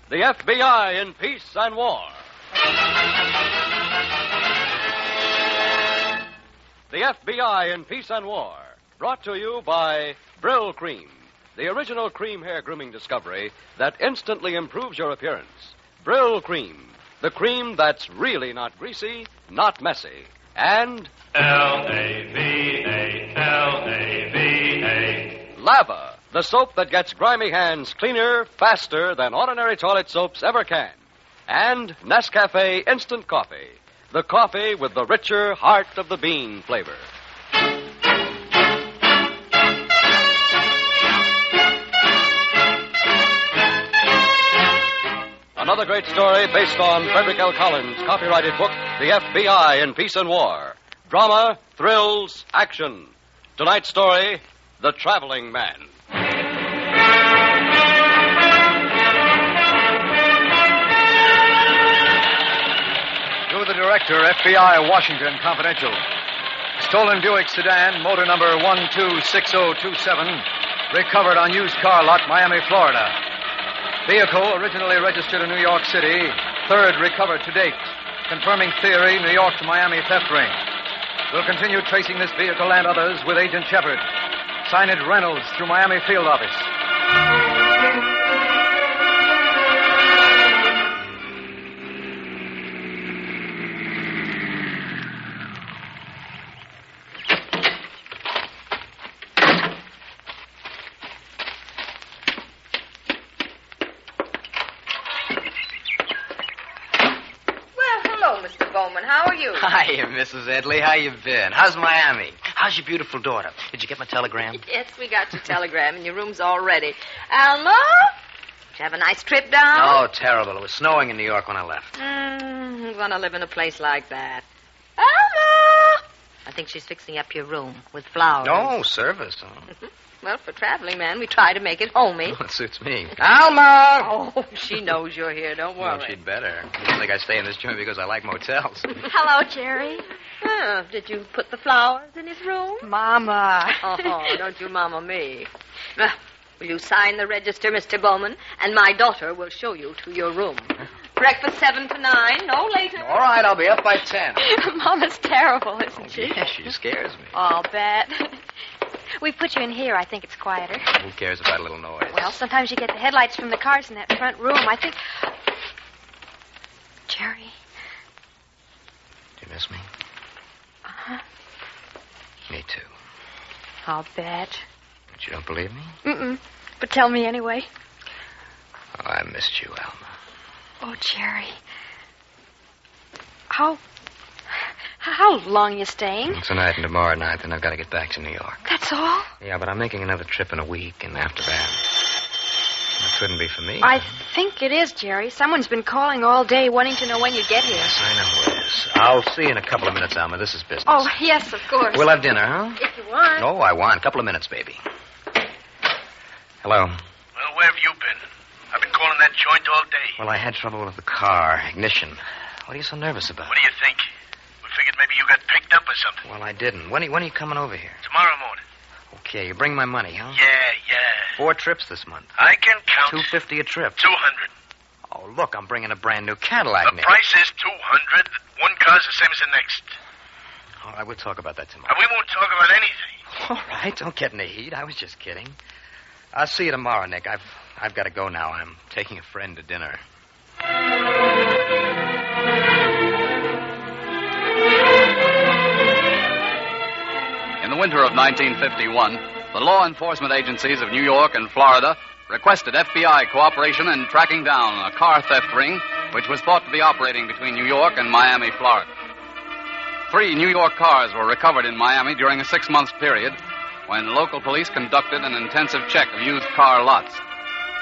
The FBI in Peace and War. The FBI in Peace and War. Brought to you by Brill Cream, the original cream hair grooming discovery that instantly improves your appearance. Brill Cream, the cream that's really not greasy, not messy. And L-A-V-A, L-A-V-A. Lava, the soap that gets grimy hands cleaner, faster than ordinary toilet soaps ever can. And Nescafe Instant Coffee, the coffee with the richer heart of the bean flavor. Another great story based on Frederick L. Collins' copyrighted book, The FBI in Peace and War. Drama, thrills, action. Tonight's story, The Traveling Man. To the director, FBI, Washington, confidential. Stolen Buick sedan, motor number 126027, recovered on used car lot, Miami, Florida. Vehicle originally registered in New York City, third recovered to date. Confirming theory, New York to Miami theft ring. We'll continue tracing this vehicle and others with Agent Shepard. Signage Reynolds through Miami field office. How are you? Hiya, Mrs. Edley. How you been? How's Miami? How's your beautiful daughter? Did you get my telegram? Yes, we got your telegram, and your room's all ready. Alma? Did you have a nice trip down? Oh, terrible. It was snowing in New York when I left. Who's going to live in a place like that? Alma! I think she's fixing up your room with flowers. Oh, service. Oh. Well, for a traveling man, we try to make it homey. Oh, it suits me. Alma! Oh, she knows you're here. Don't worry. Well, she'd better. You don't think I stay in this joint because I like motels. Hello, Jerry. Oh, did you put the flowers in his room? Mama. Oh, don't you mama me. Will you sign the register, Mr. Bowman? And my daughter will show you to your room. Breakfast 7 to 9, no later. All right, I'll be up by 10. Mama's terrible, isn't she? Yeah, she scares me. I'll bet. We put you in here. I think it's quieter. Who cares about a little noise? Well, sometimes you get the headlights from the cars in that front room. I think... Jerry. Do you miss me? Uh-huh. Me too. I'll bet. But you don't believe me? Mm-mm. But tell me anyway. Oh, I missed you, Alma. Oh, Jerry. How long are you staying? Tonight and tomorrow night, then I've got to get back to New York. That's all? Yeah, but I'm making another trip in a week, and after that, it couldn't be for me. I think it is, Jerry. Someone's been calling all day wanting to know when you get here. Yes, I know it is. I'll see you in a couple of minutes, Alma. This is business. Oh, yes, of course. We'll have dinner, huh? If you want. No, I want. A couple of minutes, baby. Hello. Well, where have you been? I've been calling that joint all day. Well, I had trouble with the car, ignition. What are you so nervous about? What do you think? We figured maybe you got picked up or something. Well, I didn't. When are you coming over here? Tomorrow morning. Okay, you bring my money, huh? Yeah. 4 trips this month. I can count. $250 a trip. 200. Oh, look, I'm bringing a brand new Cadillac. The price is 200. One car's the same as the next. All right, we'll talk about that tomorrow. We won't talk about anything. All right, don't get in the heat. I was just kidding. I'll see you tomorrow, Nick. I've got to go now. I'm taking a friend to dinner. In the winter of 1951, the law enforcement agencies of New York and Florida requested FBI cooperation in tracking down a car theft ring which was thought to be operating between New York and Miami, Florida. 3 New York cars were recovered in Miami during a 6-month period when local police conducted an intensive check of used car lots.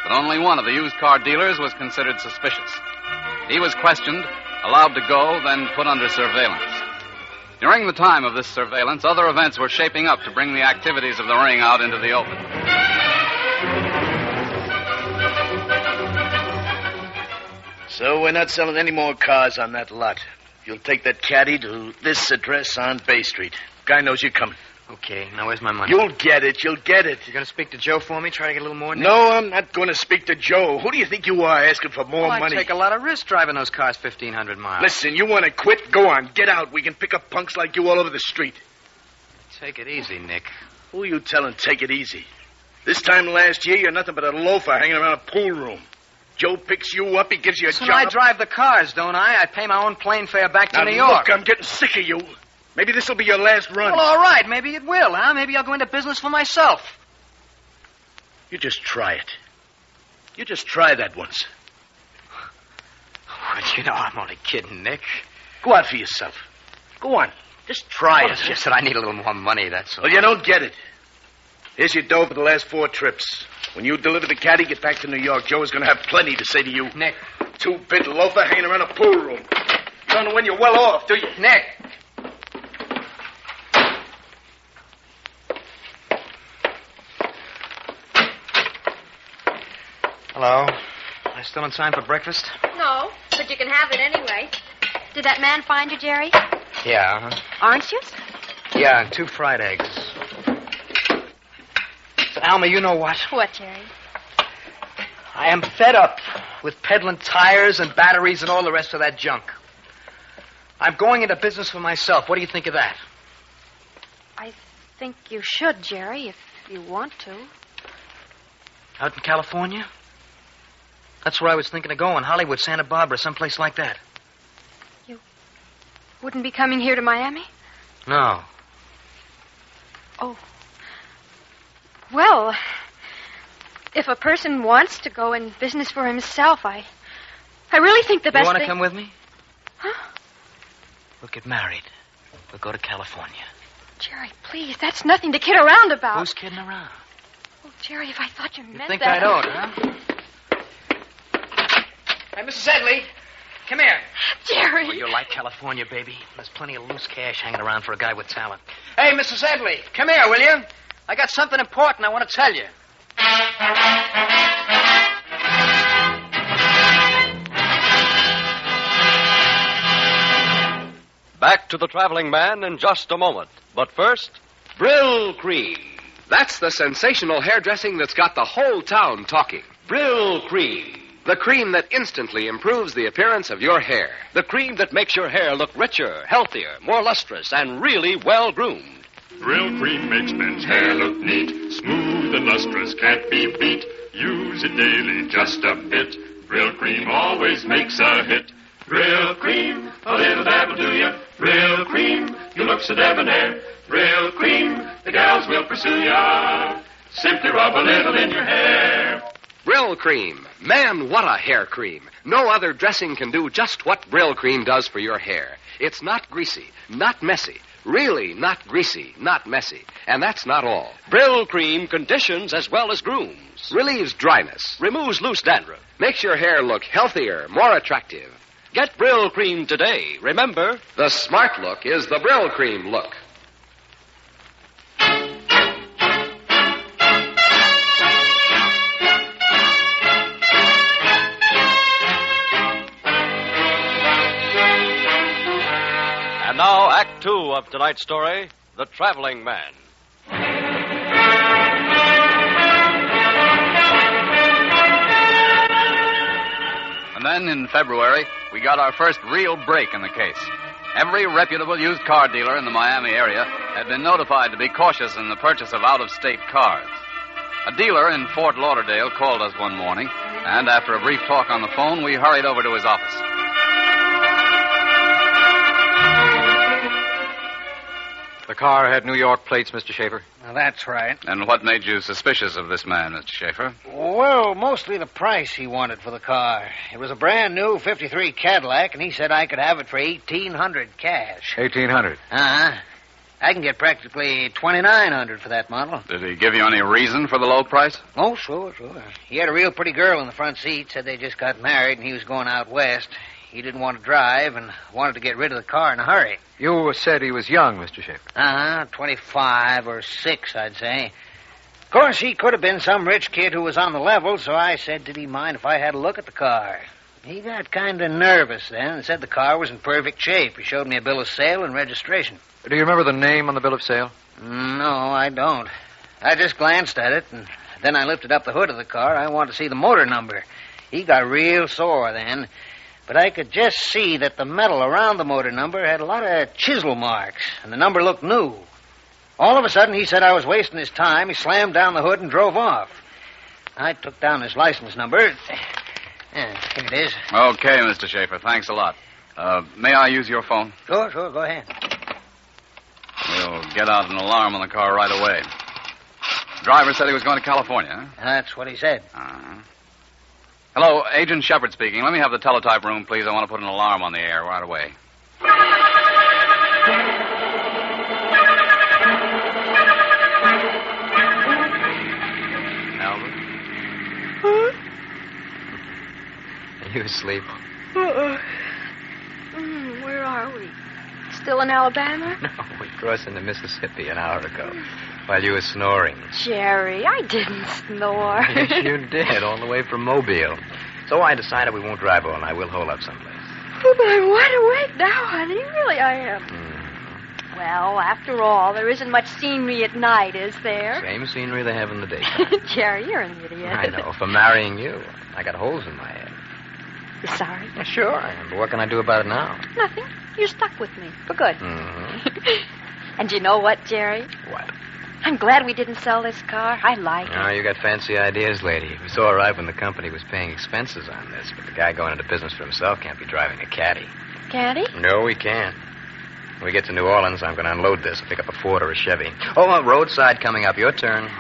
But only one of the used car dealers was considered suspicious. He was questioned, allowed to go, then put under surveillance. During the time of this surveillance, other events were shaping up to bring the activities of the ring out into the open. So we're not selling any more cars on that lot. You'll take that caddy to this address on Bay Street. Guy knows you're coming. Okay, now where's my money? You'll get it. You going to speak to Joe for me, try to get a little more? Nick? No, I'm not going to speak to Joe. Who do you think you are asking for more I money? take a lot of risk driving those cars 1,500 miles. Listen, you want to quit? Go on. Get out. We can pick up punks like you all over the street. Take it easy, Nick. Who are you telling take it easy? This time last year, you're nothing but a loafer hanging around a pool room. Joe picks you up, he gives you a So job. I drive the cars, don't I? I pay my own plane fare back to Now, New York. Look, I'm getting sick of you. Maybe this will be your last run. Well, all right. Maybe it will, huh? Maybe I'll go into business for myself. You just try it. You just try that once. But you know I'm only kidding, Nick. Go out for yourself. Go on. Just try Well, it. it's just that I need a little more money, that's all. Well, you don't get it. Here's your dough for the last 4 trips. When you deliver the caddy, get back to New York. Joe is going to have plenty to say to you. Nick. 2-bit loafer hanging around a pool room. You don't know when you're well off, do you? Nick. Hello. Am I still in time for breakfast? No, but you can have it anyway. Did that man find you, Jerry? Yeah, Orange juice? Yeah, and 2 fried eggs. So, Alma, you know what? What, Jerry? I am fed up with peddling tires and batteries and all the rest of that junk. I'm going into business for myself. What do you think of that? I think you should, Jerry, if you want to. Out in California? That's where I was thinking of going. Hollywood, Santa Barbara, someplace like that. Wouldn't be coming here to Miami? No. Oh. Well, if a person wants to go in business for himself, I really think the best You want to thing... come with me? Huh? We'll get married. We'll go to California. Jerry, please, that's nothing to kid around about. Who's kidding around? Oh, Jerry, if I thought you You meant think that... I don't, huh? Hey, Mrs. Edley, come here. Jerry. Oh, you like California, baby. There's plenty of loose cash hanging around for a guy with talent. Hey, Mrs. Edley, come here, will you? I got something important I want to tell you. Back to the traveling man in just a moment. But first, Brill Cream. That's the sensational hairdressing that's got the whole town talking. Brill Cream. The cream that instantly improves the appearance of your hair. The cream that makes your hair look richer, healthier, more lustrous, and really well-groomed. Brill Cream makes men's hair look neat, smooth and lustrous, can't be beat. Use it daily, just a bit. Brill Cream always makes a hit. Brill Cream, a little dab will do ya. Brill Cream, you look so debonair. Brill Cream, the gals will pursue ya. Simply rub a little in your hair. Brill Cream. Man, what a hair cream. No other dressing can do just what Brill Cream does for your hair. It's not greasy, not messy. Really not greasy, not messy. And that's not all. Brill Cream conditions as well as grooms. Relieves dryness. Removes loose dandruff. Makes your hair look healthier, more attractive. Get Brill Cream today. Remember, the smart look is the Brill Cream look. And now, Act 2 of tonight's story, The Traveling Man. And then in February, we got our first real break in the case. Every reputable used car dealer in the Miami area had been notified to be cautious in the purchase of out-of-state cars. A dealer in Fort Lauderdale called us one morning, and after a brief talk on the phone, we hurried over to his office. The car had New York plates, Mr. Schaefer. Now, that's right. And what made you suspicious of this man, Mr. Schaefer? Well, mostly the price he wanted for the car. It was a brand new 53 Cadillac, and he said I could have it for $1,800 cash. $1,800. Uh-huh. I can get practically $2,900 for that model. Did he give you any reason for the low price? Oh, sure. He had a real pretty girl in the front seat, said they just got married, and he was going out west. He didn't want to drive and wanted to get rid of the car in a hurry. You said he was young, Mr. Schaefer. 25 or 6, I'd say. Of course, he could have been some rich kid who was on the level, so I said, did he mind if I had a look at the car? He got kind of nervous then and said the car was in perfect shape. He showed me a bill of sale and registration. Do you remember the name on the bill of sale? No, I don't. I just glanced at it, and then I lifted up the hood of the car. I wanted to see the motor number. He got real sore then. But I could just see that the metal around the motor number had a lot of chisel marks, and the number looked new. All of a sudden, he said I was wasting his time. He slammed down the hood and drove off. I took down his license number. Here it is. Okay, Mr. Schaefer. Thanks a lot. May I use your phone? Sure, go ahead. We'll get out an alarm on the car right away. Driver said he was going to California, huh? That's what he said. Uh-huh. Hello, Agent Shepard speaking. Let me have the teletype room, please. I want to put an alarm on the air right away. Albert? Huh? Are you asleep? Where are we? Still in Alabama? No, we crossed into Mississippi an hour ago while you were snoring. Jerry, I didn't snore. Yes, you did, all the way from Mobile. So I decided we won't drive all night. We'll hole up someplace. Oh, but I'm wide awake now, honey. Really, I am. Well, after all, there isn't much scenery at night, is there? Same scenery they have in the daytime. Jerry, you're an idiot. I know. For marrying you, I got holes in my head. You're sorry? Yeah, sure I am, but what can I do about it now? Nothing. You're stuck with me. For good. Mm-hmm. And you know what, Jerry? What? I'm glad we didn't sell this car. I like it. Oh, you got fancy ideas, lady. It was all right when the company was paying expenses on this, but the guy going into business for himself can't be driving a caddy. Caddy? No, he can't. When we get to New Orleans, I'm going to unload this and pick up a Ford or a Chevy. Oh, roadside coming up. Your turn.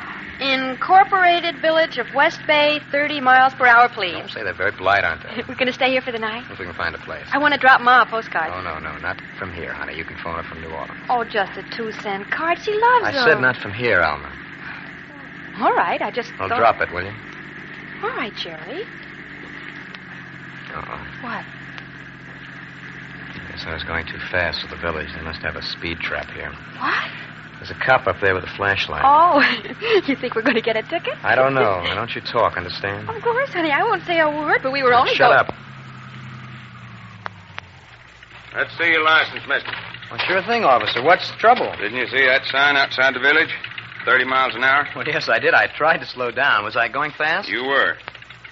Incorporated Village of West Bay, 30 miles per hour, please. Don't say they're very polite, aren't they? We're going to stay here for the night? If we can find a place. I want to drop Ma a postcard. Oh, no, not from here, honey. You can phone her from New Orleans. Oh, just a 2-cent card. She loves I them. said not from here, Alma. All right, I just Well, thought... drop it, will you? All right, Jerry. Uh-oh. What? Guess I was going too fast to the village. They must have a speed trap here. What? There's a cop up there with a flashlight. Oh, you think we're going to get a ticket? I don't know. Now, don't you talk, understand? Of course, honey. I won't say a word, but we were only Shut up. Let's see your license, mister. Well, sure thing, officer. What's the trouble? Didn't you see that sign outside the village? 30 miles an hour? Well, yes, I did. I tried to slow down. Was I going fast? You were.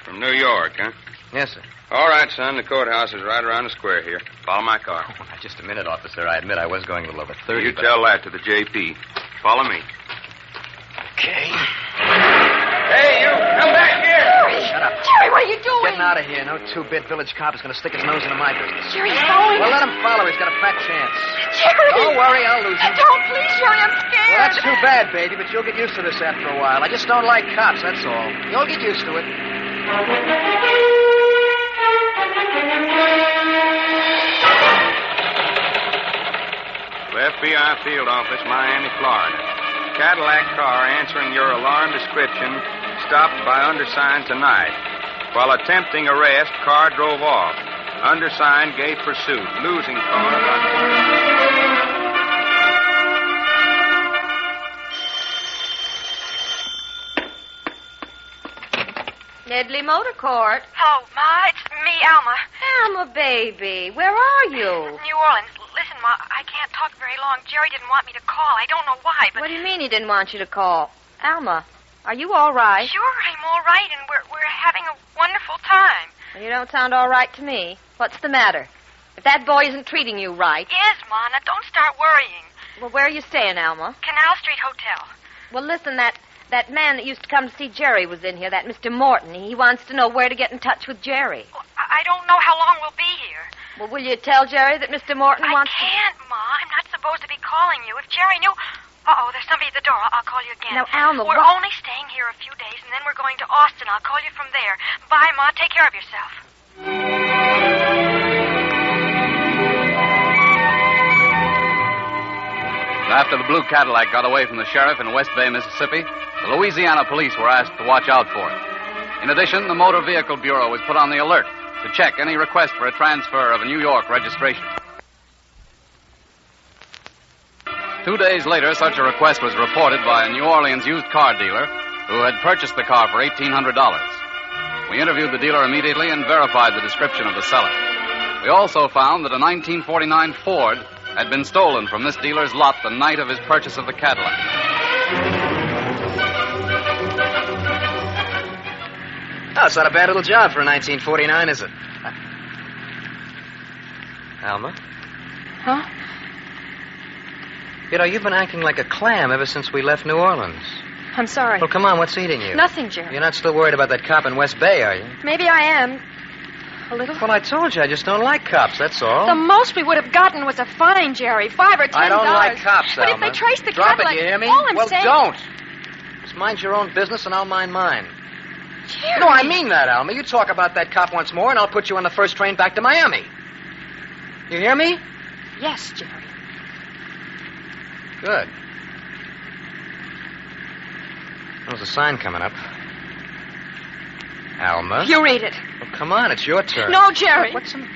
From New York, huh? Yes, sir. All right, son. The courthouse is right around the square here. Follow my car. Oh, just a minute, officer. I admit I was going a little over 30. You tell that to the JP. Follow me. Okay. Hey, you! Come back here! Jerry! Shut up. Jerry, what are you doing? Getting out of here. No two-bit village cop is going to stick his nose into my business. Jerry's following Well, us. let him follow. He's got a fat chance. Jerry! Don't worry, I'll lose him. Don't, please, Jerry. I'm scared. Well, that's too bad, baby, but you'll get used to this after a while. I just don't like cops, that's all. You'll get used to it. To FBI Field Office, Miami, Florida. Cadillac car answering your alarm description stopped by undersigned tonight. While attempting arrest, car drove off. Undersigned gave pursuit. Losing car about... Nedley Motor Court. Hello, Ma. It's me, Alma. Alma, baby. Where are you? New Orleans. Listen, Ma, I can't talk very long. Jerry didn't want me to call. I don't know why, but... What do you mean he didn't want you to call? Alma, are you all right? Sure, I'm all right, and we're having a wonderful time. Well, you don't sound all right to me. What's the matter? If that boy isn't treating you right... Yes, Ma. Now, don't start worrying. Well, where are you staying, Alma? Canal Street Hotel. Well, listen, that man that used to come to see Jerry was in here, that Mr. Morton. He wants to know where to get in touch with Jerry. Well, I don't know how long we'll be here. Well, will you tell Jerry that Mr. Morton wants I can't, Ma. I'm not supposed to be calling you. If Jerry knew... Uh-oh, there's somebody at the door. I'll call you again. Now, Alma, we're only staying here a few days, and then we're going to Austin. I'll call you from there. Bye, Ma. Take care of yourself. After the blue Cadillac got away from the sheriff in West Bay, Mississippi, the Louisiana police were asked to watch out for it. In addition, the Motor Vehicle Bureau was put on the alert to check any request for a transfer of a New York registration. 2 days later, such a request was reported by a New Orleans used car dealer who had purchased the car for $1,800. We interviewed the dealer immediately and verified the description of the seller. We also found that a 1949 Ford had been stolen from this dealer's lot the night of his purchase of the Cadillac. Oh, it's not a bad little job for a 1949, is it? Alma? Huh? You know, you've been acting like a clam ever since we left New Orleans. I'm sorry. Well, come on, what's eating you? Nothing, Jerry. You're not still worried about that cop in West Bay, are you? Maybe I am. A little. Well, I told you, I just don't like cops, that's all. The most we would have gotten was a fine, Jerry. $5 or $10. I don't like cops, But Alma. if they trace the Drop Cadillac, it, you hear me? all I'm well, saying... don't. Just mind your own business and I'll mind mine. Jerry. No, I mean that, Alma. You talk about that cop once more and I'll put you on the first train back to Miami. You hear me? Yes, Jerry. Good. There's a sign coming up. Alma? You read it. Well, come on, it's your turn. No, Jerry. What's the...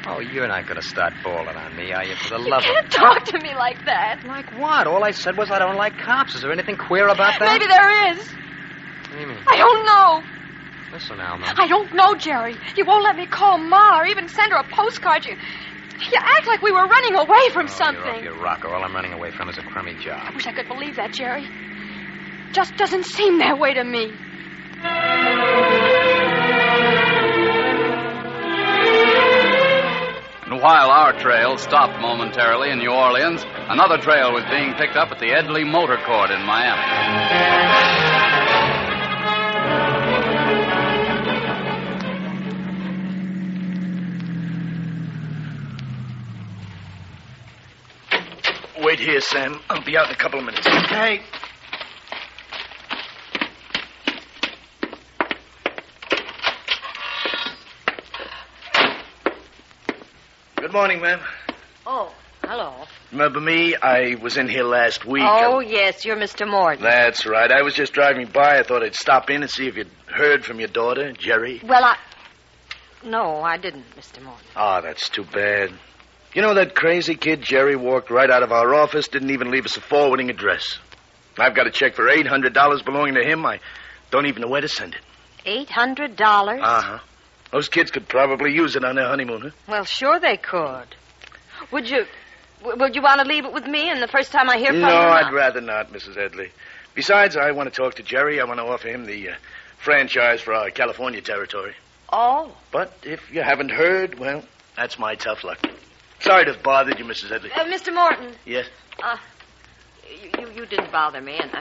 Oh, you're not going to start bawling on me, are you, for the You love of... can't talk to me like that. Like what? All I said was I don't like cops. Is there anything queer about that? Maybe there is. What do you mean? I don't know. Listen, Alma. I don't know, Jerry. You won't let me call Ma or even send her a postcard. You act like we were running away from something. You're off your rocker. All I'm running away from is a crummy job. I wish I could believe that, Jerry. Just doesn't seem that way to me. And while our trail stopped momentarily in New Orleans, another trail was being picked up at the Edley Motor Court in Miami. Wait here, Sam. I'll be out in a couple of minutes. Okay. Good morning, ma'am. Oh, hello. Remember me? I was in here last week. Oh, yes, you're Mr. Morton. That's right. I was just driving by. I thought I'd stop in and see if you'd heard from your daughter, Jerry. Well, No, I didn't, Mr. Morton. Oh, that's too bad. You know, that crazy kid Jerry walked right out of our office, didn't even leave us a forwarding address. I've got a check for $800 belonging to him. I don't even know where to send it. $800? Uh-huh. Those kids could probably use it on their honeymoon, huh? Well, sure they could. Would you want to leave it with me and the first time I hear from you? No, I'd rather not, Mrs. Edley. Besides, I want to talk to Jerry. I want to offer him the franchise for our California territory. Oh. But if you haven't heard, well, that's my tough luck. Sorry to have bothered you, Mrs. Edley. Mr. Morton. Yes? You didn't bother me, and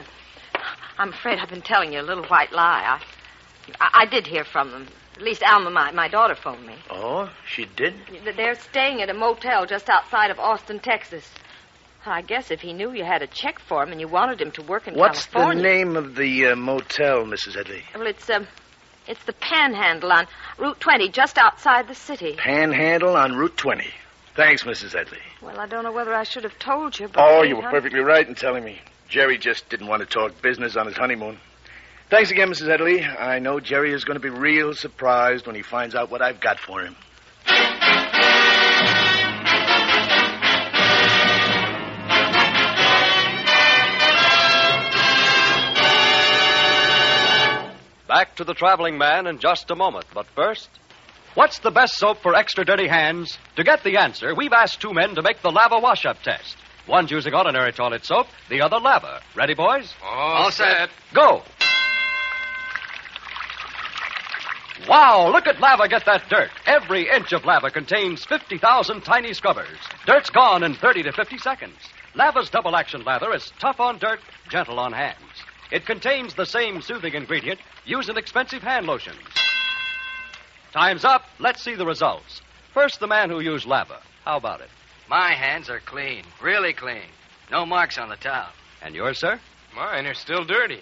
I'm afraid I've been telling you a little white lie. I did hear from them. At least Alma, my daughter, phoned me. Oh, she did? They're staying at a motel just outside of Austin, Texas. I guess if he knew you had a check for him and you wanted him to work in What's California... the name of the motel, Mrs. Edley? Well, it's the Panhandle on Route 20, just outside the city. Panhandle on Route 20. Thanks, Mrs. Edley. Well, I don't know whether I should have told you, but... Oh, you were perfectly right in telling me. Jerry just didn't want to talk business on his honeymoon. Thanks again, Mrs. Edley. I know Jerry is going to be real surprised when he finds out what I've got for him. Back to the traveling man in just a moment. But first, what's the best soap for extra dirty hands? To get the answer, we've asked two men to make the lava wash-up test. One's using ordinary toilet soap, the other lava. Ready, boys? All set. Go. Wow, look at lava get that dirt. Every inch of lava contains 50,000 tiny scrubbers. Dirt's gone in 30 to 50 seconds. Lava's double-action lather is tough on dirt, gentle on hands. It contains the same soothing ingredient used in expensive hand lotions. Time's up. Let's see the results. First, the man who used lava. How about it? My hands are clean, really clean. No marks on the towel. And yours, sir? Mine are still dirty.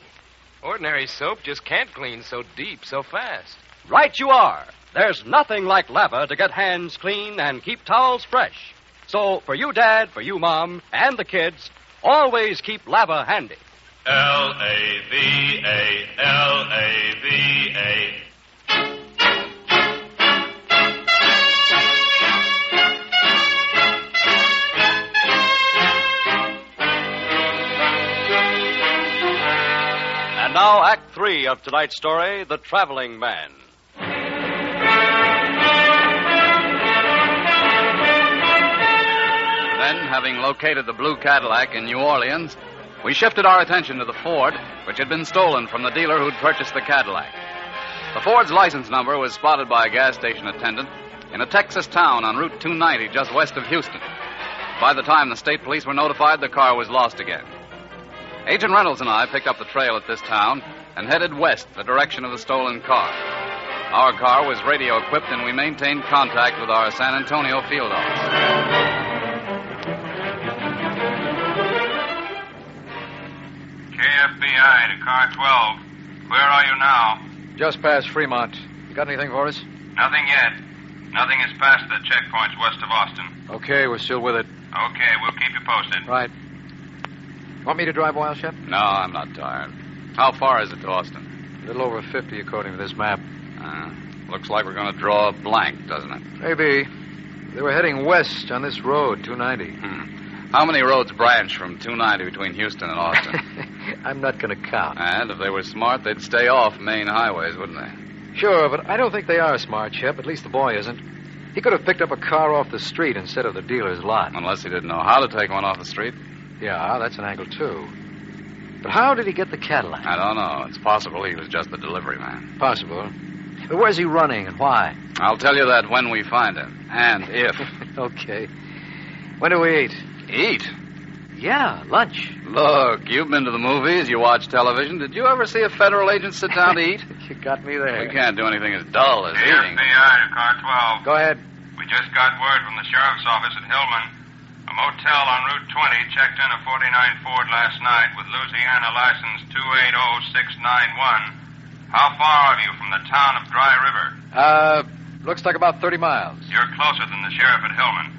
Ordinary soap just can't clean so deep, so fast. Right you are. There's nothing like lava to get hands clean and keep towels fresh. So, for you, Dad, for you, Mom, and the kids, always keep lava handy. L-A-V-A, L-A-V-A. And now, Act 3 of tonight's story, The Traveling Man. then, having located the blue Cadillac in New Orleans, we shifted our attention to the Ford, which had been stolen from the dealer who'd purchased the Cadillac. The Ford's license number was spotted by a gas station attendant in a Texas town on Route 290 just west of Houston. By the time the state police were notified, the car was lost again. Agent Reynolds and I picked up the trail at this town and headed west, the direction of the stolen car. Our car was radio equipped, and we maintained contact with our San Antonio field office. KFBI to car 12. Where are you now? Just past Fremont. You got anything for us? Nothing yet. Nothing is past the checkpoints west of Austin. Okay, we're still with it. Okay, we'll keep you posted. Right. Want me to drive a while, Shep? No, I'm not tired. How far is it to Austin? A little over 50, according to this map. Looks like we're going to draw a blank, doesn't it? Maybe. They were heading west on this road, 290. How many roads branch from 290 between Houston and Austin? I'm not going to count. And if they were smart, they'd stay off main highways, wouldn't they? Sure, but I don't think they are smart, Shep. At least the boy isn't. He could have picked up a car off the street instead of the dealer's lot. Unless he didn't know how to take one off the street. Yeah, that's an angle, too. But how did he get the Cadillac? I don't know. It's possible he was just the delivery man. Possible. But where's he running and why? I'll tell you that when we find him. And if. Okay. When do we eat? Eat? Yeah, lunch. Look, you've been to the movies, you watch television. Did you ever see a federal agent sit down to eat? You got me there. We can't do anything as dull as eating. KFBI to car 12. Go ahead. We just got word from the sheriff's office at Hillman. A motel on Route 20 checked in a 49 Ford last night with Louisiana license 280691. How far are you from the town of Dry River? Looks like about 30 miles. You're closer than the sheriff at Hillman.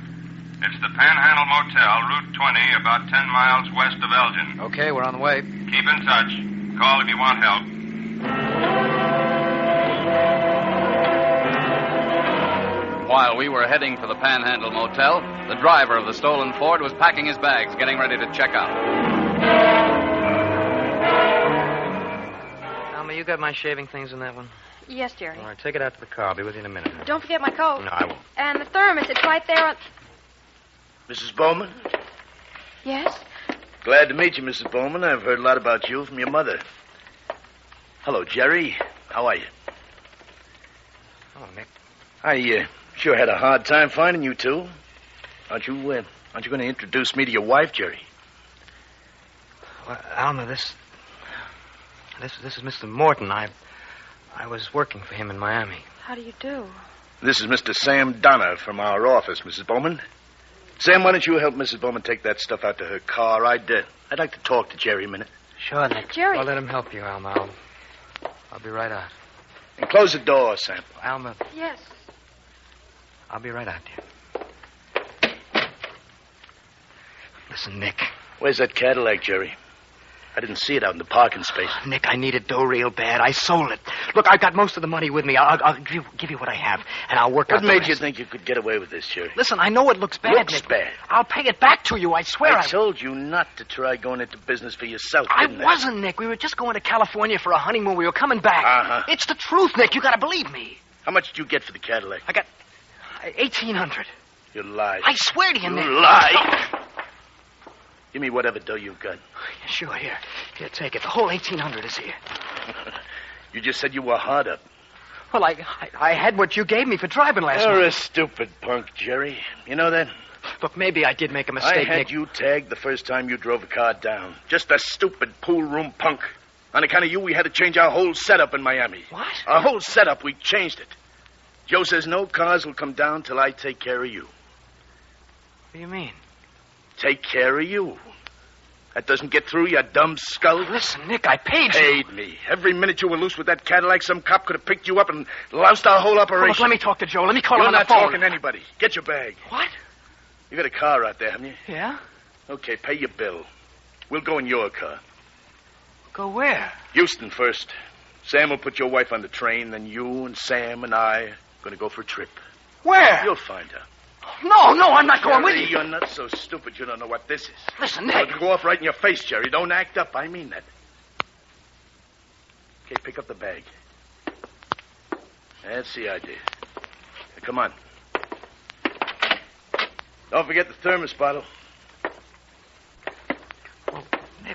It's the Panhandle Motel, Route 20, about 10 miles west of Elgin. Okay, we're on the way. Keep in touch. Call if you want help. While we were heading for the Panhandle Motel, the driver of the stolen Ford was packing his bags, getting ready to check out. Alma, you got my shaving things in that one? Yes, Jerry. All right, take it out to the car. I'll be with you in a minute. Don't forget my coat. No, I won't. And the thermos, it's right there on... Mrs. Bowman? Yes? Glad to meet you, Mrs. Bowman. I've heard a lot about you from your mother. Hello, Jerry. How are you? Oh, Nick. I sure had a hard time finding you two. Aren't you going to introduce me to your wife, Jerry? Well, Alma, this is Mr. Morton. I was working for him in Miami. How do you do? This is Mr. Sam Donner from our office, Mrs. Bowman. Sam, why don't you help Mrs. Bowman take that stuff out to her car? I'd like to talk to Jerry a minute. Sure, Nick. Jerry. I'll let him help you, Alma. I'll be right out. And close the door, Sam. Alma, Yes. I'll be right out, dear. Listen, Nick. Where's that Cadillac, Jerry? I didn't see it out in the parking space. Nick, I needed dough real bad. I sold it. Look, I've got most of the money with me. I'll give you what I have, and I'll work out What the made rest. you think you could get away with this, Jerry? Listen, I know it looks bad, Looks Nick. bad. I'll pay it back to you, I swear. I told you not to try going into business for yourself, I didn't wasn't, Nick. We were just going to California for a honeymoon. We were coming back. Uh-huh. It's the truth, Nick. You got to believe me. How much did you get for the Cadillac? I got $1,800. You lied. I swear to you, Nick. You lied. Give me whatever dough you've got. Sure, here, take it. The whole $1,800 is here. You just said you were hard up. Well, I had what you gave me for driving last You're night. a stupid punk, Jerry. You know that? Look, maybe I did make a mistake, I had Nick. you tagged the first time you drove a car down. Just a stupid pool room punk. On account of you, we had to change our whole setup in Miami. What? Our whole setup, we changed it. Joe says no cars will come down till I take care of you. What do you mean? Take care of you. That doesn't get through, you dumb skull. Listen, Nick, I paid you. Paid me. Every minute you were loose with that Cadillac, some cop could have picked you up and loused our whole operation. Look, let me talk to Joe. Let me call him You're on the not phone. talking to anybody. Get your bag. What? You got a car out there, haven't you? Yeah? Okay, pay your bill. We'll go in your car. Go where? Houston first. Sam will put your wife on the train, then you and Sam and I are going to go for a trip. Where? You'll find her. No, I'm not going with Jerry, you. You're not so stupid you don't know what this is. Listen, Nick. It'll go off right in your face, Jerry. Don't act up. I mean that. Okay, pick up the bag. That's the idea. Now, come on. Don't forget the thermos bottle.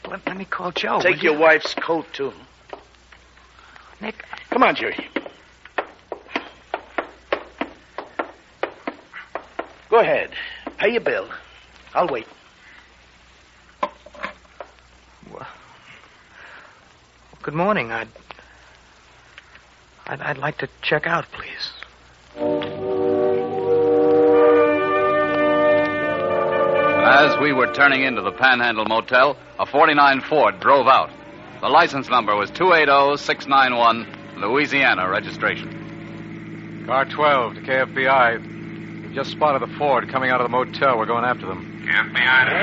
let me call Joe. Take your wife's coat, too. Nick. Come on, Jerry. Go ahead. Pay your bill. I'll wait. Well, good morning. I'd like to check out, please. As we were turning into the Panhandle Motel, a 49 Ford drove out. The license number was 280691, Louisiana registration. Car 12 to KFBI. We've just spotted the Ford coming out of the motel. We're going after them. FBI to 12.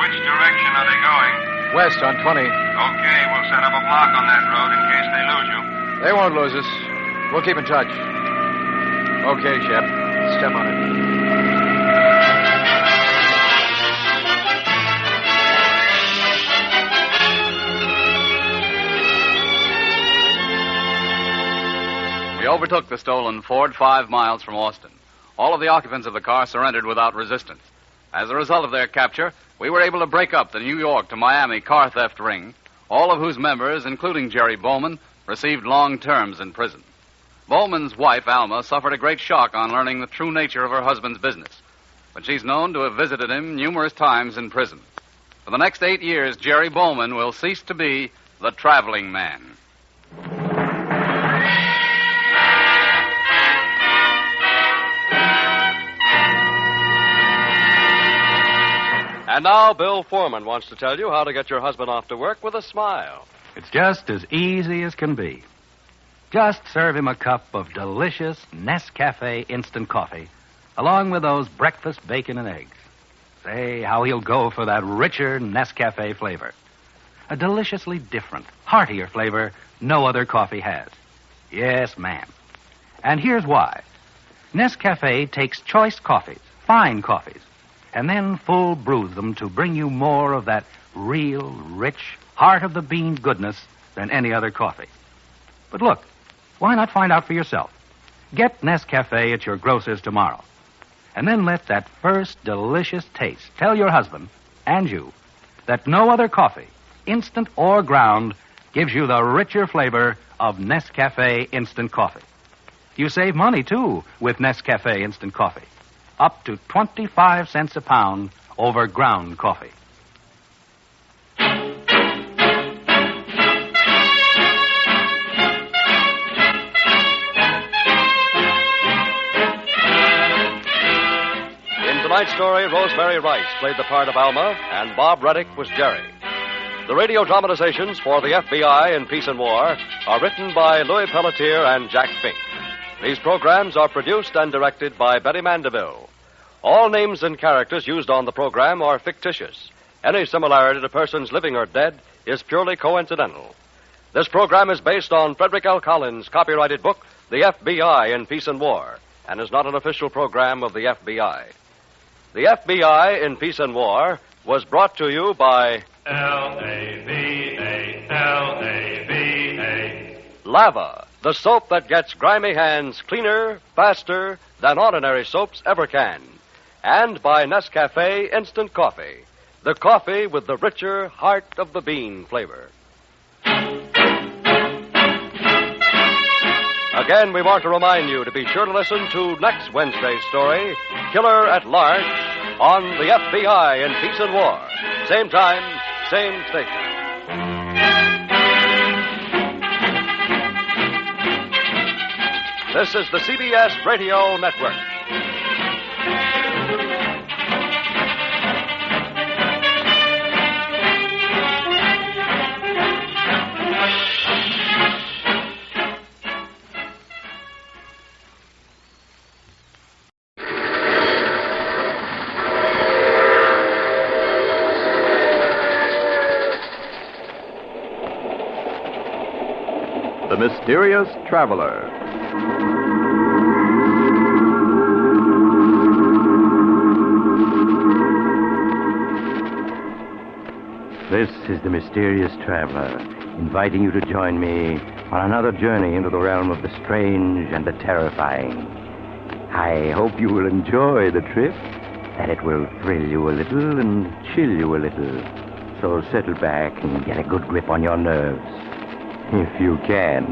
Which direction are they going? West on 20. Okay, we'll set up a block on that road in case they lose you. They won't lose us. We'll keep in touch. Okay, Shep. Step on it. We overtook the stolen Ford 5 miles from Austin. All of the occupants of the car surrendered without resistance. As a result of their capture, we were able to break up the New York to Miami car theft ring, all of whose members, including Jerry Bowman, received long terms in prison. Bowman's wife, Alma, suffered a great shock on learning the true nature of her husband's business, but she's known to have visited him numerous times in prison. For the next 8 years, Jerry Bowman will cease to be the traveling man. And now Bill Foreman wants to tell you how to get your husband off to work with a smile. It's just as easy as can be. Just serve him a cup of delicious Nescafe instant coffee, along with those breakfast bacon and eggs. Say how he'll go for that richer Nescafe flavor. A deliciously different, heartier flavor no other coffee has. Yes, ma'am. And here's why. Nescafe takes choice coffees, fine coffees, and then full brews them to bring you more of that real, rich, heart-of-the-bean goodness than any other coffee. But look, why not find out for yourself? Get Nescafe at your grocer's tomorrow. And then let that first delicious taste tell your husband and you that no other coffee, instant or ground, gives you the richer flavor of Nescafe instant coffee. You save money, too, with Nescafe instant coffee. Up to 25 cents a pound over ground coffee. In tonight's story, Rosemary Rice played the part of Alma, and Bob Reddick was Jerry. The radio dramatizations for the FBI in Peace and War are written by Louis Pelletier and Jack Fink. These programs are produced and directed by Betty Mandeville. All names and characters used on the program are fictitious. Any similarity to persons living or dead is purely coincidental. This program is based on Frederick L. Collins' copyrighted book, The FBI in Peace and War, and is not an official program of the FBI. The FBI in Peace and War was brought to you by L-A-V-A, L-A-V-A. Lava, the soap that gets grimy hands cleaner, faster than ordinary soaps ever can. And by Nescafe Instant Coffee, the coffee with the richer heart-of-the-bean flavor. Again, we want to remind you to be sure to listen to next Wednesday's story, Killer at Large, on the FBI in Peace and War. Same time, same station. This is the CBS Radio Network. The Mysterious Traveler. This is the Mysterious Traveler, inviting you to join me on another journey into the realm of the strange and the terrifying. I hope you will enjoy the trip, that it will thrill you a little and chill you a little. So settle back and get a good grip on your nerves. If you can.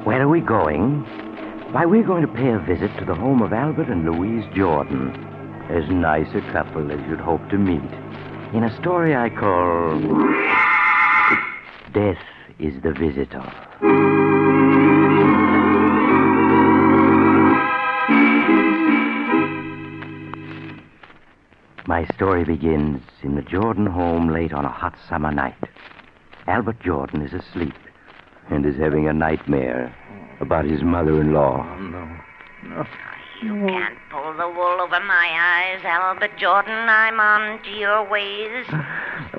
Where are we going? Why, we're going to pay a visit to the home of Albert and Louise Jordan. As nice a couple as you'd hope to meet. In a story I call Death is the Visitor. My story begins in the Jordan home late on a hot summer night. Albert Jordan is asleep and is having a nightmare about his mother-in-law. Oh, no. You can't pull the wool over my eyes, Albert Jordan. I'm on to your ways.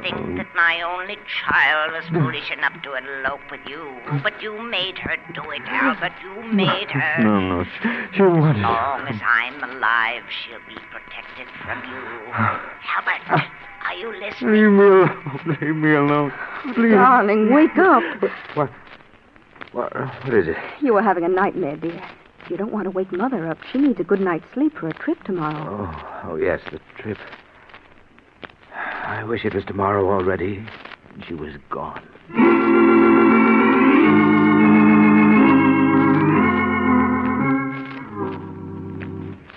Think that my only child was foolish enough to elope with you. But you made her do it, Albert. You made her. No. She wanted... As long as I'm alive, she'll be protected from you. Albert, are you listening? Leave me alone. Please. Darling, wake up. What is it? You were having a nightmare, dear. You don't want to wake Mother up. She needs a good night's sleep for a trip tomorrow. Oh, yes, the trip. I wish it was tomorrow already. She was gone.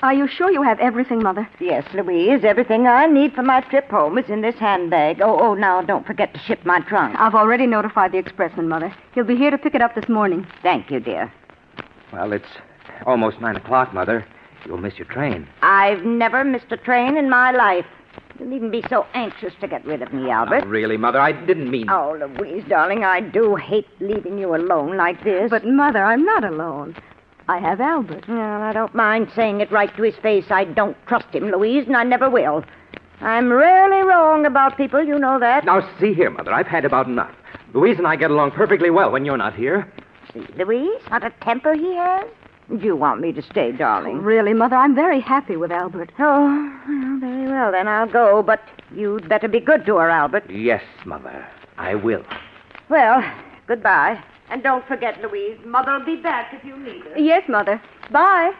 Are you sure you have everything, Mother? Yes, Louise. Everything I need for my trip home is in this handbag. Oh, now don't forget to ship my trunk. I've already notified the expressman, Mother. He'll be here to pick it up this morning. Thank you, dear. Well, it's almost 9 o'clock, Mother. You'll miss your train. I've never missed a train in my life. You needn't be so anxious to get rid of me, Albert. Not really, Mother. I didn't mean... Oh, Louise, darling, I do hate leaving you alone like this. But, Mother, I'm not alone. I have Albert. Well, I don't mind saying it right to his face. I don't trust him, Louise, and I never will. I'm rarely wrong about people, you know that. Now, see here, Mother. I've had about enough. Louise and I get along perfectly well when you're not here. See, Louise, what a temper he has. Do you want me to stay, darling? Really, Mother, I'm very happy with Albert. Oh, well, very well, then I'll go. But you'd better be good to her, Albert. Yes, Mother. I will. Well, goodbye. And don't forget, Louise, Mother'll be back if you need her. Yes, Mother. Bye.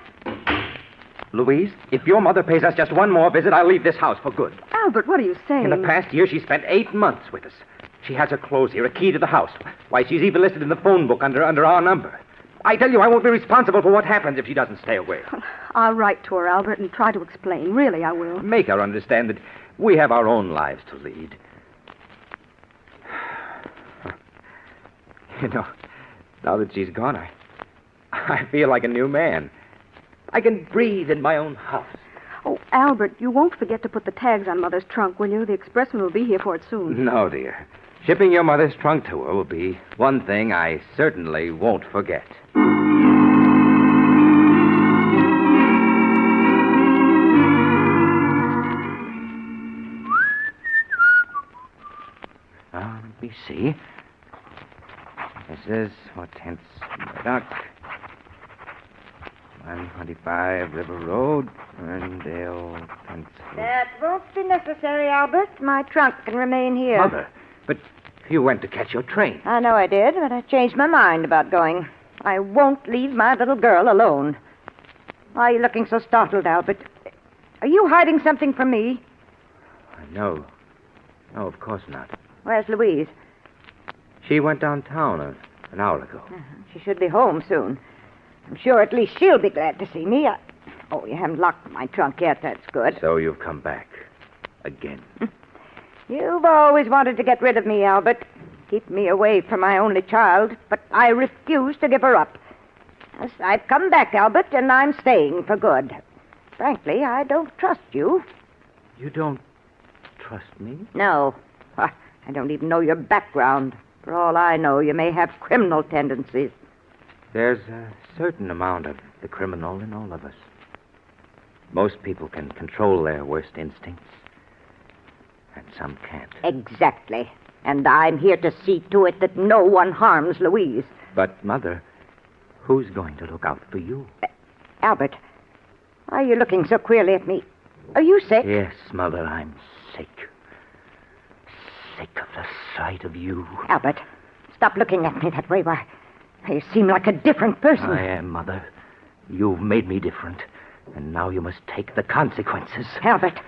Louise, if your mother pays us just one more visit, I'll leave this house for good. Albert, what are you saying? In the past year, she spent 8 months with us. She has her clothes here, a key to the house. Why, she's even listed in the phone book under our number. I tell you, I won't be responsible for what happens if she doesn't stay away. I'll write to her, Albert, and try to explain. Really, I will. Make her understand that we have our own lives to lead. You know, now that she's gone, I feel like a new man. I can breathe in my own house. Oh, Albert, you won't forget to put the tags on Mother's trunk, will you? The expressman will be here for it soon. No, dear. Shipping your mother's trunk to her will be one thing I certainly won't forget. Now, let me see. This is what hence Murdoch. 125 River Road, Ferndale, Pennsylvania. That won't be necessary, Albert. My trunk can remain here. Mother, but you went to catch your train. I know I did, but I changed my mind about going. I won't leave my little girl alone. Why are you looking so startled, Albert? Are you hiding something from me? No. No, of course not. Where's Louise? She went downtown an hour ago. She should be home soon. I'm sure at least she'll be glad to see me. Oh, you haven't locked my trunk yet. That's good. So you've come back. Again. You've always wanted to get rid of me, Albert. Keep me away from my only child. But I refuse to give her up. Yes, I've come back, Albert, and I'm staying for good. Frankly, I don't trust you. You don't trust me? No. I don't even know your background. For all I know, you may have criminal tendencies. There's a certain amount of the criminal in all of us. Most people can control their worst instincts, and some can't. Exactly. And I'm here to see to it that no one harms Louise. But, Mother, who's going to look out for you? Albert, why are you looking so queerly at me? Are you sick? Yes, Mother, I'm sick. Sick of the sight of you. Albert, stop looking at me that way. Why, you seem like a different person. I am, Mother. You've made me different, and now you must take the consequences. Albert,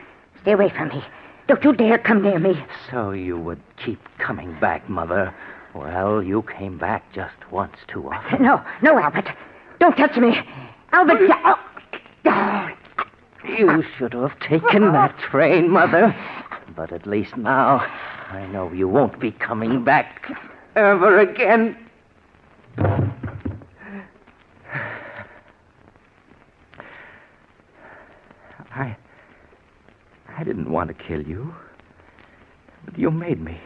stay away from me. Don't you dare come near me. So you would keep coming back, Mother. Well, you came back just once too often. No, Albert. Don't touch me. Albert, You should have taken that train, Mother. But at least now I know you won't be coming back ever again. I didn't want to kill you, but you made me.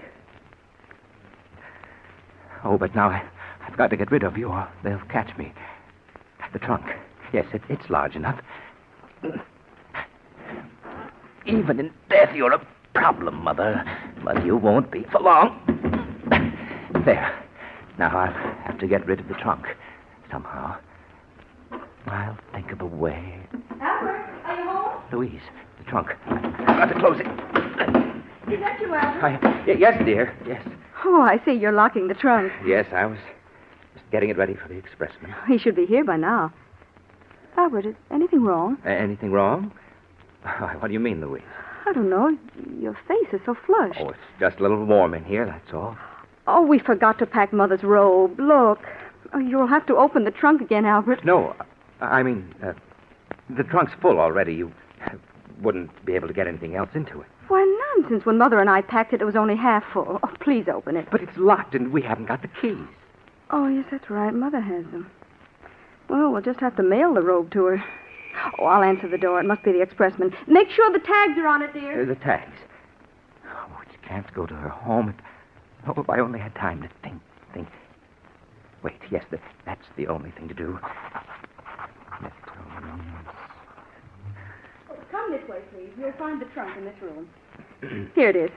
Oh, but now I've got to get rid of you or they'll catch me. The trunk. Yes, it's large enough. Even in death, you're a problem, Mother. But you won't be for long. There. Now I'll have to get rid of the trunk. Somehow. I'll think of a way. Albert, are you home? Louise, the trunk. I've got to close it. Is that you, Albert? Yes, dear. Yes. Oh, I see. You're locking the trunk. Yes, I was just getting it ready for the expressman. He should be here by now. Albert, is anything wrong? Anything wrong? What do you mean, Louise? I don't know. Your face is so flushed. Oh, it's just a little warm in here, that's all. Oh, we forgot to pack Mother's robe. Look. Oh, you'll have to open the trunk again, Albert. No, I mean, the trunk's full already. You wouldn't be able to get anything else into it. Why, nonsense. When Mother and I packed it, it was only half full. Oh, please open it. But it's locked, and we haven't got the keys. Oh, yes, that's right. Mother has them. Well, we'll just have to mail the robe to her. Oh, I'll answer the door. It must be the expressman. Make sure the tags are on it, dear. The tags. Oh, you can't go to her home. Oh, if I only had time to think. Wait, yes, that's the only thing to do. Come this way, please. You'll find the trunk in this room. Here it is.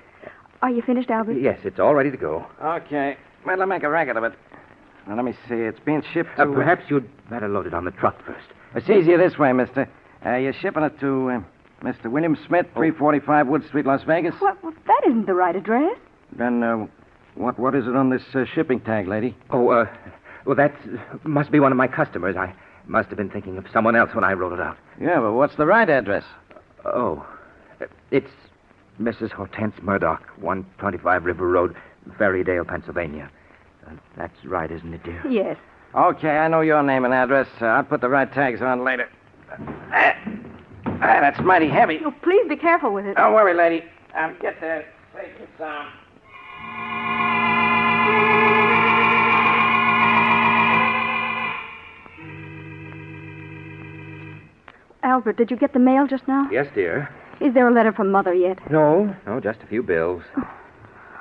Are you finished, Albert? Yes, it's all ready to go. Okay. Well, I'll make a racket of it. Now, let me see. It's being shipped to... Perhaps you'd better load it on the truck first. It's easier this way, mister. You're shipping it to Mr. William Smith, 345 Wood Street, Las Vegas? Well, that isn't the right address. Then, what is it on this shipping tag, lady? Oh, well, that must be one of my customers. I must have been thinking of someone else when I wrote it out. Yeah, but what's the right address? Oh, it's Mrs. Hortense Murdoch, 125 River Road, Ferrydale, Pennsylvania. That's right, isn't it, dear? Yes. Okay, I know your name and address. I'll put the right tags on later. That's mighty heavy. Oh, please be careful with it. Don't worry, lady. I'll get there safe and sound. Albert, did you get the mail just now? Yes, dear. Is there a letter from Mother yet? No, just a few bills. Oh,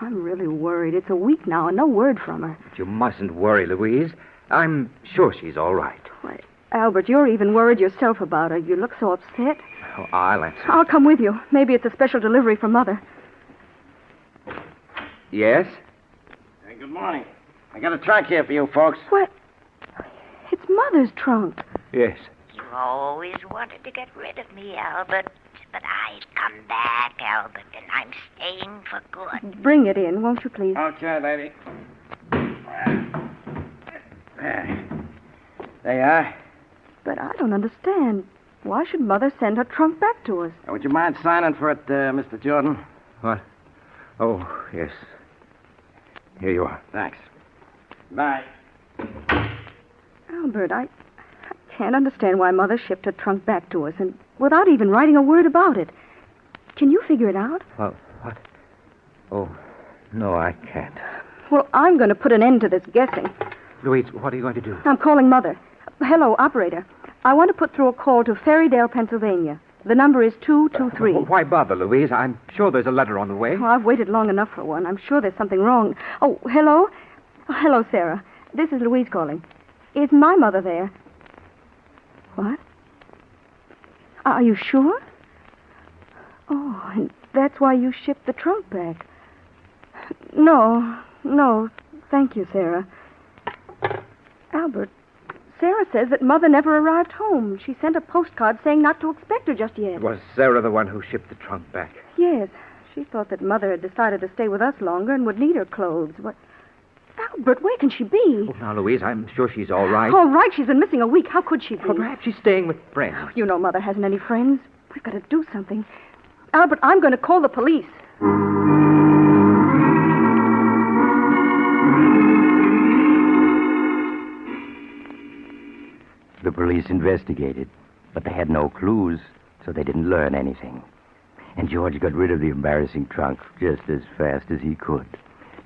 I'm really worried. It's a week now and no word from her. But you mustn't worry, Louise. I'm sure she's all right. Why, Albert, you're even worried yourself about her. You look so upset. Oh, I'll answer. I'll come with you. Maybe it's a special delivery from Mother. Yes? Hey, good morning. I got a trunk here for you folks. What? It's Mother's trunk. Yes. You always wanted to get rid of me, Albert. But I've come back, Albert, and I'm staying for good. Bring it in, won't you, please? Okay, lady. There you are. But I don't understand. Why should Mother send her trunk back to us? Would you mind signing for it, Mr. Jordan? What? Oh, yes. Here you are. Thanks. Bye. Albert, I can't understand why Mother shipped her trunk back to us and without even writing a word about it. Can you figure it out? What? Oh, no, I can't. Well, I'm going to put an end to this guessing. Louise, what are you going to do? I'm calling Mother. Hello, operator. I want to put through a call to Ferrydale, Pennsylvania. The number is 223. Why bother, Louise? I'm sure there's a letter on the way. Oh, I've waited long enough for one. I'm sure there's something wrong. Oh, hello? Oh, hello, Sarah. This is Louise calling. Is my mother there? What? Are you sure? Oh, and that's why you shipped the trunk back. No. Thank you, Sarah. Albert, Sarah says that Mother never arrived home. She sent a postcard saying not to expect her just yet. Was Sarah the one who shipped the trunk back? Yes. She thought that Mother had decided to stay with us longer and would need her clothes. Albert, where can she be? Oh, now, Louise, I'm sure she's all right. All right, she's been missing a week. How could she be? Well, perhaps she's staying with friends. You know Mother hasn't any friends. We've got to do something. Albert, I'm going to call the police. The police investigated, but they had no clues, so they didn't learn anything. And George got rid of the embarrassing trunk just as fast as he could.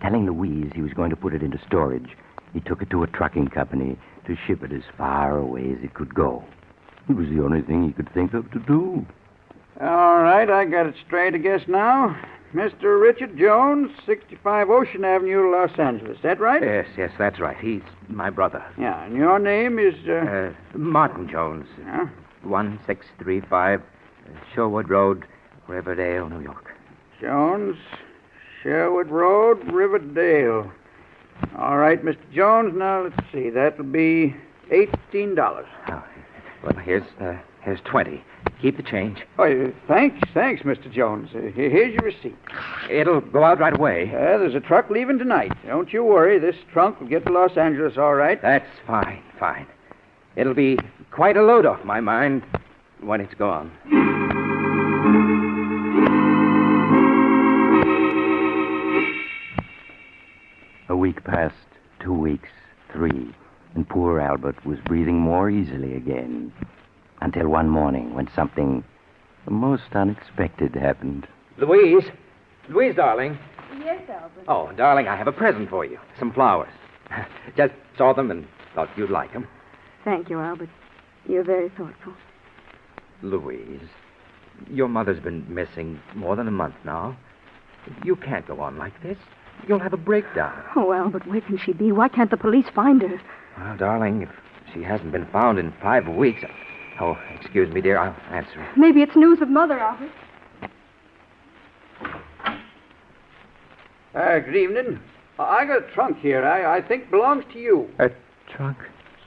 Telling Louise he was going to put it into storage, he took it to a trucking company to ship it as far away as it could go. It was the only thing he could think of to do. All right, I got it straight, I guess, now. Mr. Richard Jones, 65 Ocean Avenue, Los Angeles. Is that right? Yes, that's right. He's my brother. Yeah, and your name is... Martin Jones. Yeah? 1635 Sherwood Road, Riverdale, New York. Jones, Sherwood Road, Riverdale. All right, Mr. Jones, now let's see. That'll be $18. Oh, well, here's 20. Keep the change. Oh, thanks, Mr. Jones. Here's your receipt. It'll go out right away. There's a truck leaving tonight. Don't you worry. This trunk will get to Los Angeles all right. That's fine. It'll be quite a load off my mind when it's gone. A week passed, 2 weeks, 3, and poor Albert was breathing more easily again. Until one morning when something most unexpected happened. Louise, darling. Yes, Albert. Oh, darling, I have a present for you. Some flowers. Just saw them and thought you'd like them. Thank you, Albert. You're very thoughtful. Louise, your mother's been missing more than a month now. You can't go on like this. You'll have a breakdown. Oh, Albert, where can she be? Why can't the police find her? Well, darling, if she hasn't been found in 5 weeks... Oh, excuse me, dear. I'll answer. Maybe it's news of Mother, Albert. Good evening. I got a trunk here. I think belongs to you. A trunk?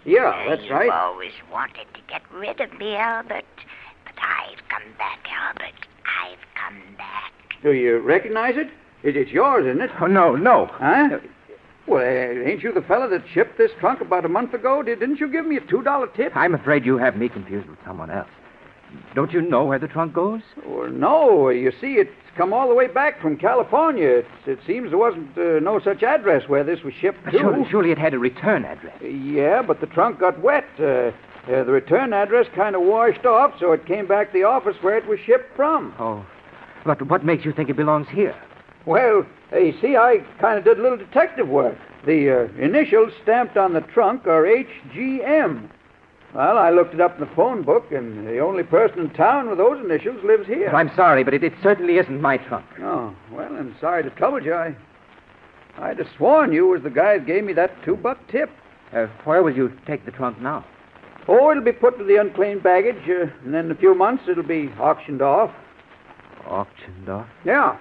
Yeah, that's right. You always wanted to get rid of me, Albert. But I've come back, Albert. I've come back. Do you recognize it? It's yours, isn't it? Oh, no. Huh? Well, ain't you the fella that shipped this trunk about a month ago? Didn't you give me a $2 tip? I'm afraid you have me confused with someone else. Don't you know where the trunk goes? Well, no. You see, it's come all the way back from California. It seems there wasn't no such address where this was shipped to. Surely it had a return address. Yeah, but the trunk got wet. The return address kind of washed off, so it came back to the office where it was shipped from. Oh, but what makes you think it belongs here? Well, you see, I kind of did a little detective work. The initials stamped on the trunk are HGM. Well, I looked it up in the phone book, and the only person in town with those initials lives here. But I'm sorry, but it certainly isn't my trunk. Oh, well, I'm sorry to trouble you. I'd have sworn you was the guy that gave me that $2 tip. Where will you take the trunk now? Oh, it'll be put to the unclaimed baggage, and then in a few months it'll be auctioned off. Auctioned off? Yeah.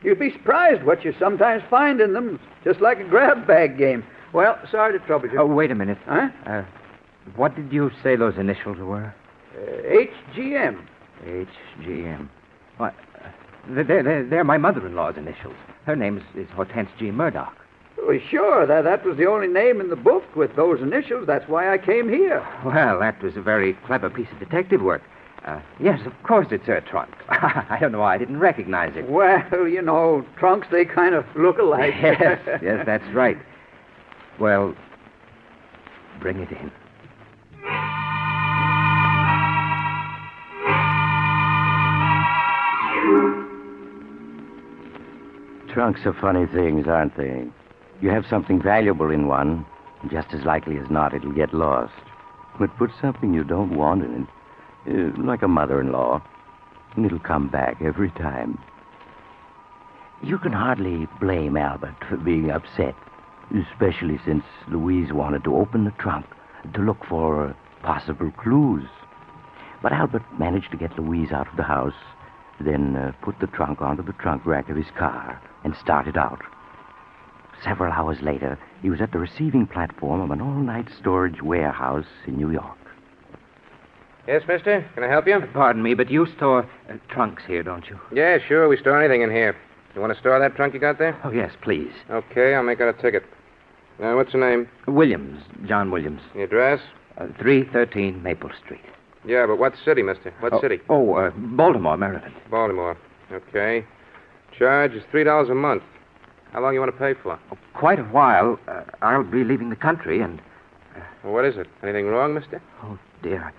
You'd be surprised what you sometimes find in them. Just like a grab bag game. Well, sorry to trouble you. Oh, wait a minute. Huh? What did you say those initials were? HGM. HGM. What? They're my mother-in-law's initials. Her name is Hortense G. Murdoch. Well, sure. That was the only name in the book with those initials. That's why I came here. Well, that was a very clever piece of detective work. Yes, of course it's her trunk. I don't know why I didn't recognize it. Well, you know, trunks, they kind of look alike. Yes, that's right. Well, bring it in. Trunks are funny things, aren't they? You have something valuable in one, and just as likely as not, it'll get lost. But put something you don't want in it, like a mother-in-law, and it'll come back every time. You can hardly blame Albert for being upset, especially since Louise wanted to open the trunk to look for possible clues. But Albert managed to get Louise out of the house, then put the trunk onto the trunk rack of his car and started out. Several hours later, he was at the receiving platform of an all-night storage warehouse in New York. Yes, mister? Can I help you? Pardon me, but you store trunks here, don't you? Yeah, sure. We store anything in here. You want to store that trunk you got there? Oh, yes, please. Okay, I'll make out a ticket. What's your name? Williams, John Williams. The address? 313 Maple Street. Yeah, but what city, mister? What city? Baltimore, Maryland. Baltimore. Okay. Charge is $3 a month. How long you want to pay for? Quite a while. I'll be leaving the country and... Well, what is it? Anything wrong, mister? Oh, dear.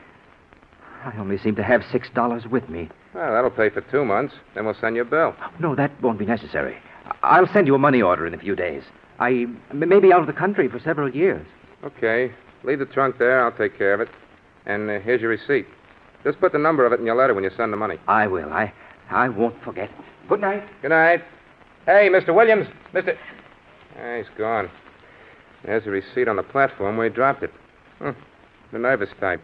I only seem to have $6 with me. Well, that'll pay for 2 months. Then we'll send you a bill. No, that won't be necessary. I'll send you a money order in a few days. I may be out of the country for several years. Okay. Leave the trunk there. I'll take care of it. And here's your receipt. Just put the number of it in your letter when you send the money. I will. I won't forget. Good night. Good night. Hey, Mr. Williams. Mr. He's gone. There's a receipt on the platform where he dropped it. The nervous type.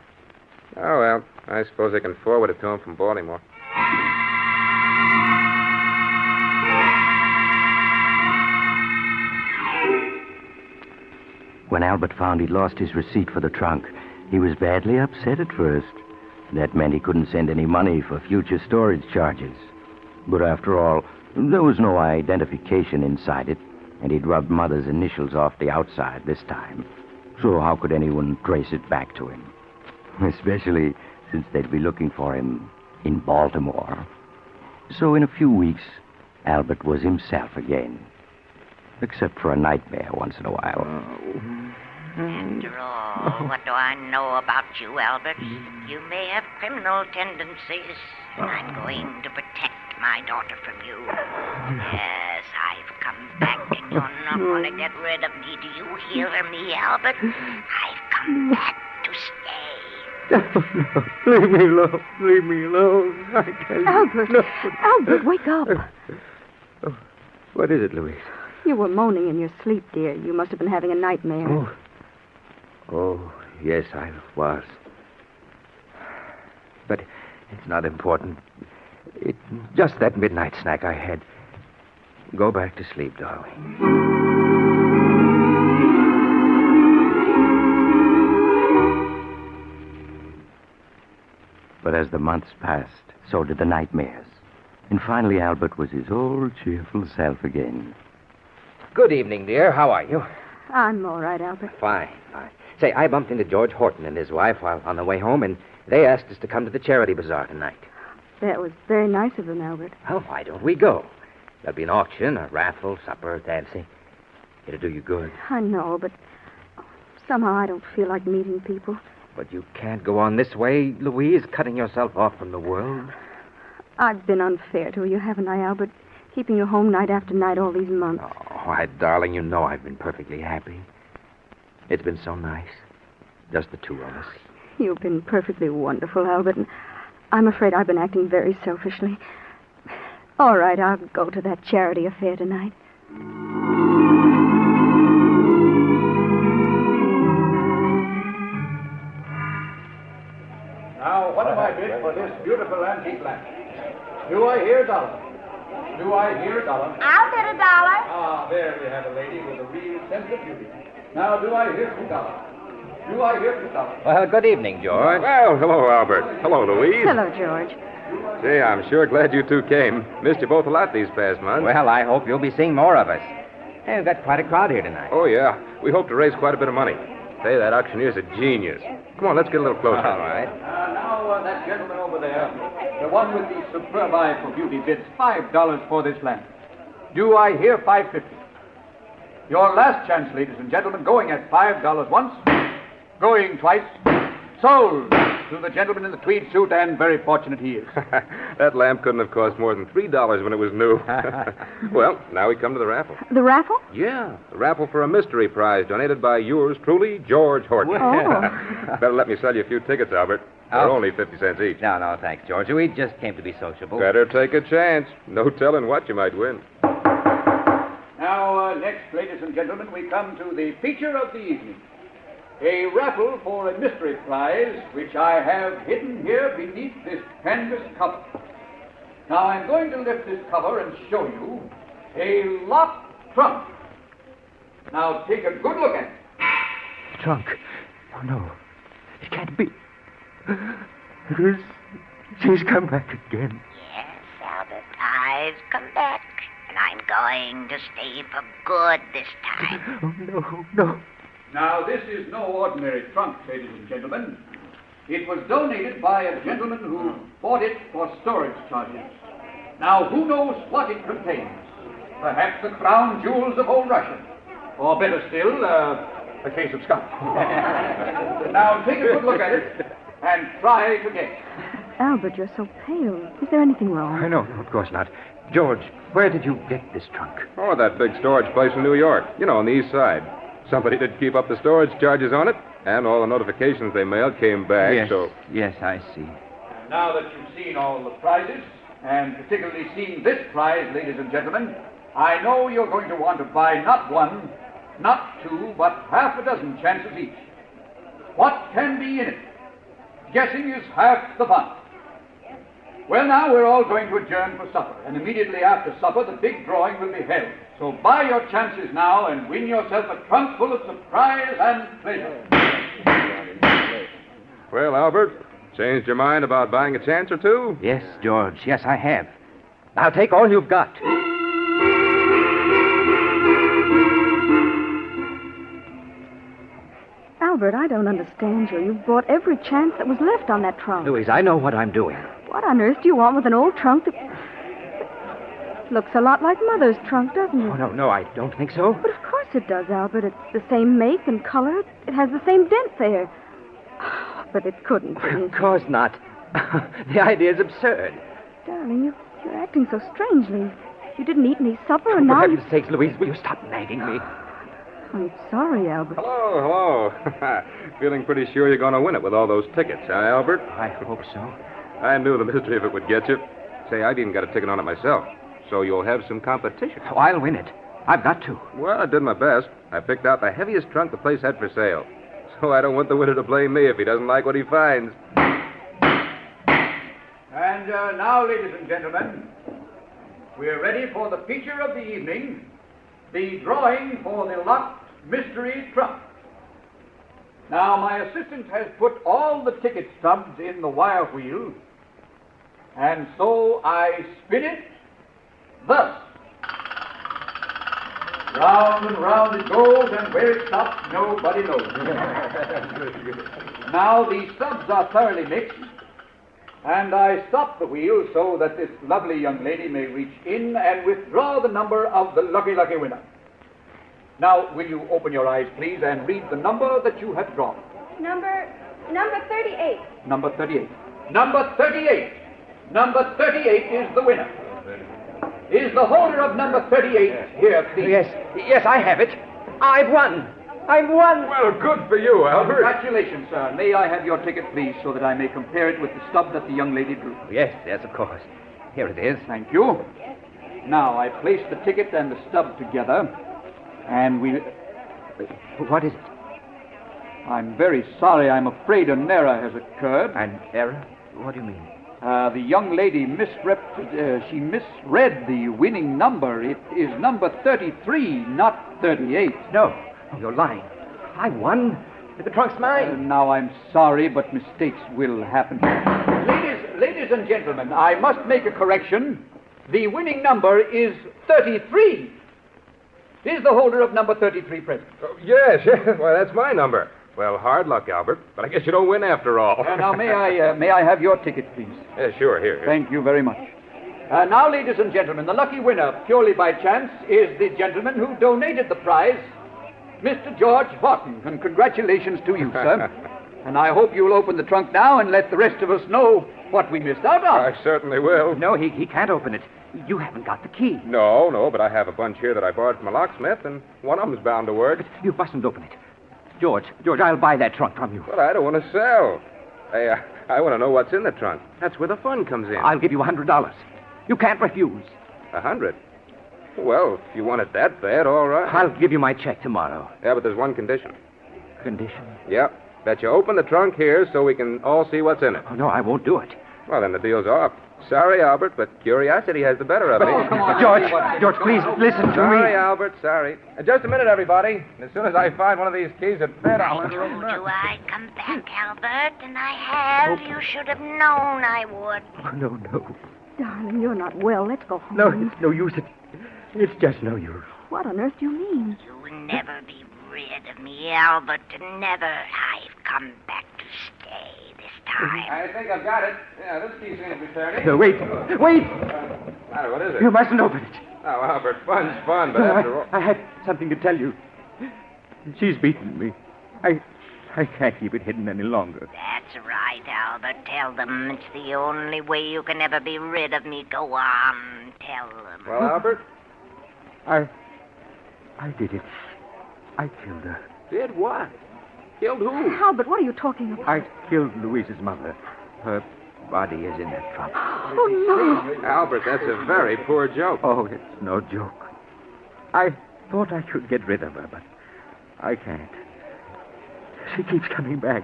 Oh, well, I suppose they can forward it to him from Baltimore. When Albert found he'd lost his receipt for the trunk, he was badly upset at first. That meant he couldn't send any money for future storage charges. But after all, there was no identification inside it, and he'd rubbed Mother's initials off the outside this time. So how could anyone trace it back to him? Especially since they'd be looking for him in Baltimore. So in a few weeks, Albert was himself again. Except for a nightmare once in a while. After all, what do I know about you, Albert? You may have criminal tendencies, and I'm going to protect my daughter from you. Yes, I've come back, and you're not going to get rid of me. Do you hear me, Albert? I've come back to stay. No, leave me alone. Leave me alone. I can't. Albert, No. Albert, wake up. What is it, Louise? You were moaning in your sleep, dear. You must have been having a nightmare. Oh, yes, I was. But it's not important. It's just that midnight snack I had. Go back to sleep, darling. But as the months passed, so did the nightmares. And finally, Albert was his old cheerful self again. Good evening, dear. How are you? I'm all right, Albert. Fine. Say, I bumped into George Horton and his wife while on the way home, and they asked us to come to the charity bazaar tonight. That was very nice of them, Albert. Well, why don't we go? There'll be an auction, a raffle, supper, dancing. It'll do you good. I know, but somehow I don't feel like meeting people. But you can't go on this way, Louise, cutting yourself off from the world. I've been unfair to you, haven't I, Albert? Keeping you home night after night all these months. Oh, why, darling, you know I've been perfectly happy. It's been so nice. Just the two of us. You've been perfectly wonderful, Albert, and I'm afraid I've been acting very selfishly. All right, I'll go to that charity affair tonight. Now, what am I bid for this beautiful antique lamp? Do I hear $1? Do I hear $1? I'll bid $1. Ah, there we have a lady with a real sense of beauty. Now, do I hear $2? Do I hear $2? Well, good evening, George. Well, hello, Albert. Hello, Louise. Hello, George. Say, I'm sure glad you two came. Missed you both a lot these past months. Well, I hope you'll be seeing more of us. Hey, we've got quite a crowd here tonight. Oh, yeah. We hope to raise quite a bit of money. Say, that auctioneer's a genius. Come on, let's get a little closer. All right. Now, that gentleman over there, the one with the superb eye for beauty, bids $5 for this lamp. Do I hear $5.50? Your last chance, ladies and gentlemen, going at $5 once, going twice, sold to the gentleman in the tweed suit, and very fortunate he is. That lamp couldn't have cost more than $3 when it was new. Well, now we come to the raffle. The raffle? Yeah, the raffle for a mystery prize donated by yours truly, George Horton. Oh. Better let me sell you a few tickets, Albert. They're only 50 cents each. No, thanks, George. We just came to be sociable. Better take a chance. No telling what you might win. Now, next, ladies and gentlemen, we come to the feature of the evening. A raffle for a mystery prize, which I have hidden here beneath this canvas cover. Now, I'm going to lift this cover and show you a locked trunk. Now, take a good look at it. Trunk. Oh, no. It can't be. It is. She's come back again. Yes, Albert, I've come back. And I'm going to stay for good this time. Oh, no. Now, this is no ordinary trunk, ladies and gentlemen. It was donated by a gentleman who bought it for storage charges. Now, who knows what it contains? Perhaps the crown jewels of old Russia. Or better still, a case of scotch. Now, take a good look at it and try to guess. Albert, you're so pale. Is there anything wrong? No, of course not. George, where did you get this trunk? Oh, that big storage place in New York. You know, on the east side. Somebody did keep up the storage charges on it, and all the notifications they mailed came back, so... Yes, I see. Now that you've seen all the prizes, and particularly seen this prize, ladies and gentlemen, I know you're going to want to buy not one, not two, but half a dozen chances each. What can be in it? Guessing is half the fun. Well, now we're all going to adjourn for supper, and immediately after supper, the big drawing will be held. So buy your chances now and win yourself a trunk full of surprise and pleasure. Well, Albert, changed your mind about buying a chance or two? Yes, George. Yes, I have. I'll take all you've got. Albert, I don't understand you. You've bought every chance that was left on that trunk. Louise, I know what I'm doing. What on earth do you want with an old trunk that... looks a lot like Mother's trunk, doesn't it? Oh, no, I don't think so. But of course it does, Albert. It's the same make and color. It has the same dent there. But it couldn't be. Of course not. The idea is absurd. Darling, you're acting so strangely. You didn't eat any supper, and For now heaven's sakes, Louise, will you stop nagging me? I'm sorry, Albert. Hello. Feeling pretty sure you're going to win it with all those tickets, huh, Albert? I hope so. I knew the mystery of it would get you. Say, I've even got a ticket on it myself. So you'll have some competition. Oh, I'll win it. I've got to. Well, I did my best. I picked out the heaviest trunk the place had for sale. So I don't want the winner to blame me if he doesn't like what he finds. And now, ladies and gentlemen, we're ready for the feature of the evening, the drawing for the locked mystery trunk. Now, my assistant has put all the ticket stubs in the wire wheel, and so I spin it thus. Round and round it goes, and where it stops, nobody knows. Now, the stubs are thoroughly mixed, and I stop the wheel so that this lovely young lady may reach in and withdraw the number of the lucky winner. Now, will you open your eyes, please, and read the number that you have drawn? Number 38. Number 38. Number 38. Number 38 is the winner. Is the holder of number 38 here, please? Yes, I have it. I've won. I've won. Well, good for you, Albert. Congratulations, sir. May I have your ticket, please, so that I may compare it with the stub that the young lady drew? Yes, of course. Here it is. Thank you. Now, I place the ticket and the stub together, and we... What is it? I'm very sorry. I'm afraid an error has occurred. An error? What do you mean? The young lady misread the winning number. It is number 33, not 38. No, you're lying. I won. The trunk's mine. Now, I'm sorry, but mistakes will happen. Ladies and gentlemen, I must make a correction. The winning number is 33. Is the holder of number 33 present? Oh, yes. Well, that's my number. Well, hard luck, Albert, but I guess you don't win after all. Now, may I have your ticket, please? Yeah, sure, here. Thank you very much. Now, ladies and gentlemen, the lucky winner, purely by chance, is the gentleman who donated the prize, Mr. George Horton. And congratulations to you, sir. And I hope you'll open the trunk now and let the rest of us know what we missed out on. I certainly will. No, he can't open it. You haven't got the key. No, but I have a bunch here that I borrowed from a locksmith, and one of them's bound to work. But you mustn't open it. George, I'll buy that trunk from you. Well, I don't want to sell. Hey, I want to know what's in the trunk. That's where the fun comes in. I'll give you $100. You can't refuse. 100? Well, if you want it that bad, all right. I'll give you my check tomorrow. Yeah, but there's one condition. Condition? Yep. That you open the trunk here so we can all see what's in it. Oh, no, I won't do it. Well, then the deal's off. Sorry, Albert, but curiosity has the better of me. Oh, come on. George, please listen to me. Sorry, Albert, sorry. Just a minute, everybody. As soon as I find one of these keys at bed, I'll let I told you I'd come back, Albert, and I have. You should have known I would. Oh, no. Darling, you're not well. Let's go home. No use. It's just no use. What on earth do you mean? You'll never be rid of me, Albert. Never. I've come back to stay this time. I think I've got it. Yeah, this key seems to be turning. Wait. Matter, what is it? You mustn't open it. Oh, Albert, fun's fun, but No, after all... I had something to tell you. She's beaten me. I can't keep it hidden any longer. That's right, Albert. Tell them it's the only way you can ever be rid of me. Go on, tell them. Well, Albert? I did it. I killed her. Did what? Killed who? Albert, what are you talking about? I killed Louise's mother. Her body is in that trunk. Oh, no. Albert, that's a very poor joke. Oh, it's no joke. I thought I could get rid of her, but I can't. She keeps coming back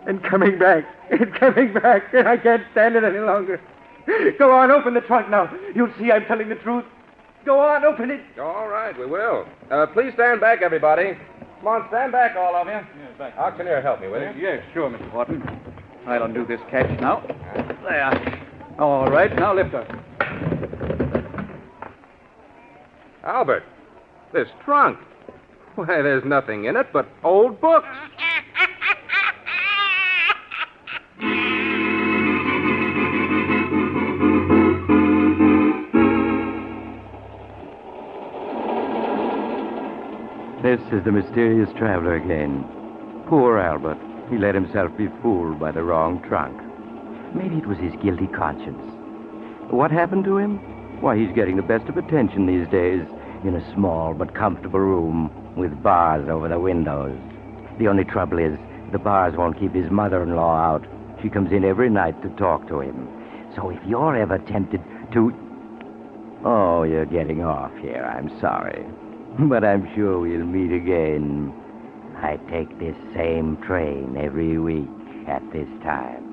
and coming back and coming back, and I can't stand it any longer. Go on, open the trunk now. You'll see I'm telling the truth. Go on, open it. All right, we will. Please stand back, everybody. Come on, stand back, all of you. Yes, back. Auctioneer, help me, will you? Yes, sure, Mr. Horton. I'll undo this catch now. There. All right, now lift her. Albert, this trunk. Why, there's nothing in it but old books. This is the mysterious traveler again. Poor Albert. He let himself be fooled by the wrong trunk. Maybe it was his guilty conscience. What happened to him? Why, he's getting the best of attention these days in a small but comfortable room with bars over the windows. The only trouble is the bars won't keep his mother-in-law out. She comes in every night to talk to him. So if you're ever tempted to... Oh, you're getting off here. I'm sorry. But I'm sure we'll meet again. I take this same train every week at this time.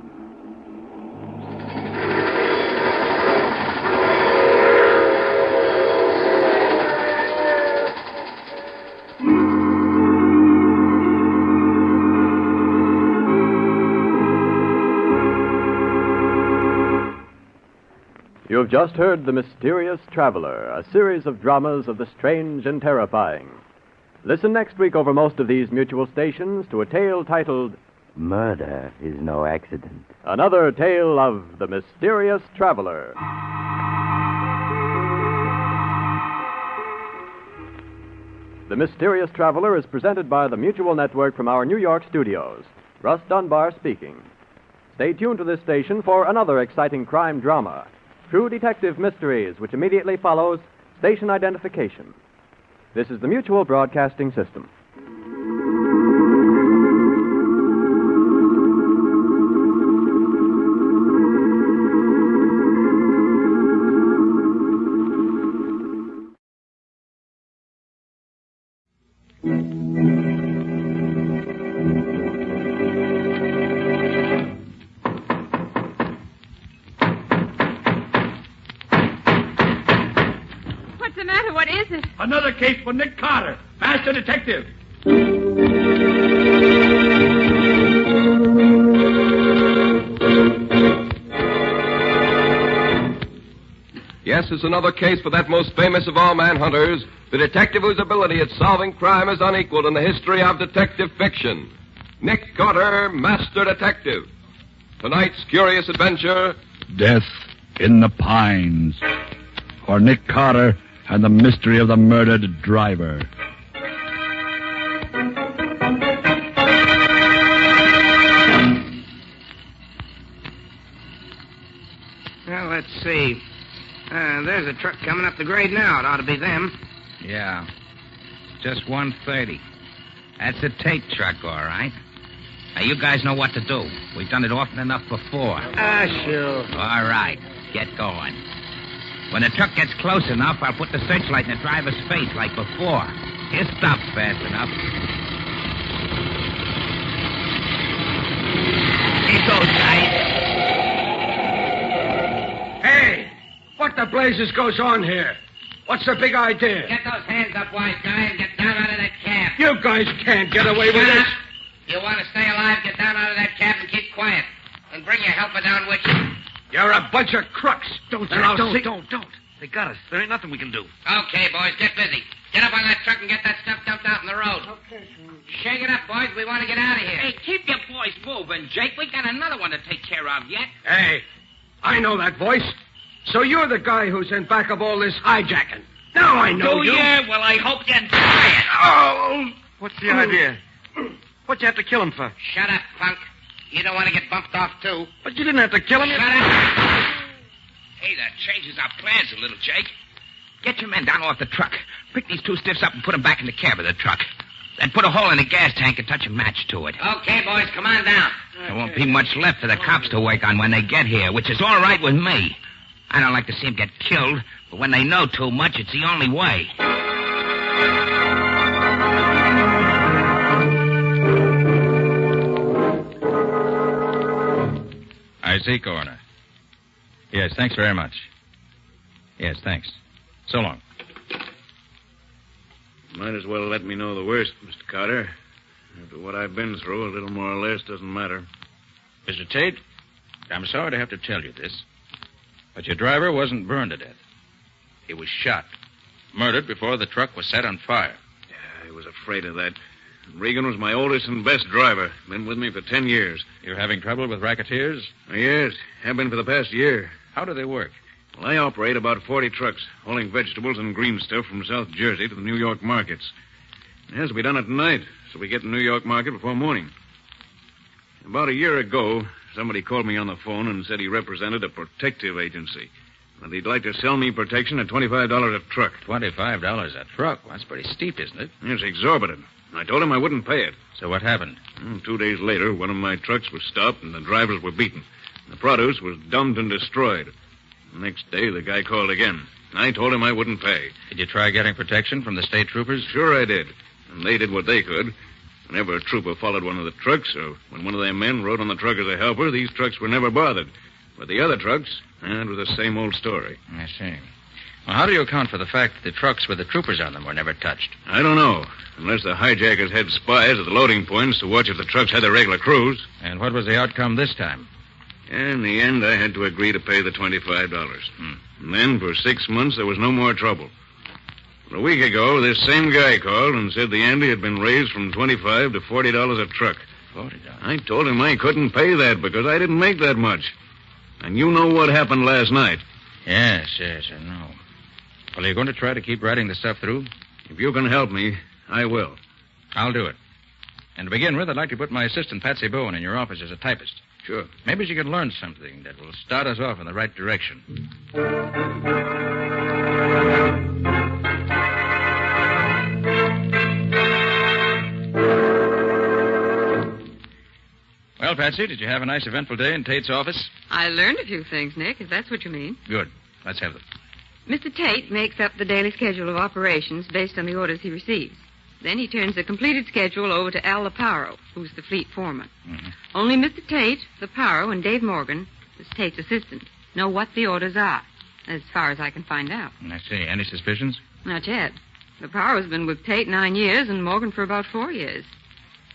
You have just heard The Mysterious Traveler, a series of dramas of the strange and terrifying. Listen next week over most of these mutual stations to a tale titled Murder is no accident. Another Tale of the Mysterious Traveler. The Mysterious Traveler is presented by the Mutual Network from our New York studios. Russ Dunbar speaking. Stay tuned to this station for another exciting crime drama. True Detective Mysteries, which immediately follows Station Identification. This is the Mutual Broadcasting System. What's the matter? What is it? Another case for Nick Carter, master detective. Yes, it's another case for that most famous of all manhunters, the detective whose ability at solving crime is unequaled in the history of detective fiction. Nick Carter, master detective. Tonight's curious adventure... Death in the Pines. For Nick Carter and the mystery of the murdered driver. Well, let's see. There's a truck coming up the grade now. It ought to be them. Yeah. Just 1:30. That's a tape truck, all right. Now, you guys know what to do. We've done it often enough before. Sure. All right. Get going. When the truck gets close enough, I'll put the searchlight in the driver's face like before. He'll stop fast enough. Keep those guys. Hey, what the blazes goes on here? What's the big idea? Get those hands up, wise guy, and get down out of that cab. You guys can't get away with this. You want to stay alive, get down out of that cab and keep quiet. And bring your helper down with you. You're a bunch of crooks. Don't, And I'll don't. They got us. There ain't nothing we can do. Okay, boys, get busy. Get up on that truck and get that stuff dumped out in the road. Okay, sir. Shake it up, boys. We want to get out of here. Hey, keep your boys moving, Jake. We got another one to take care of yet. Hey, I know that voice. So you're the guy who's in back of all this hijacking. Now I know Do you. you? Well, I hope you try it. Oh! What's the idea? What'd you have to kill him for? Shut up, punk. You don't want to get bumped off, too. But you didn't have to kill him. Shut up. Hey, that changes our plans a little, Jake. Get your men down off the truck. Pick these two stiffs up and put them back in the cab of the truck. Then put a hole in the gas tank and touch a match to it. Okay, boys, come on down. There won't be much left for the cops to work on when they get here, which is all right with me. I don't like to see them get killed, but when they know too much, it's the only way. I see, Coroner. Yes, thanks very much. Yes, thanks. So long. Might as well let me know the worst, Mr. Carter. After what I've been through, a little more or less doesn't matter. Mr. Tate, I'm sorry to have to tell you this, but your driver wasn't burned to death. He was shot. Murdered before the truck was set on fire. I was afraid of that. Regan was my oldest and best driver. Been with me for 10 years. You're having trouble with racketeers? Yes, have been for the past year. How do they work? Well, I operate about 40 trucks, hauling vegetables and green stuff from South Jersey to the New York markets. It has to be done at night, so we get to the New York market before morning. About a year ago, somebody called me on the phone and said he represented a protective agency. And he'd like to sell me protection at $25 a truck. $25 a truck? Well, that's pretty steep, isn't it? It's exorbitant. I told him I wouldn't pay it. So what happened? 2 days later, one of my trucks was stopped and the drivers were beaten. The produce was dumped and destroyed. The next day, the guy called again. I told him I wouldn't pay. Did you try getting protection from the state troopers? Sure I did. And they did what they could. Whenever a trooper followed one of the trucks, or when one of their men rode on the truck as a helper, these trucks were never bothered. But the other trucks, it was the same old story. I see. Well, how do you account for the fact that the trucks with the troopers on them were never touched? I don't know. Unless the hijackers had spies at the loading points to watch if the trucks had their regular crews. And what was the outcome this time? In the end, I had to agree to pay the $25. And then, for 6 months, there was no more trouble. A week ago, this same guy called and said the ante had been raised from $25 to $40 a truck. $40? I told him I couldn't pay that because I didn't make that much. And you know what happened last night. Yes, I know. Well, are you going to try to keep writing the stuff through? If you can help me, I will. I'll do it. And to begin with, I'd like to put my assistant, Patsy Bowen, in your office as a typist. Sure. Maybe she can learn something that will start us off in the right direction. Well, Patsy, did you have a nice eventful day in Tate's office? I learned a few things, Nick, if that's what you mean. Good. Let's have them. Mr. Tate makes up the daily schedule of operations based on the orders he receives. Then he turns the completed schedule over to Al Laparo, who's the fleet foreman. Mm-hmm. Only Mr. Tate, Laparo, and Dave Morgan, who's Tate's assistant, know what the orders are, as far as I can find out. I see. Any suspicions? Not yet. Laparo's been with Tate 9 years and Morgan for about 4 years.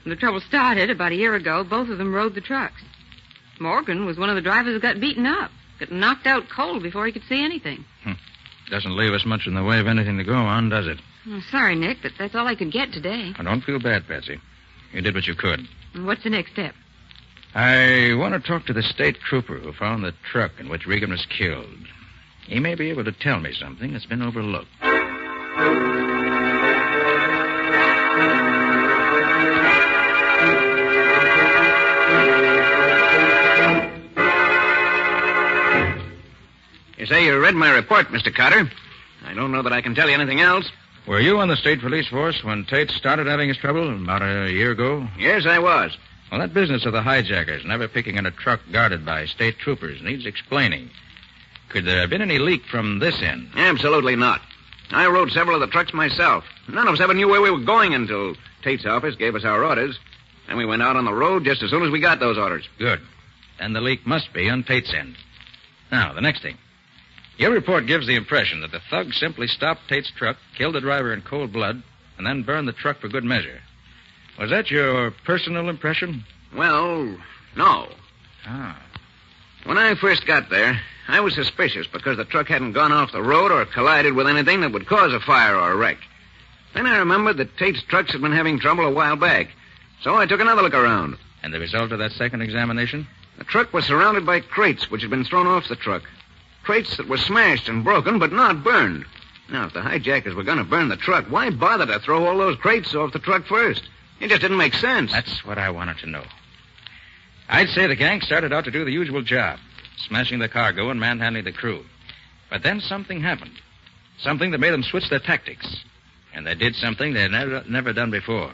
When the trouble started about a year ago, both of them rode the trucks. Morgan was one of the drivers who got beaten up, got knocked out cold before he could see anything. Doesn't leave us much in the way of anything to go on, does it? Oh, sorry, Nick, but that's all I could get today. Well, don't feel bad, Patsy. You did what you could. And what's the next step? I want to talk to the state trooper who found the truck in which Regan was killed. He may be able to tell me something that's been overlooked. You say you read my report, Mr. Carter. I don't know that I can tell you anything else. Were you on the state police force when Tate started having his trouble about a year ago? Yes, I was. Well, that business of the hijackers never picking on a truck guarded by state troopers needs explaining. Could there have been any leak from this end? Absolutely not. I rode several of the trucks myself. None of us ever knew where we were going until Tate's office gave us our orders. And we went out on the road just as soon as we got those orders. Good. Then the leak must be on Tate's end. Now, the next thing. Your report gives the impression that the thug simply stopped Tate's truck, killed the driver in cold blood, and then burned the truck for good measure. Was that your personal impression? Well, no. Ah. When I first got there, I was suspicious because the truck hadn't gone off the road or collided with anything that would cause a fire or a wreck. Then I remembered that Tate's trucks had been having trouble a while back, so I took another look around. And the result of that second examination? The truck was surrounded by crates which had been thrown off the truck. Crates that were smashed and broken, but not burned. Now, if the hijackers were going to burn the truck, why bother to throw all those crates off the truck first? It just didn't make sense. That's what I wanted to know. I'd say the gang started out to do the usual job, smashing the cargo and manhandling the crew. But then something happened. Something that made them switch their tactics. And they did something they had never done before.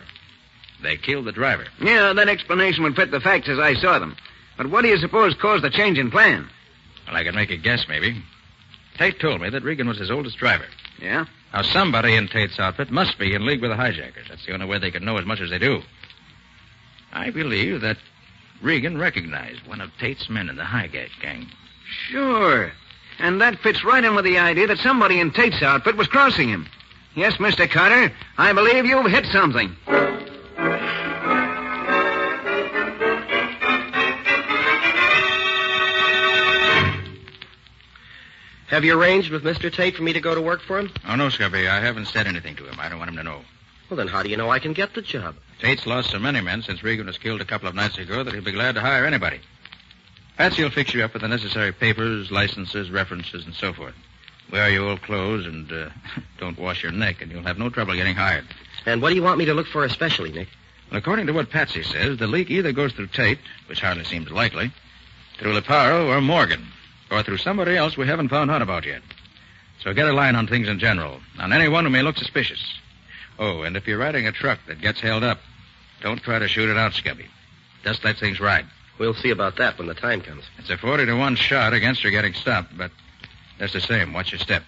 They killed the driver. Yeah, that explanation would fit the facts as I saw them. But what do you suppose caused the change in plan? Well, I could make a guess, maybe. Tate told me that Regan was his oldest driver. Yeah? Now, somebody in Tate's outfit must be in league with the hijackers. That's the only way they could know as much as they do. I believe that Regan recognized one of Tate's men in the hijack gang. Sure. And that fits right in with the idea that somebody in Tate's outfit was crossing him. Yes, Mr. Carter, I believe you've hit something. Have you arranged with Mr. Tate for me to go to work for him? Oh, no, Scubby. I haven't said anything to him. I don't want him to know. Well, then how do you know I can get the job? Tate's lost so many men since Regan was killed a couple of nights ago that he'll be glad to hire anybody. Patsy will fix you up with the necessary papers, licenses, references, and so forth. Wear your old clothes and don't wash your neck, and you'll have no trouble getting hired. And what do you want me to look for especially, Nick? Well, according to what Patsy says, the leak either goes through Tate, which hardly seems likely, through Leparo or Morgan, or through somebody else we haven't found out about yet. So get a line on things in general, on anyone who may look suspicious. Oh, and if you're riding a truck that gets held up, don't try to shoot it out, Scubby. Just let things ride. We'll see about that when the time comes. It's a 40-to-1 shot against her getting stopped, but just the same, watch your step.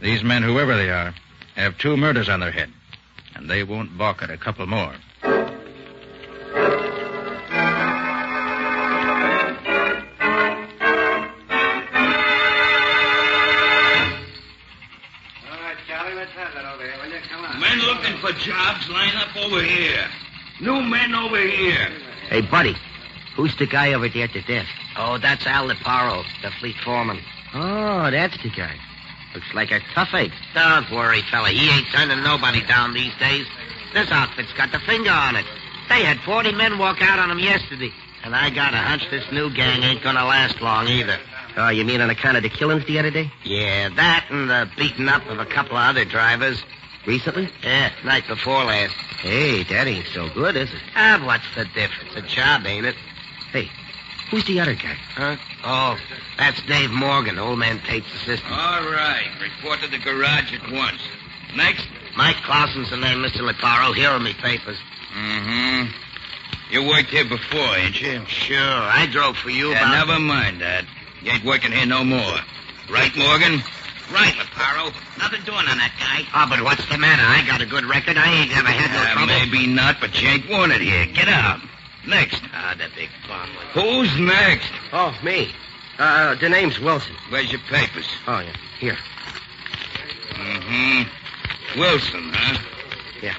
These men, whoever they are, have 2 murders on their head, and they won't balk at a couple more. Men looking for jobs, line up over here. New men over here. Hey, buddy, who's the guy over there at the desk? Oh, that's Al Leparo, the fleet foreman. Oh, that's the guy. Looks like a toughache. Don't worry, fella. He ain't turning nobody down these days. This outfit's got the finger on it. They had 40 men walk out on him yesterday. And I got a hunch this new gang ain't gonna last long either. Oh, you mean on account of the killings the other day? Yeah, that and the beating up of a couple of other drivers. Recently? Yeah, night before last. Hey, that ain't so good, is it? Ah, what's the difference? A job, ain't it? Hey, who's the other guy? Huh? Oh, that's Dave Morgan, old man Tate's assistant. All right. Report to the garage at once. Next? Mike Clausen's the name, Mr. Leparo. Here are me papers. Mm-hmm. You worked here before, ain't you? Sure. I drove for you Yeah, about... never mind that. You ain't working here no more. Right, Morgan? Right, Leparo. Nothing doing on that guy. Oh, but what's the matter? I got a good record. I ain't never had no trouble. Maybe not, but you ain't wanted here. Get out. Next. Ah, the big bum. Who's next? Oh, me. The name's Wilson. Where's your papers? Oh, yeah. Here. Mm-hmm. Wilson, huh? Yeah.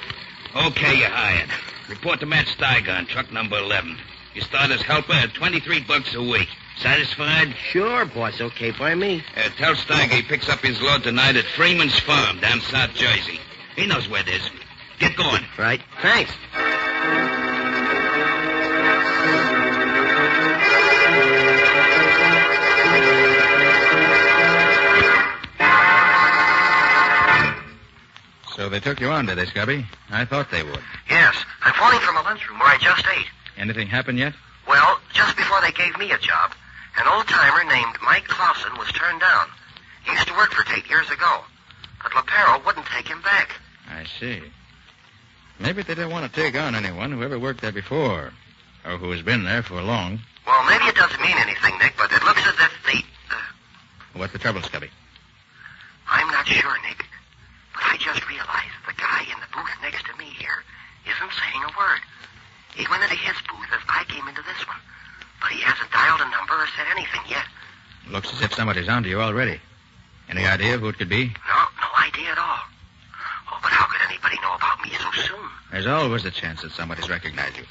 Okay, you're hired. Report to Matt Steiger on truck number 11. You start as helper at $23 a week. Satisfied? Sure, boss. Okay by me. Tell Steiger he picks up his load tonight at Freeman's Farm down South Jersey. He knows where it is. Get going. Right. Thanks. So they took you on, did they, Scubby? I thought they would. Yes. I'm phoning from a lunchroom where I just ate. Anything happened yet? Well, just before they gave me a job, an old-timer named Mike Clausen was turned down. He used to work for Tate years ago. But Leparo wouldn't take him back. I see. Maybe they didn't want to take on anyone who ever worked there before, or who has been there for long. Well, maybe it doesn't mean anything, Nick, but it looks as if they... What's the trouble, Scubby? I'm not sure, Nick. But I just realized the guy in the booth next to me here isn't saying a word. He went into his booth as I came into this one. But he hasn't dialed a number or said anything yet. Looks as if somebody's onto you already. Any idea of who it could be? No idea at all. Oh, but how could anybody know about me so soon? There's always a chance that somebody's recognized you.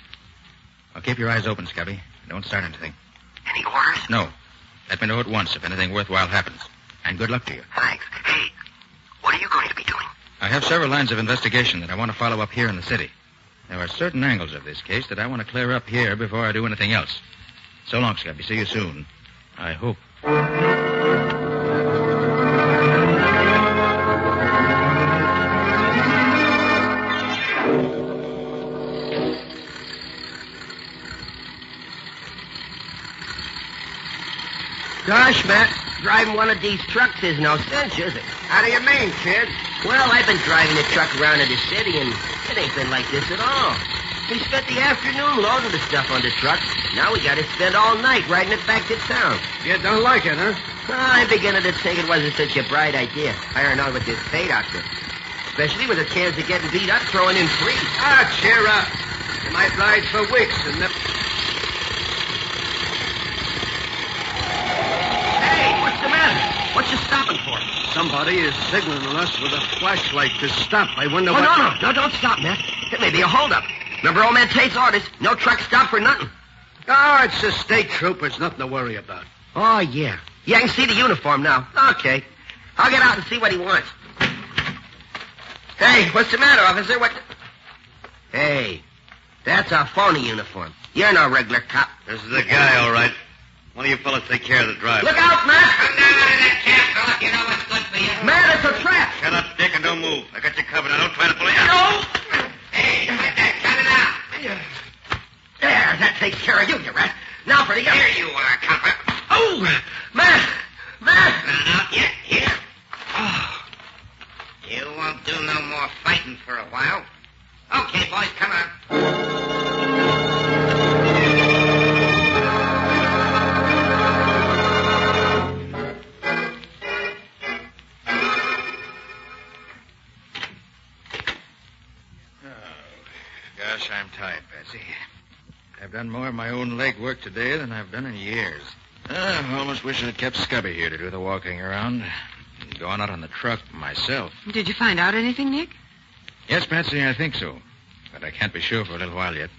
Well, keep your eyes open, Scubby. Don't start anything. Any orders? No. Let me know at once if anything worthwhile happens. And good luck to you. Thanks. Hey, what are you going to be doing? I have several lines of investigation that I want to follow up here in the city. There are certain angles of this case that I want to clear up here before I do anything else. So long, Scubby. See you soon. I hope. Gosh, Matt, driving one of these trucks is no cinch, is it? How do you mean, kid? Well, I've been driving a truck around in the city, and it ain't been like this at all. We spent the afternoon loading the stuff on the truck. Now we got to spend all night riding it back to town. You don't like it, huh? I'm beginning to think it wasn't such a bright idea, hiring on with this Tate outfit. Especially with a chance of getting beat up throwing in free. Ah, cheer up. You might ride for weeks and never... What you stopping for? Somebody is signaling us with a flashlight to stop. I wonder what... what... No, don't stop, Matt. It may be a holdup. Remember old man Tate's orders? No truck stop for nothing. Oh, it's the state troopers. Nothing to worry about. Oh, yeah. Yeah, I can see the uniform now. Okay. I'll get out and see what he wants. Hey, what's the matter, officer? What... Hey, that's a phony uniform. You're no regular cop. This is the guy, all right. One of you fellas take care of the driver. Look out, Matt! Come down out of that cab, fella. You know what's good for you. Matt, it's a trap. Shut up, Dick, and don't move. I got you covered. Now, don't try to pull it out. No! Hey, just like that. Cut it out. There, that takes care of you, you rat. Now for the other. Here you are, copper. Oh, Matt! Matt! Not yet. Here. Oh. You won't do no more fighting for a while. Okay, boys, come on. Gosh, I'm tired, Patsy. I've done more of my own leg work today than I've done in years. I almost wish I'd kept Scubby here to do the walking around. Going out on the truck myself. Did you find out anything, Nick? Yes, Patsy, I think so. But I can't be sure for a little while yet.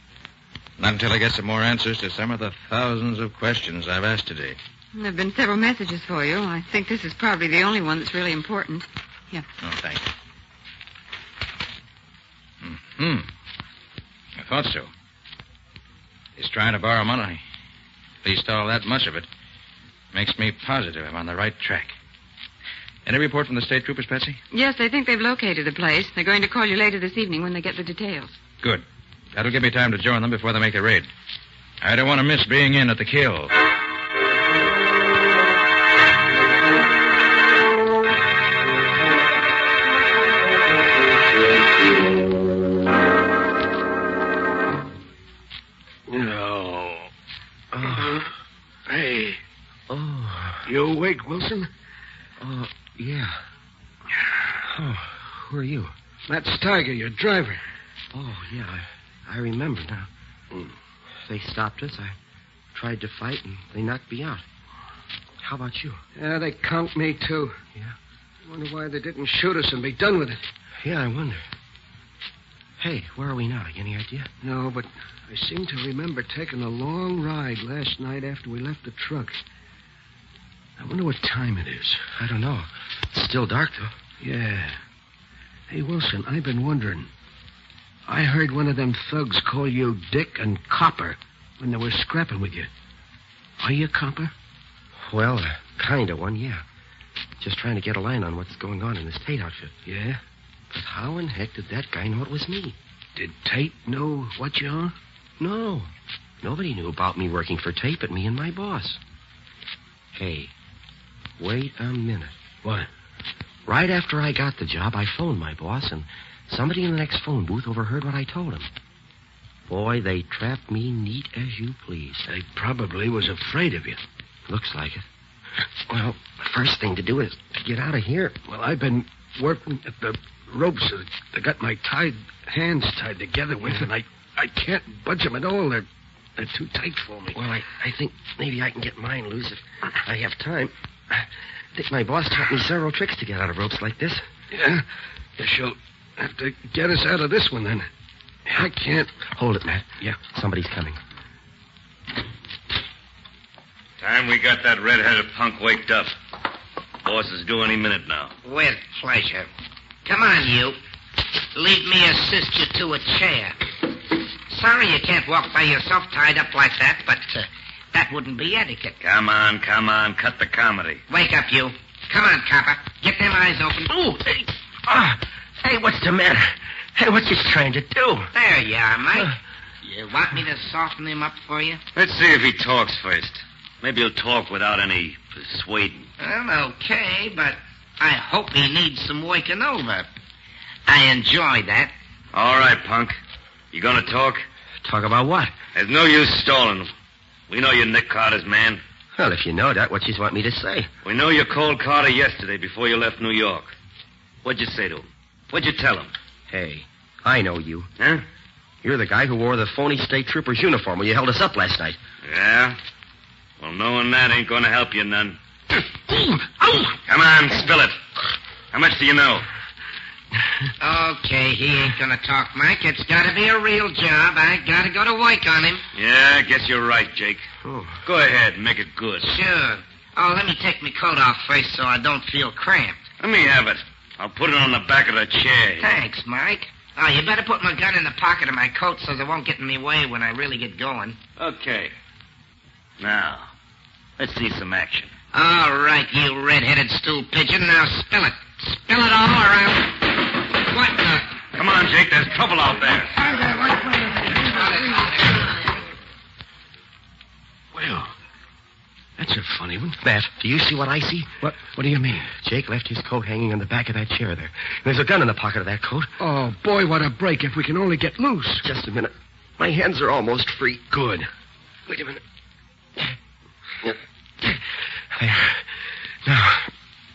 Not until I get some more answers to some of the thousands of questions I've asked today. There have been several messages for you. I think this is probably the only one that's really important. Yeah. Oh, thanks. I thought so. He's trying to borrow money. At least all that much of it. Makes me positive I'm on the right track. Any report from the state troopers, Patsy? Yes, they think they've located the place. They're going to call you later this evening when they get the details. Good. That'll give me time to join them before they make the raid. I don't want to miss being in at the kill. Hey. Oh. You awake, Wilson? Yeah. Oh, who are you? That's Tiger, your driver. Oh, yeah, I remember now. They stopped us. I tried to fight, and they knocked me out. How about you? Yeah, they conked me, too. Yeah? I wonder why they didn't shoot us and be done with it. Yeah, I wonder. Hey, where are we now? Any idea? No, but I seem to remember taking a long ride last night after we left the truck. I wonder what time it is. I don't know. It's still dark, though. Yeah. Hey, Wilson, I've been wondering. I heard one of them thugs call you Dick and Copper when they were scrapping with you. Are you a copper? Well, kind of one, yeah. Just trying to get a line on what's going on in this Tate outfit. Yeah? But how in heck did that guy know it was me? Did Tate know what you are? No. Nobody knew about me working for Tate but me and my boss. Hey, wait a minute. What? Right after I got the job, I phoned my boss, and somebody in the next phone booth overheard what I told him. Boy, they trapped me neat as you please. They probably was afraid of you. Looks like it. Well, the first thing to do is to get out of here. Well, I've been working at the ropes that I got my hands tied together with, and I can't budge them at all. They're too tight for me. Well, I think maybe I can get mine loose if I have time. I think my boss taught me several tricks to get out of ropes like this. Yeah? Guess she'll have to get us out of this one, then. I can't. Hold it, Matt. Yeah, somebody's coming. Time we got that red-headed punk waked up. Boss is due any minute now. With pleasure. Come on, you. Leave me assist you to a chair. Sorry you can't walk by yourself tied up like that, but that wouldn't be etiquette. Come on. Cut the comedy. Wake up, you. Come on, copper. Get them eyes open. Ooh, hey, what's the matter? Hey, what you trying to do? There you are, Mike. You want me to soften him up for you? Let's see if he talks first. Maybe he'll talk without any persuading. Well, okay, but I hope he needs some waking over. I enjoy that. All right, punk. You gonna talk? Talk about what? There's no use stalling. We know you're Nick Carter's man. Well, if you know that, what you want me to say? We know you called Carter yesterday before you left New York. What'd you say to him? What'd you tell him? Hey, I know you. Huh? You're the guy who wore the phony state trooper's uniform when you held us up last night. Yeah? Well, knowing that ain't gonna help you none. Come on, spill it. How much do you know? Okay, he ain't gonna talk, Mike. It's gotta be a real job. I gotta go to work on him. Yeah, I guess you're right, Jake. Go ahead, make it good. Sure. Oh, let me take my coat off first so I don't feel cramped. Let me have it. I'll put it on the back of the chair. Thanks, Mike. Oh, you better put my gun in the pocket of my coat so it won't get in my way when I really get going. Okay. Now, let's see some action. All right, you red-headed stool pigeon. Now spill it. Spill it all around. What the... Come on, Jake. There's trouble out there. Well, that's a funny one. Matt, do you see what I see? What do you mean? Jake left his coat hanging on the back of that chair there. There's a gun in the pocket of that coat. Oh, boy, what a break if we can only get loose. Just a minute. My hands are almost free. Good. Wait a minute. There. Now,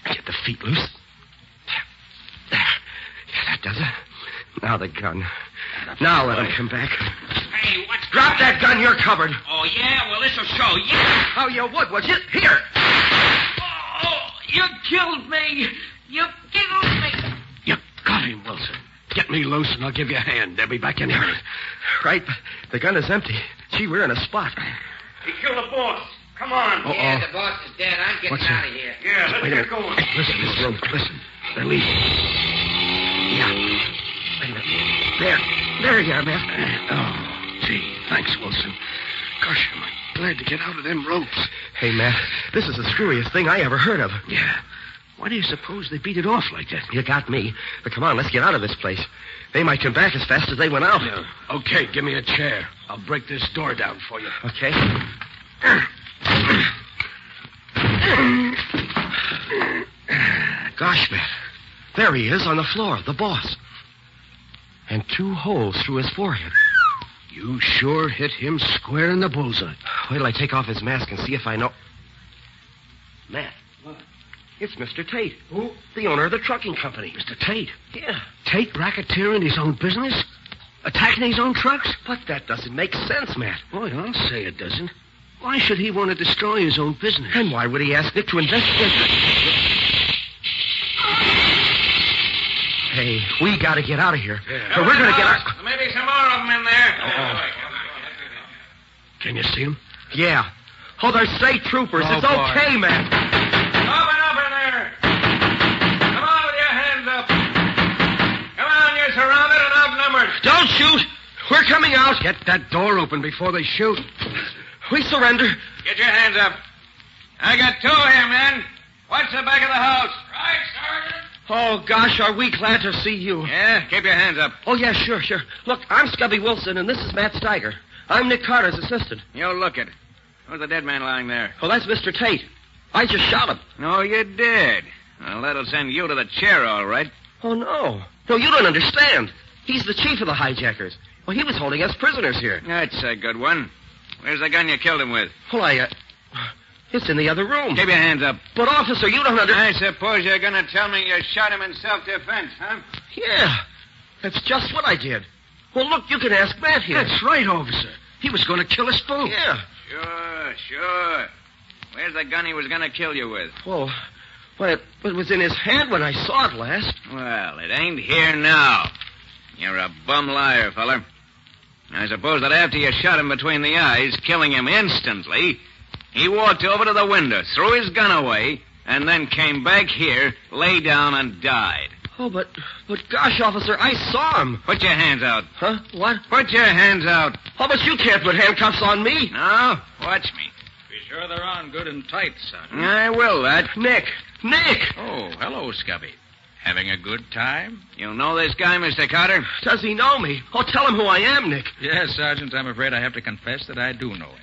get the feet loose. There. Yeah, that does it. Now the gun. Now let him come back. Hey, what's... Drop that gun. You're covered. Oh, yeah? Well, this'll show. Yeah. Oh, you would you? Here. Oh, you killed me. You killed me. You got him, Wilson. Get me loose and I'll give you a hand. They'll be back in here. Right. The gun is empty. Gee, we're in a spot. He killed the boss. Come on. Uh-oh. Yeah, the boss is dead. I'm getting out of here. Yeah, let's get going. Listen, Miss Rose, listen. They're leaving. Yeah. Wait a minute. There you are, man. Oh, gee, thanks, Wilson. Gosh, am I glad to get out of them ropes. Hey, Matt, this is the screwiest thing I ever heard of. Yeah. Why do you suppose they beat it off like that? You got me. But come on, let's get out of this place. They might come back as fast as they went out. Yeah. Okay, give me a chair. I'll break this door down for you. Okay. Gosh, Matt. There he is on the floor, the boss. And 2 holes through his forehead. You sure hit him square in the bullseye. Wait till I take off his mask and see if I know... Matt. What? It's Mr. Tate. Who? The owner of the trucking company. Mr. Tate? Yeah. Tate racketeering his own business? Attacking his own trucks? But that doesn't make sense, Matt. Boy, I'll say it doesn't. Why should he want to destroy his own business? And why would he ask Nick to investigate? Hey, we got to get out of here. Yeah. Or we're going to get out. There may be some more of them in there. Can you see him? Yeah. Oh, they're state troopers. Oh, it's boy. okay, man. Open up in there. Come on with your hands up. Come on, you're surrounded and outnumbered. Don't shoot. We're coming out. Get that door open before they shoot. We surrender. Get your hands up. I got 2 here, men. Watch the back of the house. Right, Sergeant. Oh, gosh, are we glad to see you. Yeah, keep your hands up. Oh, yeah, sure. Look, I'm Scubby Wilson, and this is Matt Steiger. I'm Nick Carter's assistant. You look it. Who's the dead man lying there? Well, that's Mr. Tate. I just shot him. No, you did. Well, that'll send you to the chair, all right. Oh, no. No, you don't understand. He's the chief of the hijackers. Well, he was holding us prisoners here. That's a good one. Where's the gun you killed him with? Well, it's in the other room. Keep your hands up. But, officer, you don't understand. I suppose you're going to tell me you shot him in self-defense, huh? Yeah, that's just what I did. Well, look, you can ask Matt here. That's right, officer. He was going to kill us both. Yeah. Sure. Where's the gun he was going to kill you with? Well, it was in his hand when I saw it last. Well, it ain't here now. You're a bum liar, feller. I suppose that after you shot him between the eyes, killing him instantly, He walked over to the window, threw his gun away, and then came back here, lay down, and died. Oh, but gosh, officer, I saw him. Put your hands out. Huh? What? Put your hands out. Oh, but you can't put handcuffs on me. No? Watch me. Be sure they're on good and tight, Sergeant. I will, that. Nick! Oh, hello, Scubby. Having a good time? You know this guy, Mr. Carter? Does he know me? Oh, tell him who I am, Nick. Yes, Sergeant, I'm afraid I have to confess that I do know him.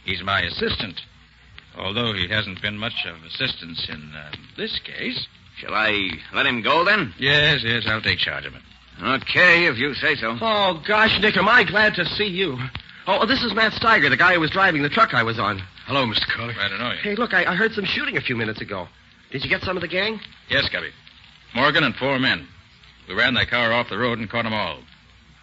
He's my assistant, although he hasn't been much of assistance in this case. Shall I let him go, then? Yes, I'll take charge of him. Okay, if you say so. Oh, gosh, Nick, am I glad to see you. Oh, this is Matt Steiger, the guy who was driving the truck I was on. Hello, Mr. Carter. Glad to know you. Hey, look, I heard some shooting a few minutes ago. Did you get some of the gang? Yes, Scubby. Morgan and 4 men. We ran that car off the road and caught them all.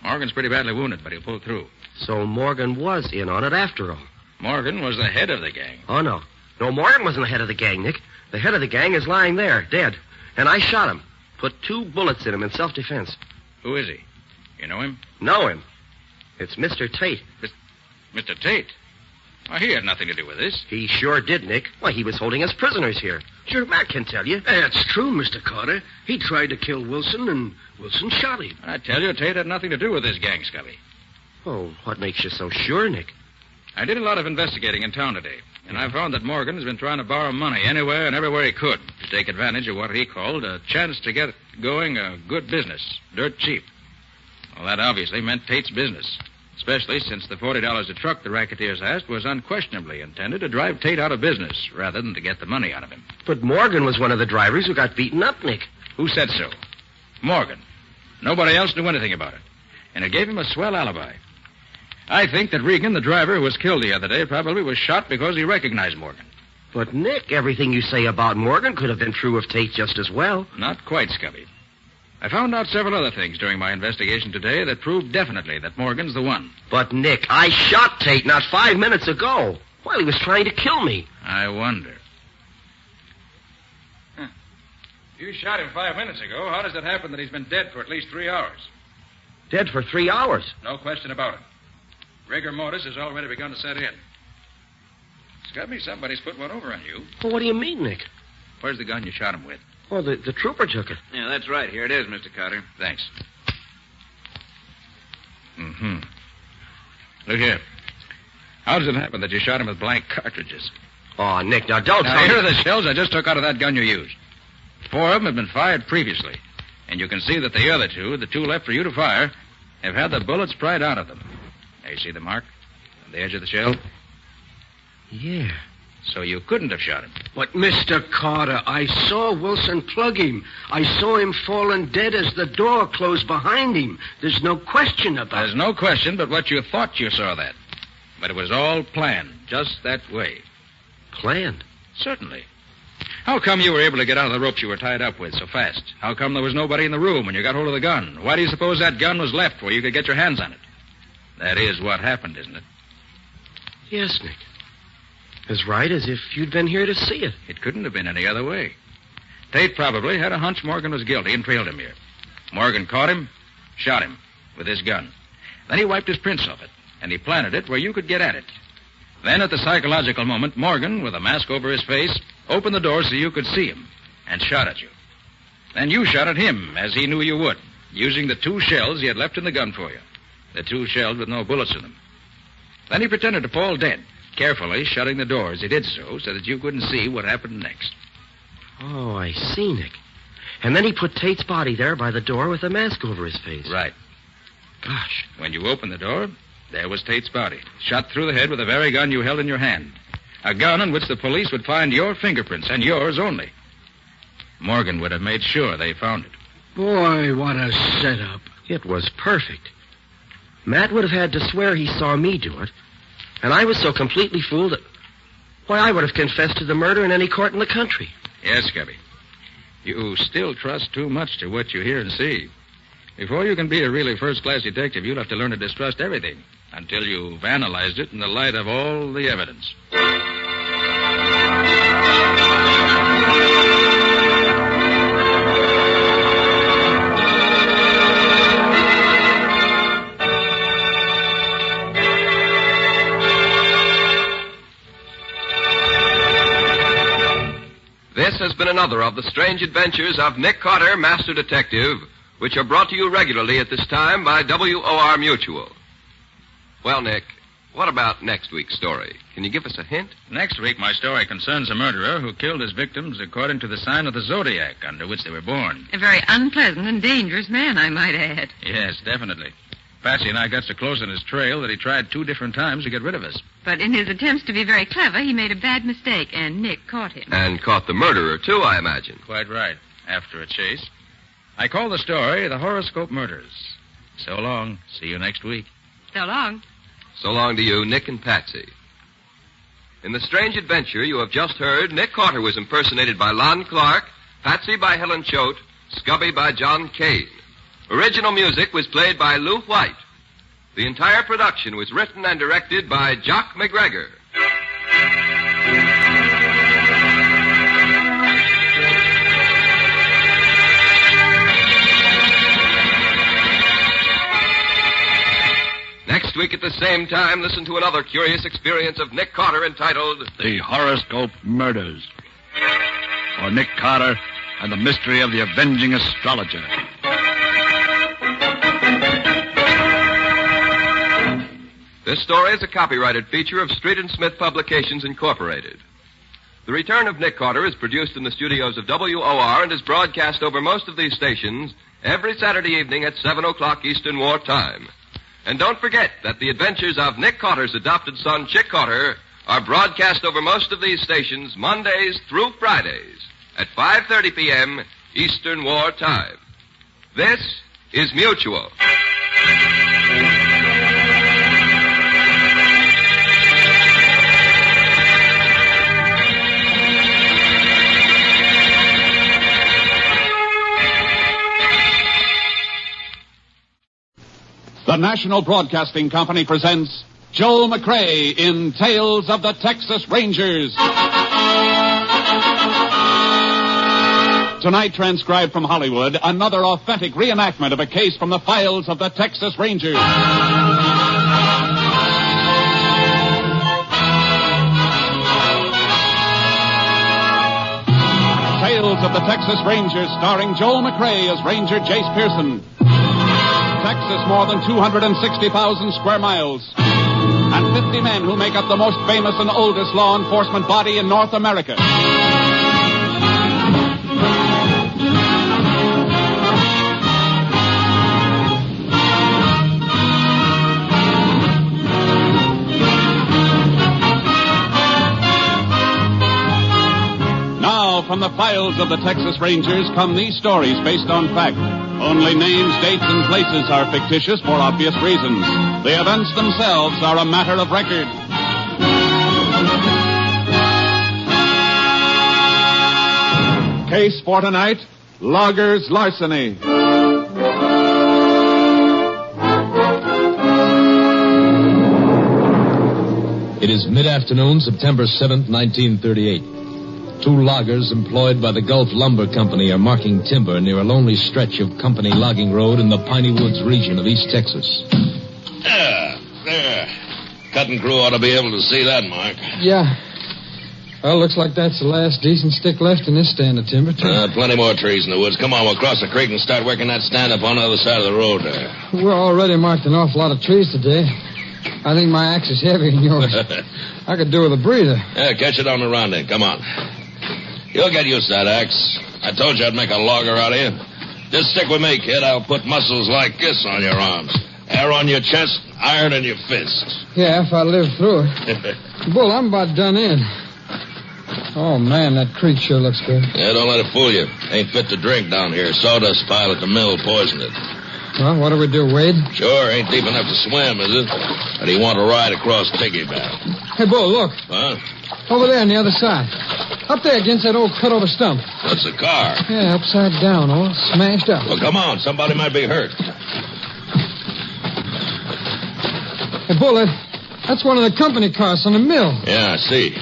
Morgan's pretty badly wounded, but he'll pull through. So Morgan was in on it after all. Morgan was the head of the gang. Oh, no. No, Morgan wasn't the head of the gang, Nick. The head of the gang is lying there, dead. And I shot him. Put 2 bullets in him in self-defense. Who is he? You know him? Know him. It's Mr. Tate. Mr. Tate? Why, he had nothing to do with this. He sure did, Nick. Why, he was holding us prisoners here. Sure, Matt can tell you. That's true, Mr. Carter. He tried to kill Wilson, and Wilson shot him. I tell you, Tate had nothing to do with this gang, Scubby. Oh, what makes you so sure, Nick? I did a lot of investigating in town today, and I found that Morgan has been trying to borrow money anywhere and everywhere he could to take advantage of what he called a chance to get going a good business, dirt cheap. Well, that obviously meant Tate's business, especially since the $40 a truck the racketeers asked was unquestionably intended to drive Tate out of business rather than to get the money out of him. But Morgan was one of the drivers who got beaten up, Nick. Who said so? Morgan. Nobody else knew anything about it, and it gave him a swell alibi. I think that Regan, the driver who was killed the other day, probably was shot because he recognized Morgan. But, Nick, everything you say about Morgan could have been true of Tate just as well. Not quite, Scubby. I found out several other things during my investigation today that proved definitely that Morgan's the one. But, Nick, I shot Tate not 5 minutes ago while he was trying to kill me. I wonder. You shot him 5 minutes ago. How does it happen that he's been dead for at least 3 hours? Dead for 3 hours? No question about it. Rigor mortis has already begun to set in. Scubby, somebody's put one over on you. Well, what do you mean, Nick? Where's the gun you shot him with? Oh, the trooper took it. Yeah, that's right. Here it is, Mr. Carter. Thanks. Mm-hmm. Look here. How does it happen that you shot him with blank cartridges? Oh, Nick, now don't tell me. Here are the shells I just took out of that gun you used. 4 of them have been fired previously. And you can see that the other 2, the 2 left for you to fire, have had the bullets pried out of them. Now, you see the mark on the edge of the shell? Yeah. So you couldn't have shot him. But, Mr. Carter, I saw Wilson plug him. I saw him falling dead as the door closed behind him. There's no question about it. There's no question but what you thought you saw that. But it was all planned, just that way. Planned? Certainly. How come you were able to get out of the ropes you were tied up with so fast? How come there was nobody in the room when you got hold of the gun? Why do you suppose that gun was left where you could get your hands on it? That is what happened, isn't it? Yes, Nick. As right as if you'd been here to see it. It couldn't have been any other way. Tate probably had a hunch Morgan was guilty and trailed him here. Morgan caught him, shot him with his gun. Then he wiped his prints off it, and he planted it where you could get at it. Then, at the psychological moment, Morgan, with a mask over his face, opened the door so you could see him and shot at you. Then you shot at him, as he knew you would, using the 2 shells he had left in the gun for you. The 2 shells with no bullets in them. Then he pretended to fall dead, carefully shutting the door as he did so that you couldn't see what happened next. Oh, I see, Nick. And then he put Tate's body there by the door with a mask over his face. Right. Gosh. When you opened the door, there was Tate's body, shot through the head with the very gun you held in your hand. A gun on which the police would find your fingerprints, and yours only. Morgan would have made sure they found it. Boy, what a setup. It was perfect. Matt would have had to swear he saw me do it. And I was so completely fooled that... Why, I would have confessed to the murder in any court in the country. Yes, Scubby. You still trust too much to what you hear and see. Before you can be a really first-class detective, you'll have to learn to distrust everything until you've analyzed it in the light of all the evidence. has been another of the strange adventures of Nick Carter, Master Detective, which are brought to you regularly at this time by WOR Mutual. Well, Nick, what about next week's story? Can you give us a hint? Next week, my story concerns a murderer who killed his victims according to the sign of the zodiac under which they were born. A very unpleasant and dangerous man, I might add. Yes, definitely. Patsy and I got so close on his trail that he tried 2 different times to get rid of us. But in his attempts to be very clever, he made a bad mistake, and Nick caught him. And caught the murderer, too, I imagine. Quite right. After a chase. I call the story The Horoscope Murders. So long. See you next week. So long. So long to you, Nick and Patsy. In the strange adventure you have just heard, Nick Carter was impersonated by Lon Clark, Patsy by Helen Choate, Scubby by John Kane. Original music was played by Lou White. The entire production was written and directed by Jock McGregor. Next week at the same time, listen to another curious experience of Nick Carter entitled The Horoscope Murders. For Nick Carter and the Mystery of the Avenging Astrologer. This story is a copyrighted feature of Street & Smith Publications, Incorporated. The Return of Nick Carter is produced in the studios of WOR and is broadcast over most of these stations every Saturday evening at 7 o'clock Eastern War Time. And don't forget that the adventures of Nick Carter's adopted son, Chick Carter, are broadcast over most of these stations Mondays through Fridays at 5:30 p.m. Eastern War Time. This is Mutual. The National Broadcasting Company presents Joel McCrea in Tales of the Texas Rangers. Tonight, transcribed from Hollywood, another authentic reenactment of a case from the files of the Texas Rangers. Tales of the Texas Rangers, starring Joel McCrea as Ranger Jayce Pearson. Texas, more than 260,000 square miles. And 50 men who make up the most famous and oldest law enforcement body in North America. Now, from the files of the Texas Rangers come these stories based on fact. Only names, dates, and places are fictitious for obvious reasons. The events themselves are a matter of record. Case for tonight, Loggers' Larceny. It is mid-afternoon, September 7th, 1938. 2 loggers employed by the Gulf Lumber Company are marking timber near a lonely stretch of company logging road in the Piney Woods region of East Texas. There. Cutting crew ought to be able to see that mark. Yeah. Well, looks like that's the last decent stick left in this stand of timber, too. Plenty more trees in the woods. Come on, we'll cross the creek and start working that stand up on the other side of the road there. We're already marked an awful lot of trees today. I think my axe is heavier than yours. I could do with a breather. Yeah, catch it on the run then. Come on. You'll get used to that axe. I told you I'd make a logger out of you. Just stick with me, kid. I'll put muscles like this on your arms. Hair on your chest, iron in your fists. Yeah, if I live through it. Bull, I'm about done in. Oh, man, that creek sure looks good. Yeah, don't let it fool you. Ain't fit to drink down here. Sawdust pile at the mill poisoned it. Well, what do we do, Wade? Sure, ain't deep enough to swim, is it? Or do you want to ride across piggyback? Hey, Bull, look. Huh? Over there on the other side. Up there against that old cut-over stump. That's a car. Yeah, upside down, all smashed up. Well, come on. Somebody might be hurt. Hey, Bull, that's one of the company cars on the mill. Yeah, I see.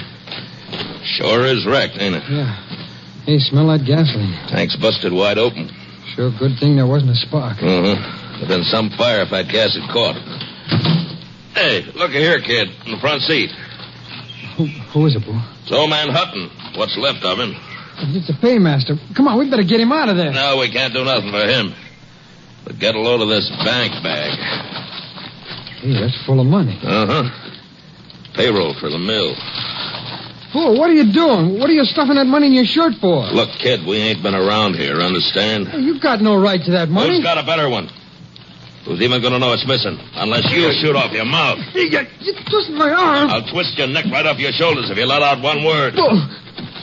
Sure is wrecked, ain't it? Yeah. Hey, smell that gasoline. Tank's busted wide open. Sure good thing there wasn't a spark. Uh-huh. There'd been some fire if that gas had caught. Hey, look here, kid. In the front seat. Who is it, Bull? It's old man Hutton. What's left of him. It's a paymaster. Come on, we better get him out of there. No, we can't do nothing for him. But get a load of this bank bag. Hey, that's full of money. Uh-huh. Payroll for the mill. Bull, what are you doing? What are you stuffing that money in your shirt for? Look, kid, we ain't been around here, understand? Hey, you've got no right to that money. Who's got a better one? Who's even going to know it's missing? Unless you shoot off your mouth. You twist my arm. I'll twist your neck right off your shoulders if you let out one word. Bull,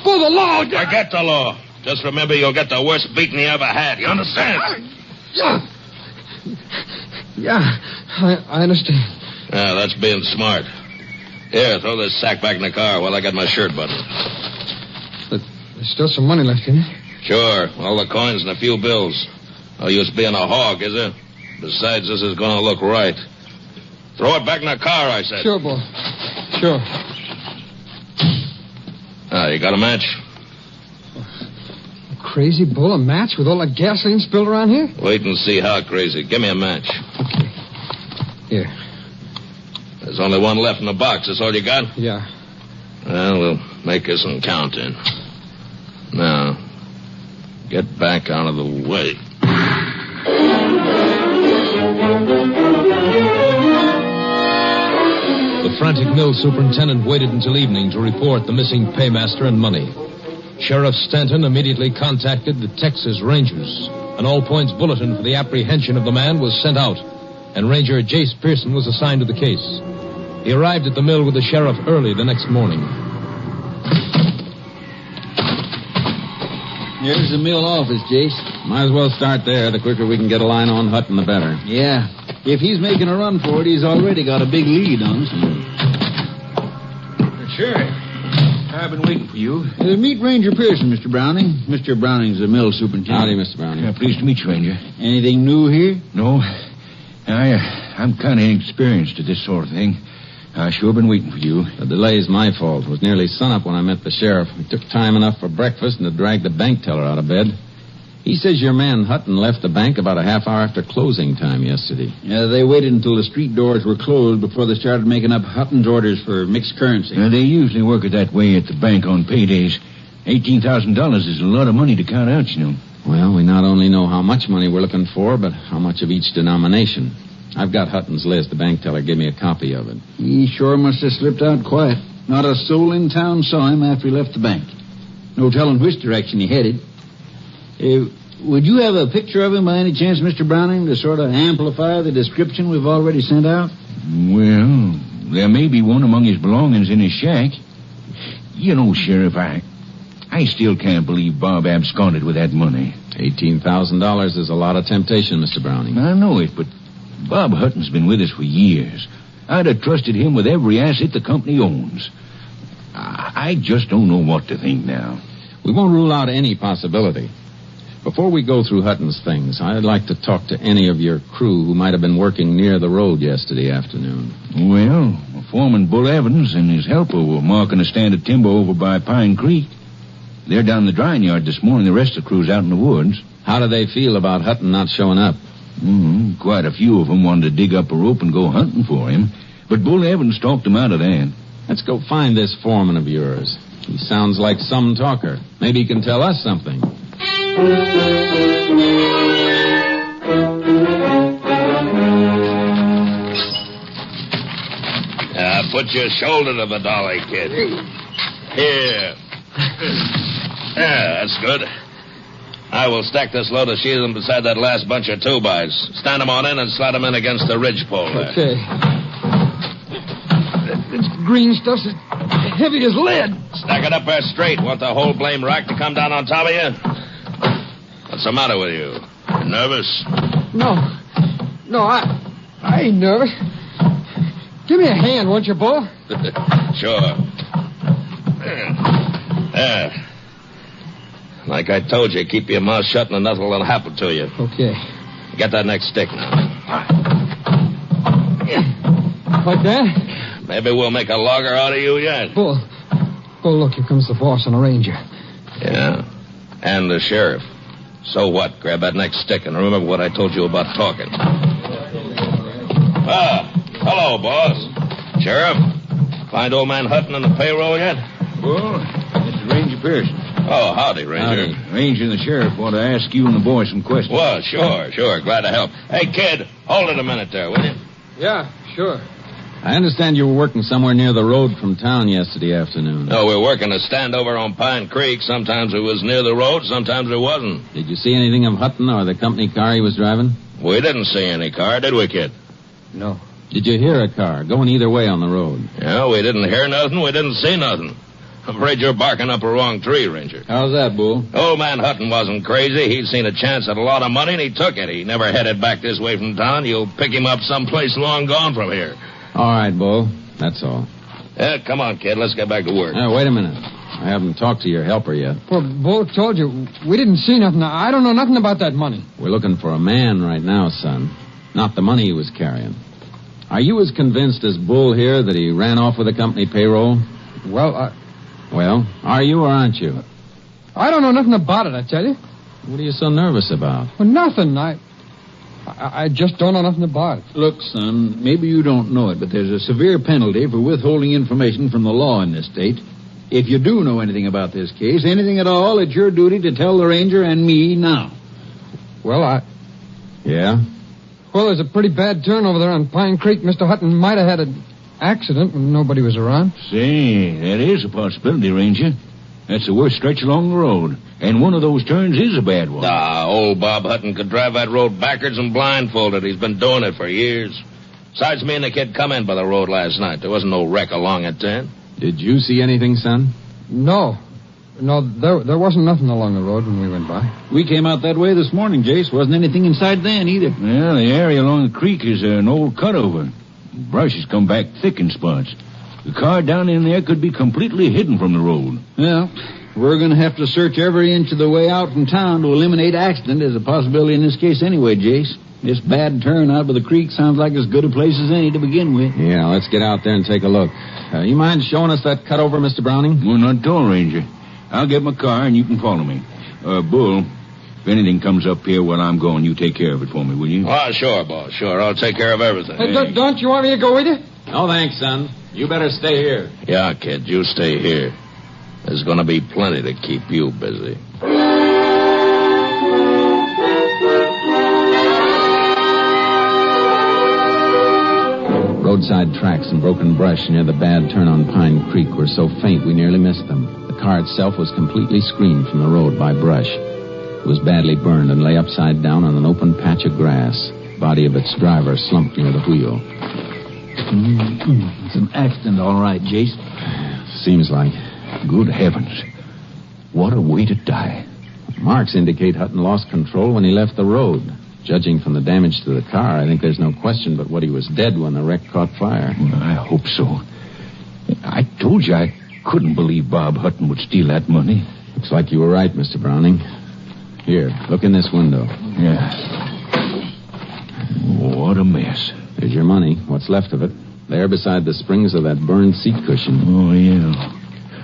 the law. Forget the law. Just remember you'll get the worst beating you ever had. You understand? Yeah, I understand. Yeah, that's being smart. Here, throw this sack back in the car while I get my shirt buttoned. But there's still some money left in it. Sure, all the coins and a few bills. No use being a hog, is there? Besides, this is going to look right. Throw it back in the car, I said. Sure, boy. Sure. You got a match? Crazy Bull, a match with all that gasoline spilled around here? Wait and see how crazy. Give me a match. Okay. Here. There's only one left in the box. That's all you got? Yeah. Well, we'll make you some counting. Now, get back out of the way. The frantic mill superintendent waited until evening to report the missing paymaster and money. Sheriff Stanton immediately contacted the Texas Rangers. An all-points bulletin for the apprehension of the man was sent out, and Ranger Jayce Pearson was assigned to the case. He arrived at the mill with the sheriff early the next morning. Here's the mill office, Jayce. Might as well start there. The quicker we can get a line on Hutton, the better. Yeah. If he's making a run for it, he's already got a big lead on us. Sheriff, I've been waiting for you. Meet Ranger Pearson, Mr. Browning. Mr. Browning's the mill superintendent. Howdy, Mr. Browning. Pleased to meet you, Ranger. Anything new here? No. I'm kind of inexperienced at this sort of thing. I've sure been waiting for you. The delay's my fault. It was nearly sunup when I met the sheriff. It took time enough for breakfast and to drag the bank teller out of bed. He says your man Hutton left the bank about a half hour after closing time yesterday. Yeah, they waited until the street doors were closed before they started making up Hutton's orders for mixed currency. They usually work it that way at the bank on paydays. $18,000 is a lot of money to count out, you know. Well, we not only know how much money we're looking for, but how much of each denomination. I've got Hutton's list. The bank teller gave me a copy of it. He sure must have slipped out quiet. Not a soul in town saw him after he left the bank. No telling which direction he headed. Would you have a picture of him by any chance, Mr. Browning, to sort of amplify the description we've already sent out? Well, there may be one among his belongings in his shack. You know, Sheriff, I still can't believe Bob absconded with that money. $18,000 is a lot of temptation, Mr. Browning. I know it, but Bob Hutton's been with us for years. I'd have trusted him with every asset the company owns. I just don't know what to think now. We won't rule out any possibility. Before we go through Hutton's things, I'd like to talk to any of your crew who might have been working near the road yesterday afternoon. Well, Foreman Bull Evans and his helper were marking a stand of timber over by Pine Creek. They're down the drying yard this morning. The rest of the crew's out in the woods. How do they feel about Hutton not showing up? Quite a few of them wanted to dig up a rope and go hunting for him. But Bull Evans talked them out of that. Let's go find this foreman of yours. He sounds like some talker. Maybe he can tell us something. Put your shoulder to the dolly, kid. Here. Yeah, that's good. I will stack this load of sheathing beside that last bunch of 2-bys. Stand them on in and slide them in against the ridgepole there. Okay. This green stuff's as heavy as lead. Stack it up there straight. Want the whole blame rack to come down on top of you? What's the matter with you? You nervous? No, I ain't nervous. Give me a hand, won't you, Bull? Sure. There. Like I told you, keep your mouth shut and nothing will happen to you. Okay. Get that next stick now. Like that? Maybe we'll make a logger out of you yet. Bull, look, here comes the boss and a ranger. Yeah, and the sheriff. So what? Grab that next stick and remember what I told you about talking. Hello, boss. Sheriff, find old man Hutton on the payroll yet? Well, this is Ranger Pearson. Oh, howdy, Ranger. Ranger and the sheriff want to ask you and the boy some questions. Well, sure. Glad to help. Hey, kid, hold it a minute there, will you? Yeah, sure. I understand you were working somewhere near the road from town yesterday afternoon. No, we're working a standover on Pine Creek. Sometimes it was near the road, sometimes it wasn't. Did you see anything of Hutton or the company car he was driving? We didn't see any car, did we, kid? No. Did you hear a car going either way on the road? Yeah, we didn't hear nothing, we didn't see nothing. I'm afraid you're barking up a wrong tree, Ranger. How's that, Bull? Old man Hutton wasn't crazy. He'd seen a chance at a lot of money, and he took it. He never headed back this way from town. You'll pick him up someplace long gone from here. All right, Bull. That's all. Yeah, come on, kid. Let's get back to work. Wait a minute. I haven't talked to your helper yet. Well, Bull told you. We didn't see nothing. I don't know nothing about that money. We're looking for a man right now, son. Not the money he was carrying. Are you as convinced as Bull here that he ran off with the company payroll? Well, are you or aren't you? I don't know nothing about it, I tell you. What are you so nervous about? Well, nothing. I just don't know nothing about it. Look, son, maybe you don't know it, but there's a severe penalty for withholding information from the law in this state. If you do know anything about this case, anything at all, it's your duty to tell the ranger and me now. Well, Yeah? Well, there's a pretty bad turn over there on Pine Creek. Mr. Hutton might have had an accident when nobody was around. Say, that is a possibility, Ranger. That's the worst stretch along the road. And one of those turns is a bad one. Old Bob Hutton could drive that road backwards and blindfolded. He's been doing it for years. Besides, me and the kid come in by the road last night. There wasn't no wreck along it then. Did you see anything, son? No, there wasn't nothing along the road when we went by. We came out that way this morning, Jayce. Wasn't anything inside then either. Well, the area along the creek is an old cutover. Brush has come back thick in spots. The car down in there could be completely hidden from the road. Well, we're going to have to search every inch of the way out from town to eliminate accident as a possibility in this case anyway, Jayce. This bad turn out by the creek sounds like as good a place as any to begin with. Yeah, let's get out there and take a look. You mind showing us that cutover, Mr. Browning? Well, not at all, Ranger. I'll get my car and you can follow me. Bull, if anything comes up here while I'm going, you take care of it for me, will you? Oh, sure, boss. Sure, I'll take care of everything. Hey, don't you want me to go with you? No, thanks, son. You better stay here. Yeah, kid, you stay here. There's going to be plenty to keep you busy. Roadside tracks and broken brush near the bad turn on Pine Creek were so faint we nearly missed them. The car itself was completely screened from the road by brush. It was badly burned and lay upside down on an open patch of grass. The body of its driver slumped near the wheel. It's an accident, all right, Jayce. Seems like. Good heavens. What a way to die. Marks indicate Hutton lost control when he left the road. Judging from the damage to the car, I think there's no question but what he was dead when the wreck caught fire. I hope so. I told you I couldn't believe Bob Hutton would steal that money. Looks like you were right, Mr. Browning. Here, look in this window. Yeah. What a mess. There's your money, what's left of it. There beside the springs of that burned seat cushion. Oh, yeah.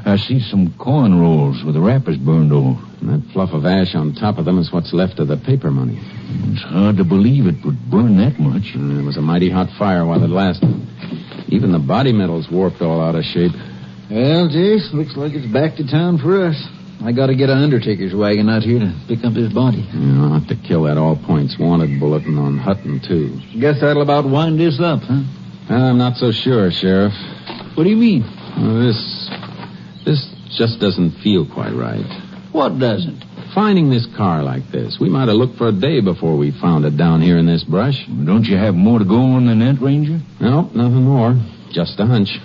I see some corn rolls with the wrappers burned off. And that fluff of ash on top of them is what's left of the paper money. It's hard to believe it would burn that much. And it was a mighty hot fire while it lasted. Even the body metal's warped all out of shape. Well, Jayce, looks like it's back to town for us. I got to get an undertaker's wagon out here to pick up his body. Yeah, I'll have to kill that all-points wanted bulletin on Hutton, too. Guess that'll about wind this up, huh? I'm not so sure, Sheriff. What do you mean? Well, this just doesn't feel quite right. What doesn't? Finding this car like this. We might have looked for a day before we found it down here in this brush. Don't you have more to go on than that, Ranger? No, nothing more. Just a hunch.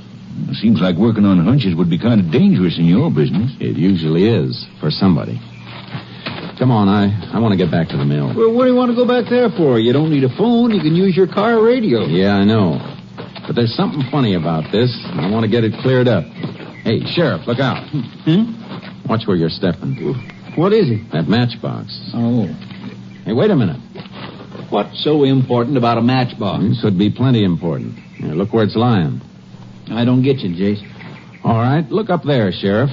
It seems like working on hunches would be kind of dangerous in your business. It usually is, for somebody. Come on, I want to get back to the mill. Well, what do you want to go back there for? You don't need a phone. You can use your car radio. Yeah, I know. But there's something funny about this, and I want to get it cleared up. Hey, Sheriff, look out. Watch where you're stepping. What is it? That matchbox. Oh. Hey, wait a minute. What's so important about a matchbox? It could be plenty important. Here, look where it's lying. I don't get you, Jayce. All right, look up there, Sheriff.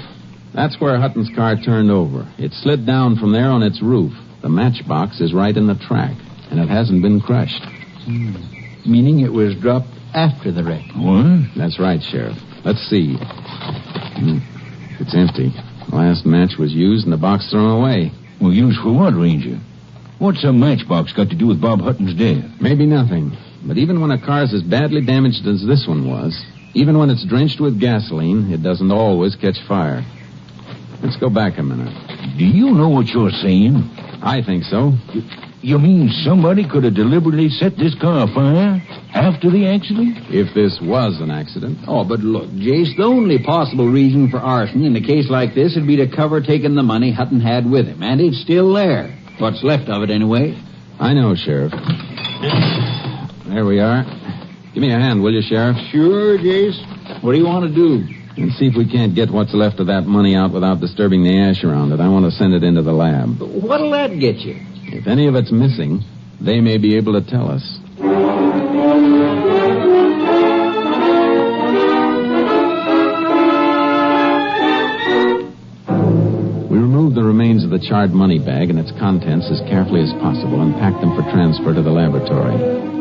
That's where Hutton's car turned over. It slid down from there on its roof. The matchbox is right in the track, and it hasn't been crushed. Meaning it was dropped after the wreck. What? That's right, Sheriff. Let's see. It's empty. The last match was used and the box thrown away. Well, used for what, Ranger? What's a matchbox got to do with Bob Hutton's death? Maybe nothing. But even when a car's as badly damaged as this one was, even when it's drenched with gasoline, it doesn't always catch fire. Let's go back a minute. Do you know what you're saying? I think so. You mean somebody could have deliberately set this car afire after the accident? If this was an accident. Oh, but look, Jayce, the only possible reason for arson in a case like this would be to cover taking the money Hutton had with him, and it's still there. What's left of it, anyway. I know, Sheriff. There we are. Give me a hand, will you, Sheriff? Sure, Jayce. What do you want to do? And see if we can't get what's left of that money out without disturbing the ash around it. I want to send it into the lab. What'll that get you? If any of it's missing, they may be able to tell us. We removed the remains of the charred money bag and its contents as carefully as possible and packed them for transfer to the laboratory.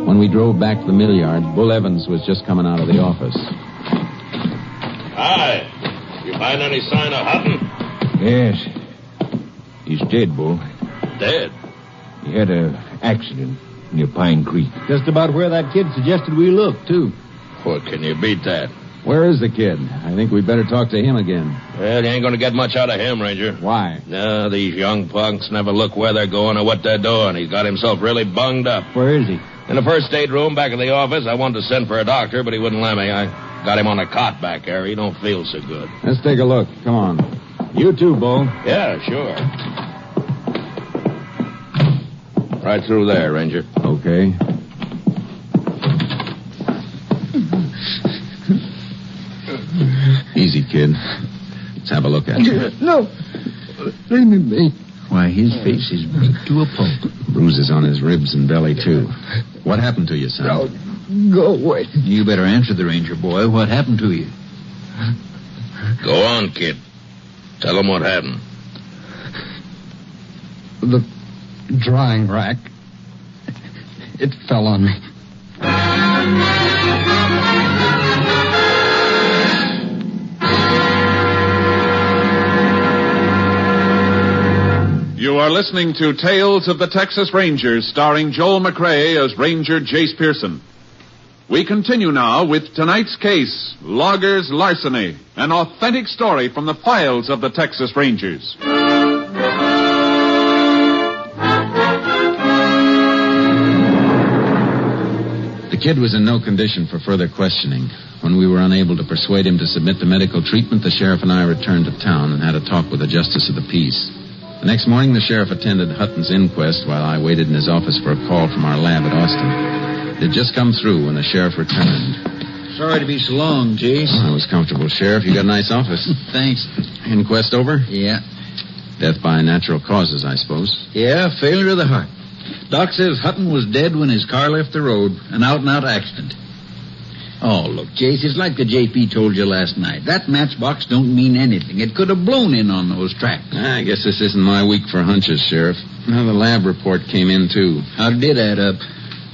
When we drove back to the mill yard, Bull Evans was just coming out of the office. Hi. You find any sign of Hutton? Yes. He's dead, Bull. Dead? He had an accident near Pine Creek. Just about where that kid suggested we look, too. Well, can you beat that? Where is the kid? I think we'd better talk to him again. Well, you ain't going to get much out of him, Ranger. Why? No, these young punks never look where they're going or what they're doing. He's got himself really bunged up. Where is he? In the first aid room back at the office. I wanted to send for a doctor, but he wouldn't let me. I got him on a cot back there. He don't feel so good. Let's take a look. Come on. You too, Bull. Yeah, sure. Right through there, Ranger. Okay. Easy, kid. Let's have a look at you. No. Leave me be. Why, his face is beat to a pulp. Bruises on his ribs and belly, too. What happened to you, son? No, go away. You better answer the ranger, boy. What happened to you? Go on, kid. Tell him what happened. The drying rack. It fell on me. You are listening to Tales of the Texas Rangers, starring Joel McCrea as Ranger Jayce Pearson. We continue now with tonight's case, Loggers' Larceny, an authentic story from the files of the Texas Rangers. The kid was in no condition for further questioning. When we were unable to persuade him to submit to medical treatment, the sheriff and I returned to town and had a talk with the justice of the peace. The next morning, the sheriff attended Hutton's inquest while I waited in his office for a call from our lab at Austin. It had just come through when the sheriff returned. Sorry to be so long, Jayce. I was comfortable, Sheriff. You got a nice office. Thanks. Inquest over? Yeah. Death by natural causes, I suppose. Yeah, failure of the heart. Doc says Hutton was dead when his car left the road. An out-and-out accident. Oh, look, Jayce, it's like the JP told you last night. That matchbox don't mean anything. It could have blown in on those tracks. I guess this isn't my week for hunches, Sheriff. Now, the lab report came in, too. How did it add up?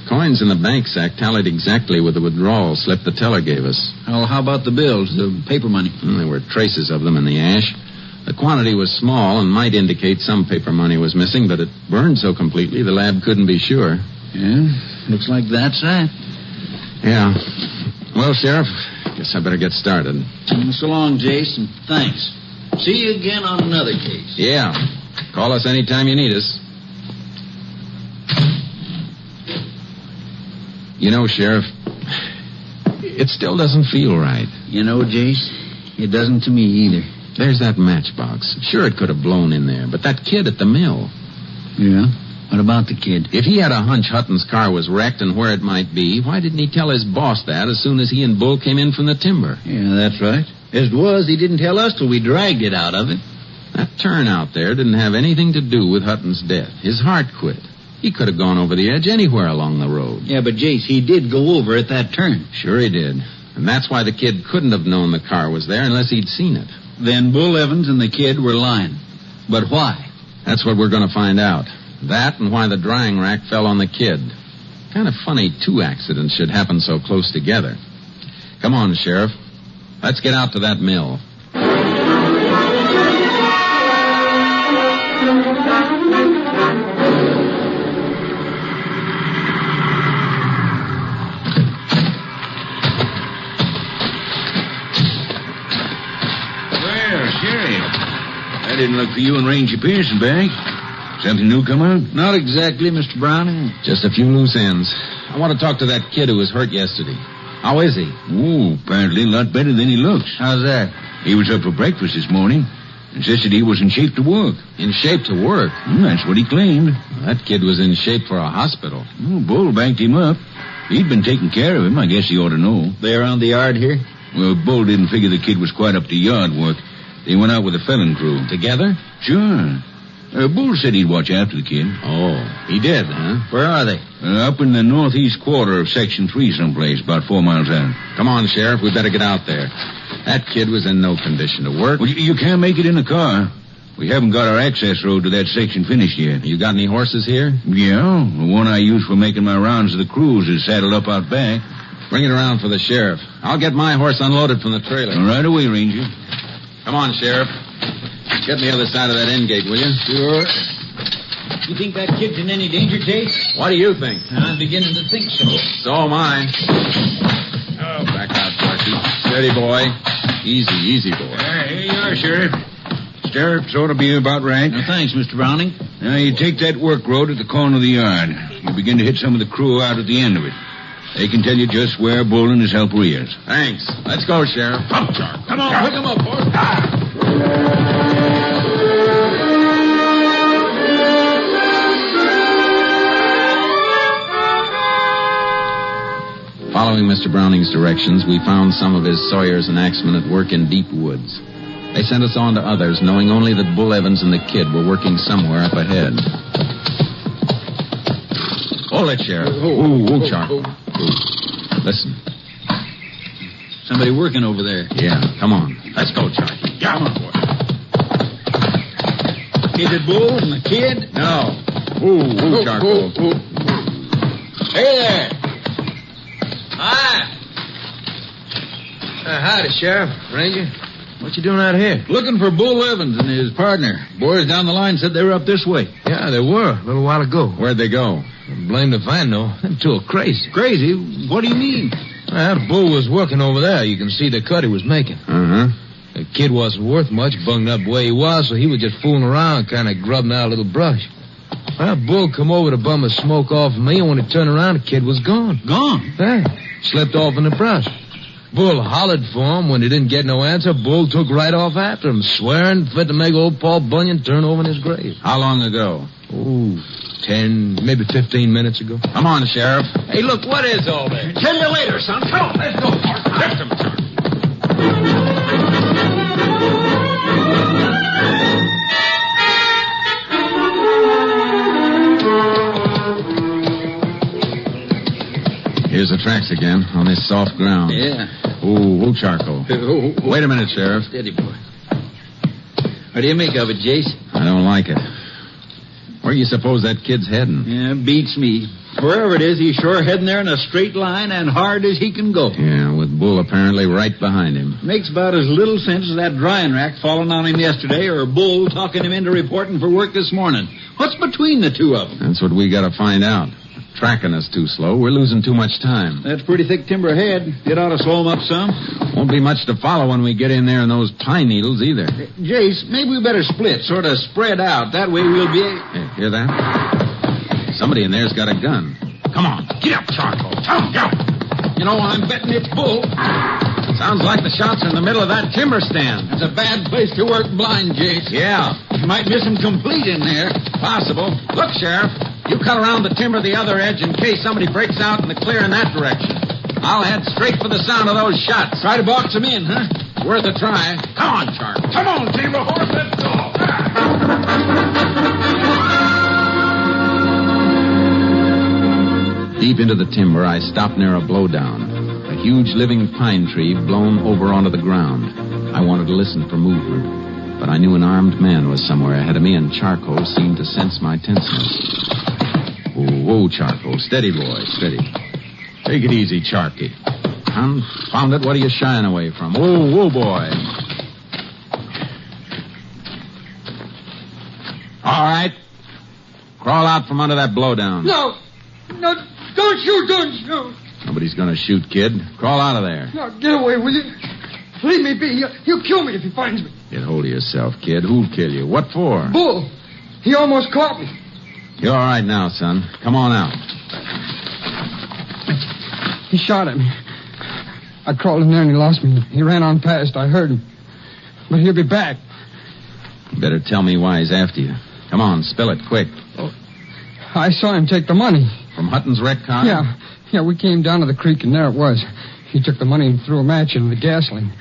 Coins in the bank sack tallied exactly with the withdrawal slip the teller gave us. Oh, how about the bills, the paper money? There were traces of them in the ash. The quantity was small and might indicate some paper money was missing, but it burned so completely the lab couldn't be sure. Yeah, looks like that's that. Yeah. Well, Sheriff, guess I better get started. So long, Jayce, and thanks. See you again on another case. Yeah. Call us anytime you need us. You know, Sheriff, it still doesn't feel right. You know, Jayce, it doesn't to me either. There's that matchbox. Sure, it could have blown in there, but that kid at the mill. Yeah? What about the kid? If he had a hunch Hutton's car was wrecked and where it might be, why didn't he tell his boss that as soon as he and Bull came in from the timber? Yeah, that's right. As it was, he didn't tell us till we dragged it out of him. That turn out there didn't have anything to do with Hutton's death. His heart quit. He could have gone over the edge anywhere along the road. Yeah, but Jayce, he did go over at that turn. Sure he did. And that's why the kid couldn't have known the car was there unless he'd seen it. Then Bull Evans and the kid were lying. But why? That's what we're going to find out. That and why the drying rack fell on the kid. Kind of funny two accidents should happen so close together. Come on, Sheriff. Let's get out to that mill. Hey, I didn't look for you and Ranger Pearson back. Something new come up? Not exactly, Mr. Browning. Just a few loose ends. I want to talk to that kid who was hurt yesterday. How is he? Oh, apparently a lot better than he looks. How's that? He was up for breakfast this morning. Insisted he was in shape to work. In shape to work? That's what he claimed. That kid was in shape for a hospital. Bull backed him up. He'd been taking care of him. I guess he ought to know. They around the yard here? Well, Bull didn't figure the kid was quite up to yard work. They went out with a felon crew. Together? Sure. Bull said he'd watch after the kid. Oh, he did, huh? Where are they? Up in the northeast quarter of Section 3 someplace, about 4 miles out. Come on, Sheriff. We better get out there. That kid was in no condition to work. Well, you can't make it in a car. We haven't got our access road to that section finished yet. You got any horses here? Yeah, the one I use for making my rounds of the cruise is saddled up out back. Bring it around for the sheriff. I'll get my horse unloaded from the trailer. Right away, Ranger. Come on, Sheriff. Get on the other side of that end gate, will you? Sure. You think that kid's in any danger, Jayce? What do you think? I'm beginning to think so. So am I. Oh, back out, Marcy. Steady, boy. Easy, easy, boy. Here you are, Sheriff. Stirrups ought to be about right. Thanks, Mr. Browning. Now, you take that work road at the corner of the yard. You begin to hit some of the crew out at the end of it. They can tell you just where Bull and his helper is. Thanks. Let's go, Sheriff. Come on, pick him up, boys. Following Mr. Browning's directions, we found some of his sawyers and axemen at work in deep woods. They sent us on to others, knowing only that Bull Evans and the kid were working somewhere up ahead. Hold it, Sheriff. Oh, Charlie. Listen. Somebody working over there. Yeah, come on. Let's go, Charlie. Yeah, come on, boy. Is it Bull and the kid? No. Ooh, Charcoal. Hey there. Hi. Howdy, Sheriff. Ranger. What you doing out here? Looking for Bull Evans and his partner. Boys down the line said they were up this way. Yeah, they were a little while ago. Where'd they go? Blame if I know. Them two are crazy. Crazy? What do you mean? That Bull was working over there. You can see the cut he was making. Uh-huh. The kid wasn't worth much, bunged up the way he was, so he was just fooling around, kind of grubbing out a little brush. Well, Bull come over to bum a smoke off of me, and when he turned around, the kid was gone. Gone? Yeah, slipped off in the brush. Bull hollered for him. When he didn't get no answer, Bull took right off after him, swearing fit to make old Paul Bunyan turn over in his grave. How long ago? 10, maybe 15 minutes ago. Come on, Sheriff. Hey, look, what is all that? Tell you later, son. Come on, let's go. Lift him, Charlie. Here's the tracks again, on this soft ground. Yeah. Ooh, charcoal. Wait a minute, Sheriff. Steady, boy. What do you make of it, Jayce? I don't like it. Where do you suppose that kid's heading? Yeah, beats me. Wherever it is, he's sure heading there in a straight line and hard as he can go. Yeah, with Bull apparently right behind him. Makes about as little sense as that drying rack falling on him yesterday or Bull talking him into reporting for work this morning. What's between the two of them? That's what we got to find out. Tracking us too slow. We're losing too much time. That's pretty thick timber ahead. It ought to slow them up some. Won't be much to follow when we get in there in those pine needles either. Jayce, maybe we better split, sort of spread out. That way we'll be... Hey, hear that? Somebody in there's got a gun. Come on. Get up, Charcoal. Come on, get up. You know, I'm betting it's Bull. Sounds like the shots are in the middle of that timber stand. It's a bad place to work blind, Jayce. Yeah. You might miss him complete in there. Possible. Look, Sheriff. You cut around the timber the other edge in case somebody breaks out in the clear in that direction. I'll head straight for the sound of those shots. Try to box them in, huh? Worth a try. Come on, Charlie. Come on, team of horse, let's go. Deep into the timber, I stopped near a blowdown. A huge living pine tree blown over onto the ground. I wanted to listen for movement, but I knew an armed man was somewhere ahead of me, and Charcoal seemed to sense my tenseness. Whoa, Charcoal. Steady, boy, steady. Take it easy, Charky. Confound it, what are you shying away from? Whoa, boy. All right. Crawl out from under that blowdown. No, don't shoot. Nobody's going to shoot, kid. Crawl out of there. No, get away, will you? Leave me be. He'll kill me if he finds me. Get hold of yourself, kid. Who'll kill you? What for? Bull. He almost caught me. You're all right now, son. Come on out. He shot at me. I crawled in there and he lost me. He ran on past. I heard him. But he'll be back. You better tell me why he's after you. Come on, spill it quick. Oh, I saw him take the money. From Hutton's wrecked car? Yeah, we came down to the creek and there it was. He took the money and threw a match into the gasoline.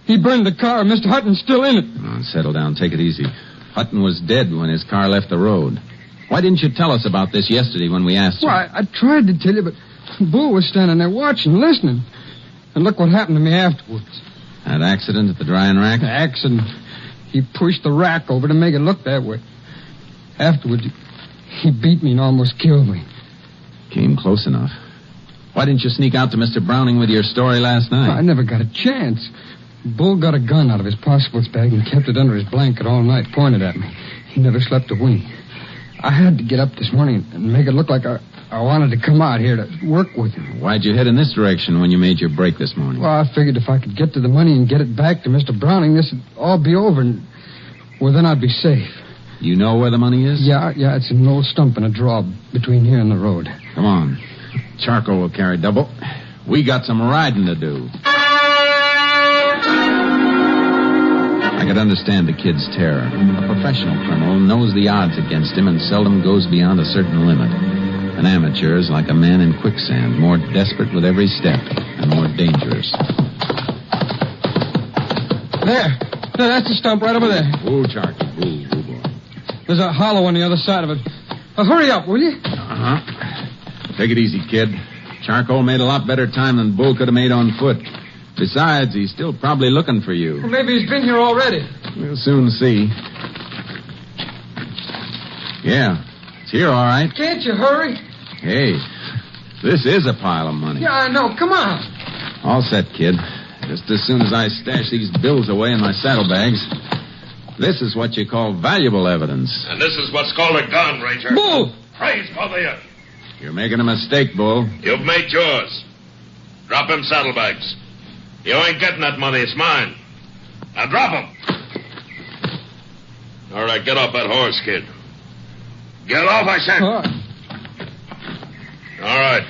He burned the car. Mr. Hutton's still in it. Oh, settle down. Take it easy. Hutton was dead when his car left the road. Why didn't you tell us about this yesterday when we asked you? Well, I tried to tell you, but Bull was standing there watching, listening. And look what happened to me afterwards. That accident at the drying rack? The accident. He pushed the rack over to make it look that way. Afterwards, he beat me and almost killed me. Came close enough. Why didn't you sneak out to Mr. Browning with your story last night? I never got a chance. Bull got a gun out of his possibles bag and kept it under his blanket all night, pointed at me. He never slept a wink. I had to get up this morning and make it look like I wanted to come out here to work with him. Why'd you head in this direction when you made your break this morning? Well, I figured if I could get to the money and get it back to Mr. Browning, this would all be over, and, well, then I'd be safe. You know where the money is? Yeah, it's in an old stump in a draw between here and the road. Come on. Charcoal will carry double. We got some riding to do. I could understand the kid's terror. A professional criminal knows the odds against him and seldom goes beyond a certain limit. An amateur is like a man in quicksand, more desperate with every step and more dangerous. There, that's the stump right over there. Ooh, Charcoal. Ooh, boy. There's a hollow on the other side of it. Hurry up, will you? Uh-huh. Take it easy, kid. Charcoal made a lot better time than Bull could have made on foot. Besides, he's still probably looking for you. Well, maybe he's been here already. We'll soon see. Yeah, it's here, all right. Can't you hurry? Hey, this is a pile of money. Yeah, I know. Come on. All set, kid. Just as soon as I stash these bills away in my saddlebags. This is what you call valuable evidence. And this is what's called a gun, Ranger. Bull! Praise both of you. You're making a mistake, Bull. You've made yours. Drop them saddlebags. You ain't getting that money. It's mine. Now drop them. All right, get off that horse, kid. Get off, I said. All right.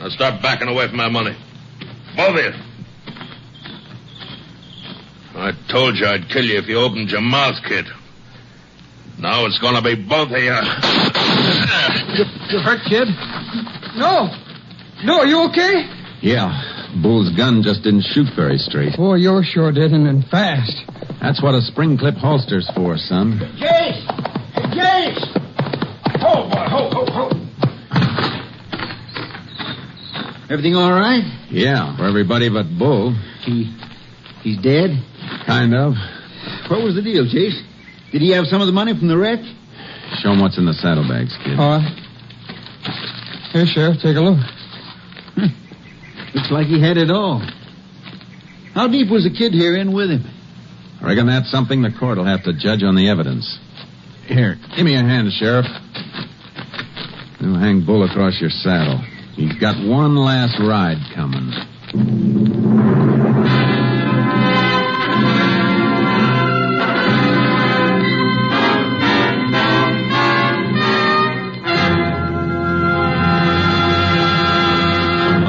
Now start backing away from my money. Both of you. I told you I'd kill you if you opened your mouth, kid. Now it's going to be both of you. You hurt, kid? No. No, are you okay? Yeah. Bull's gun just didn't shoot very straight. Oh, yours sure did, and fast. That's what a spring clip holster's for, son. Jayce! Hey, Jayce! Ho, boy, ho. Everything all right? Yeah, for everybody but Bull. He's dead? Kind of. What was the deal, Jayce? Did he have some of the money from the wreck? Show him what's in the saddlebags, kid. All right. Here, Sheriff, take a look. Looks like he had it all. How deep was the kid here in with him? I reckon that's something the court will have to judge on the evidence. Here, give me a hand, Sheriff. We'll hang Bull across your saddle. He's got one last ride coming.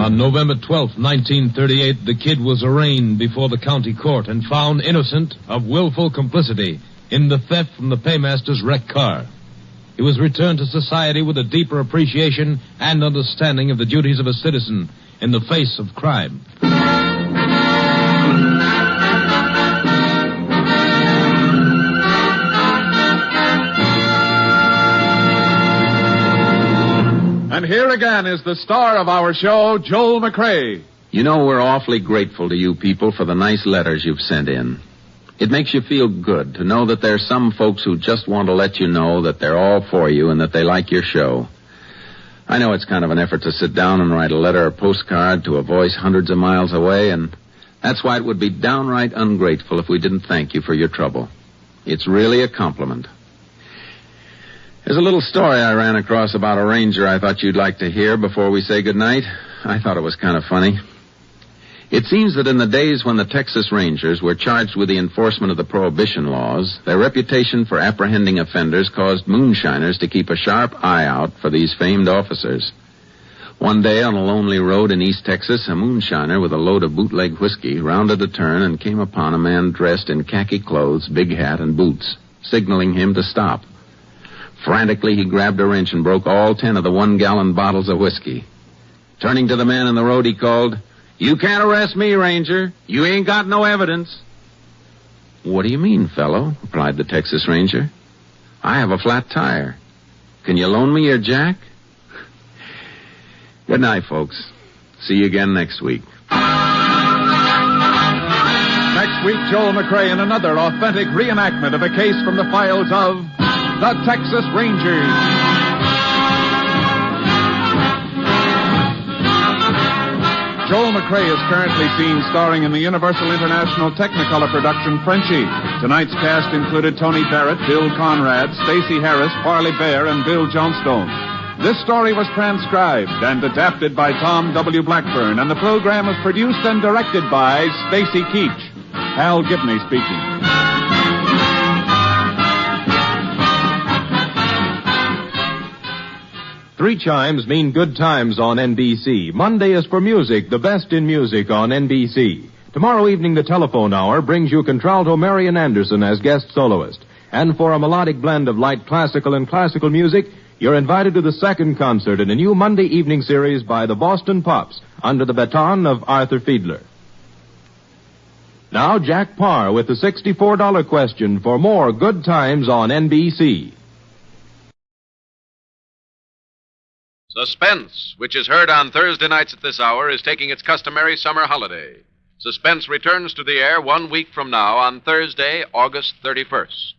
On November 12th, 1938, the kid was arraigned before the county court and found innocent of willful complicity in the theft from the paymaster's wrecked car. He was returned to society with a deeper appreciation and understanding of the duties of a citizen in the face of crime. And here again is the star of our show, Joel McCrea. You know, we're awfully grateful to you people for the nice letters you've sent in. It makes you feel good to know that there's some folks who just want to let you know that they're all for you and that they like your show. I know it's kind of an effort to sit down and write a letter or postcard to a voice hundreds of miles away, and that's why it would be downright ungrateful if we didn't thank you for your trouble. It's really a compliment. There's a little story I ran across about a ranger I thought you'd like to hear before we say goodnight. I thought it was kind of funny. It seems that in the days when the Texas Rangers were charged with the enforcement of the prohibition laws, their reputation for apprehending offenders caused moonshiners to keep a sharp eye out for these famed officers. One day on a lonely road in East Texas, a moonshiner with a load of bootleg whiskey rounded a turn and came upon a man dressed in khaki clothes, big hat, and boots, signaling him to stop. Frantically, he grabbed a wrench and broke all 10 of the 1-gallon bottles of whiskey. Turning to the man in the road, he called, "You can't arrest me, Ranger. You ain't got no evidence." "What do you mean, fellow?" replied the Texas Ranger. "I have a flat tire. Can you loan me your jack?" Good night, folks. See you again next week. Next week, Joel McRae in another authentic reenactment of a case from the files of the Texas Rangers. Joel McRae is currently seen starring in the Universal International Technicolor production Frenchie. Tonight's cast included Tony Barrett, Bill Conrad, Stacey Harris, Parley Bear, and Bill Johnstone. This story was transcribed and adapted by Tom W. Blackburn, and the program was produced and directed by Stacy Keach. Hal Gibney speaking. Three chimes mean good times on NBC. Monday is for music, the best in music on NBC. Tomorrow evening, the telephone hour brings you contralto Marian Anderson as guest soloist. And for a melodic blend of light classical and classical music, you're invited to the second concert in a new Monday evening series by the Boston Pops under the baton of Arthur Fiedler. Now, Jack Parr with the $64 question for more good times on NBC. Suspense, which is heard on Thursday nights at this hour, is taking its customary summer holiday. Suspense returns to the air 1 week from now on Thursday, August 31st.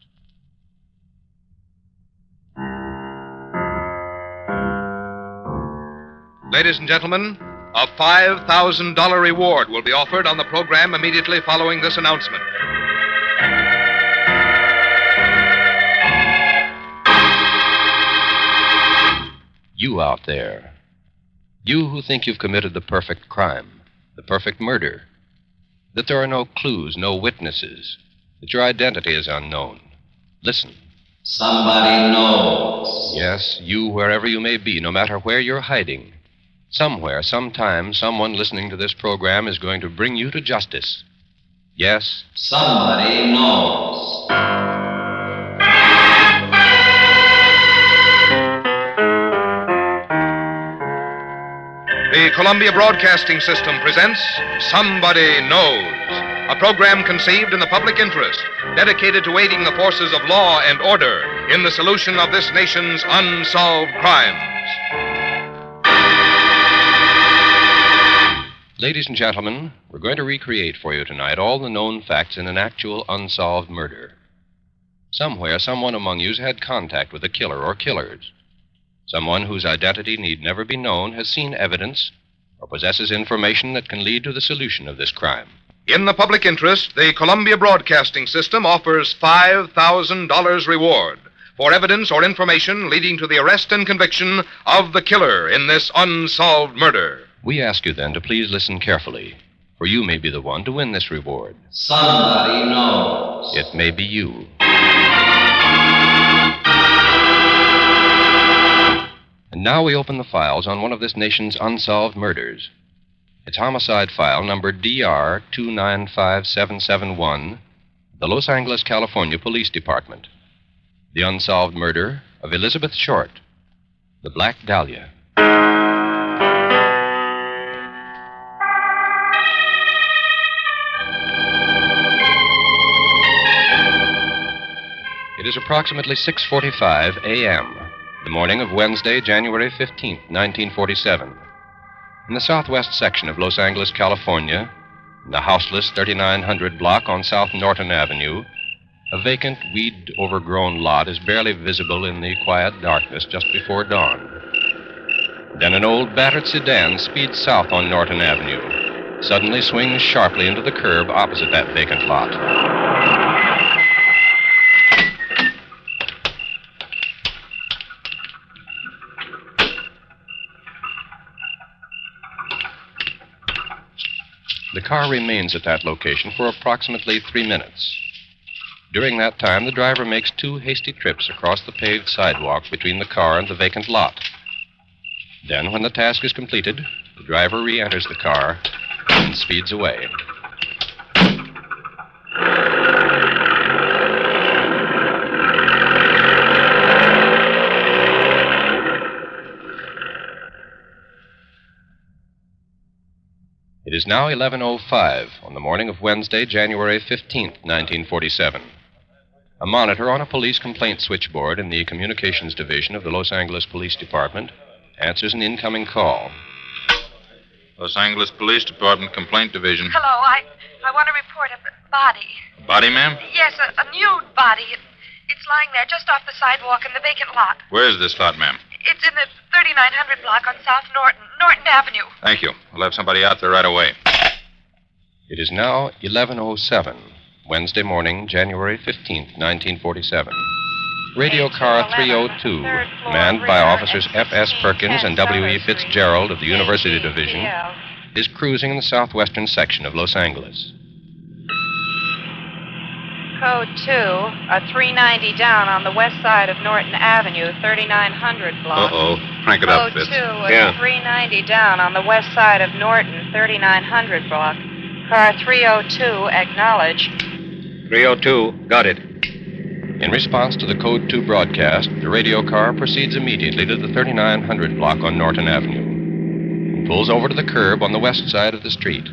Ladies and gentlemen, a $5,000 reward will be offered on the program immediately following this announcement. You out there. You who think you've committed the perfect crime, the perfect murder, that there are no clues, no witnesses, that your identity is unknown. Listen. Somebody knows. Yes, you, wherever you may be, no matter where you're hiding. Somewhere, sometime, someone listening to this program is going to bring you to justice. Yes? Somebody knows. The Columbia Broadcasting System presents Somebody Knows, a program conceived in the public interest, dedicated to aiding the forces of law and order in the solution of this nation's unsolved crimes. Ladies and gentlemen, we're going to recreate for you tonight all the known facts in an actual unsolved murder. Somewhere, someone among you's had contact with a killer or killers. Someone whose identity need never be known has seen evidence or possesses information that can lead to the solution of this crime. In the public interest, the Columbia Broadcasting System offers $5,000 reward for evidence or information leading to the arrest and conviction of the killer in this unsolved murder. We ask you then to please listen carefully, for you may be the one to win this reward. Somebody knows. It may be you. And now we open the files on one of this nation's unsolved murders. It's homicide file number DR 295771, the Los Angeles, California Police Department. The unsolved murder of Elizabeth Short, the Black Dahlia. It is approximately 6:45 a.m., the morning of Wednesday, January 15th, 1947. In the southwest section of Los Angeles, California, in the houseless 3900 block on South Norton Avenue, a vacant, weed-overgrown lot is barely visible in the quiet darkness just before dawn. Then an old battered sedan speeds south on Norton Avenue, suddenly swings sharply into the curb opposite that vacant lot. The car remains at that location for approximately 3 minutes. During that time, the driver makes 2 hasty trips across the paved sidewalk between the car and the vacant lot. Then, when the task is completed, the driver re-enters the car and speeds away. It is now 11:05 on the morning of Wednesday, January 15th, 1947. A monitor on a police complaint switchboard in the Communications Division of the Los Angeles Police Department answers an incoming call. Los Angeles Police Department Complaint Division. Hello, I want to report a body. Body, ma'am? Yes, a nude body. It's lying there just off the sidewalk in the vacant lot. Where is this lot, ma'am? It's in the 3900 block on South Norton Avenue. Thank you. We'll have somebody out there right away. It is now 11:07, Wednesday morning, January 15th, 1947. Radio car 302, manned by officers F.S. Perkins and W.E. Fitzgerald of the University Division, is cruising in the southwestern section of Los Angeles. Code 2, a 390 down on the west side of Norton Avenue, 3900 block. Uh-oh. Crank it up, Code Fitz. 2, a 390 down on the west side of Norton, 3900 block. Car 302, acknowledge. 302, got it. In response to the Code 2 broadcast, the radio car proceeds immediately to the 3900 block on Norton Avenue and pulls over to the curb on the west side of the street.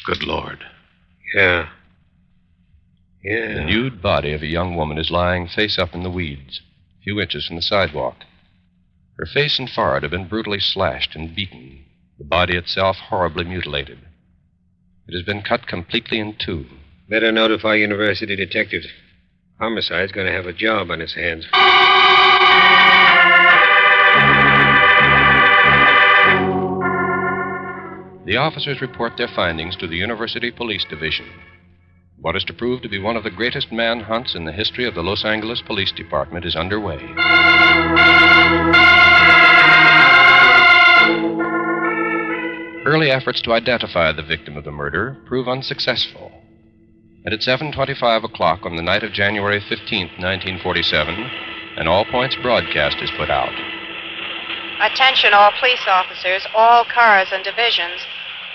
Good Lord. Yeah. The nude body of a young woman is lying face up in the weeds, a few inches from the sidewalk. Her face and forehead have been brutally slashed and beaten, the body itself horribly mutilated. It has been cut completely in 2. Better notify university detectives. Homicide's going to have a job on his hands. The officers report their findings to the University Police Division. What is to prove to be one of the greatest manhunts in the history of the Los Angeles Police Department is underway. Early efforts to identify the victim of the murder prove unsuccessful. And at 7:25 o'clock on the night of January 15th, 1947, an all-points broadcast is put out. Attention all police officers, all cars and divisions.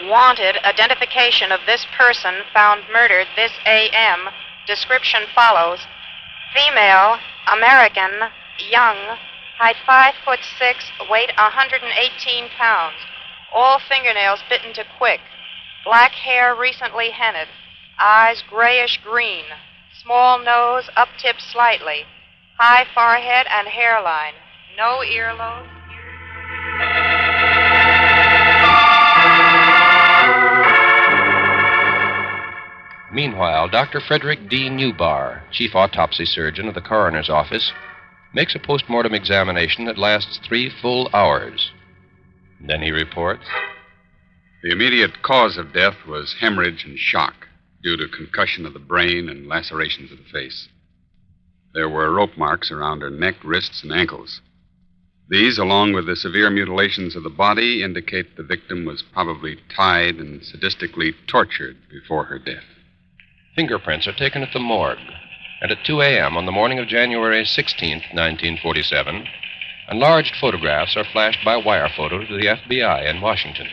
Wanted identification of this person found murdered this a.m. Description follows. Female, American, young, height 5'6", weight 118 pounds. All fingernails bitten to quick. Black hair recently henned. Eyes grayish-green. Small nose up-tipped slightly. High forehead and hairline. No earlobe. Meanwhile, Dr. Frederick D. Newbar, chief autopsy surgeon of the coroner's office, makes a postmortem examination that lasts 3 full hours. Then he reports. The immediate cause of death was hemorrhage and shock due to concussion of the brain and lacerations of the face. There were rope marks around her neck, wrists, and ankles. These, along with the severe mutilations of the body, indicate the victim was probably tied and sadistically tortured before her death. Fingerprints are taken at the morgue, and at 2 a.m. on the morning of January 16th, 1947, enlarged photographs are flashed by wire photo to the FBI in Washington.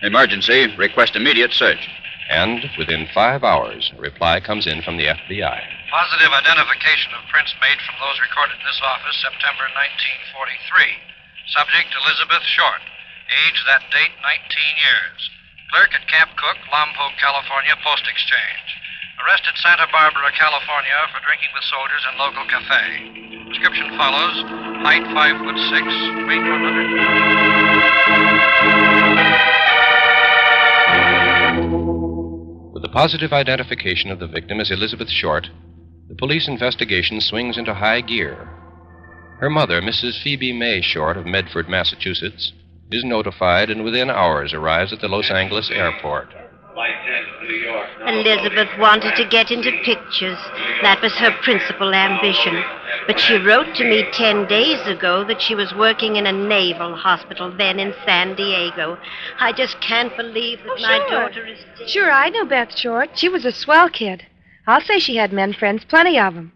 Emergency. Request immediate search. And within 5 hours, a reply comes in from the FBI. Positive identification of prints made from those recorded in this office September 1943. Subject Elizabeth Short. Age that date 19 years. Clerk at Camp Cook, Lompoc, California, Post Exchange. Arrested Santa Barbara, California for drinking with soldiers in local cafe. Description follows. Height 5'6", weight 100. With the positive identification of the victim as Elizabeth Short, the police investigation swings into high gear. Her mother, Mrs. Phoebe May Short of Medford, Massachusetts, is notified and within hours arrives at the Los Angeles airport. Elizabeth wanted to get into pictures. That was her principal ambition. But she wrote to me 10 days ago that she was working in a naval hospital then in San Diego. I just can't believe that my daughter is... Sure, I know Beth Short. She was a swell kid. I'll say she had men friends, plenty of them.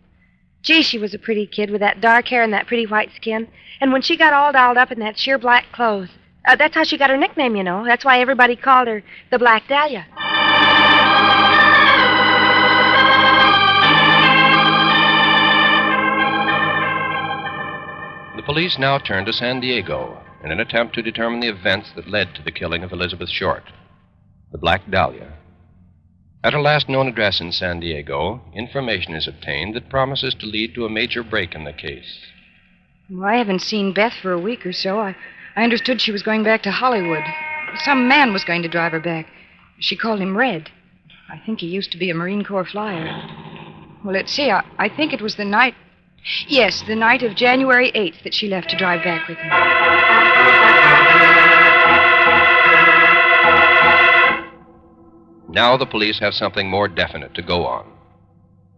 Gee, she was a pretty kid with that dark hair and that pretty white skin. And when she got all dolled up in that sheer black clothes, that's how she got her nickname, you know. That's why everybody called her the Black Dahlia. The police now turn to San Diego in an attempt to determine the events that led to the killing of Elizabeth Short, the Black Dahlia. At her last known address in San Diego, information is obtained that promises to lead to a major break in the case. Well, I haven't seen Beth for a week or so. I understood she was going back to Hollywood. Some man was going to drive her back. She called him Red. I think he used to be a Marine Corps flyer. Well, let's see. I think it was the night... Yes, the night of January 8th that she left to drive back with him. Now the police have something more definite to go on.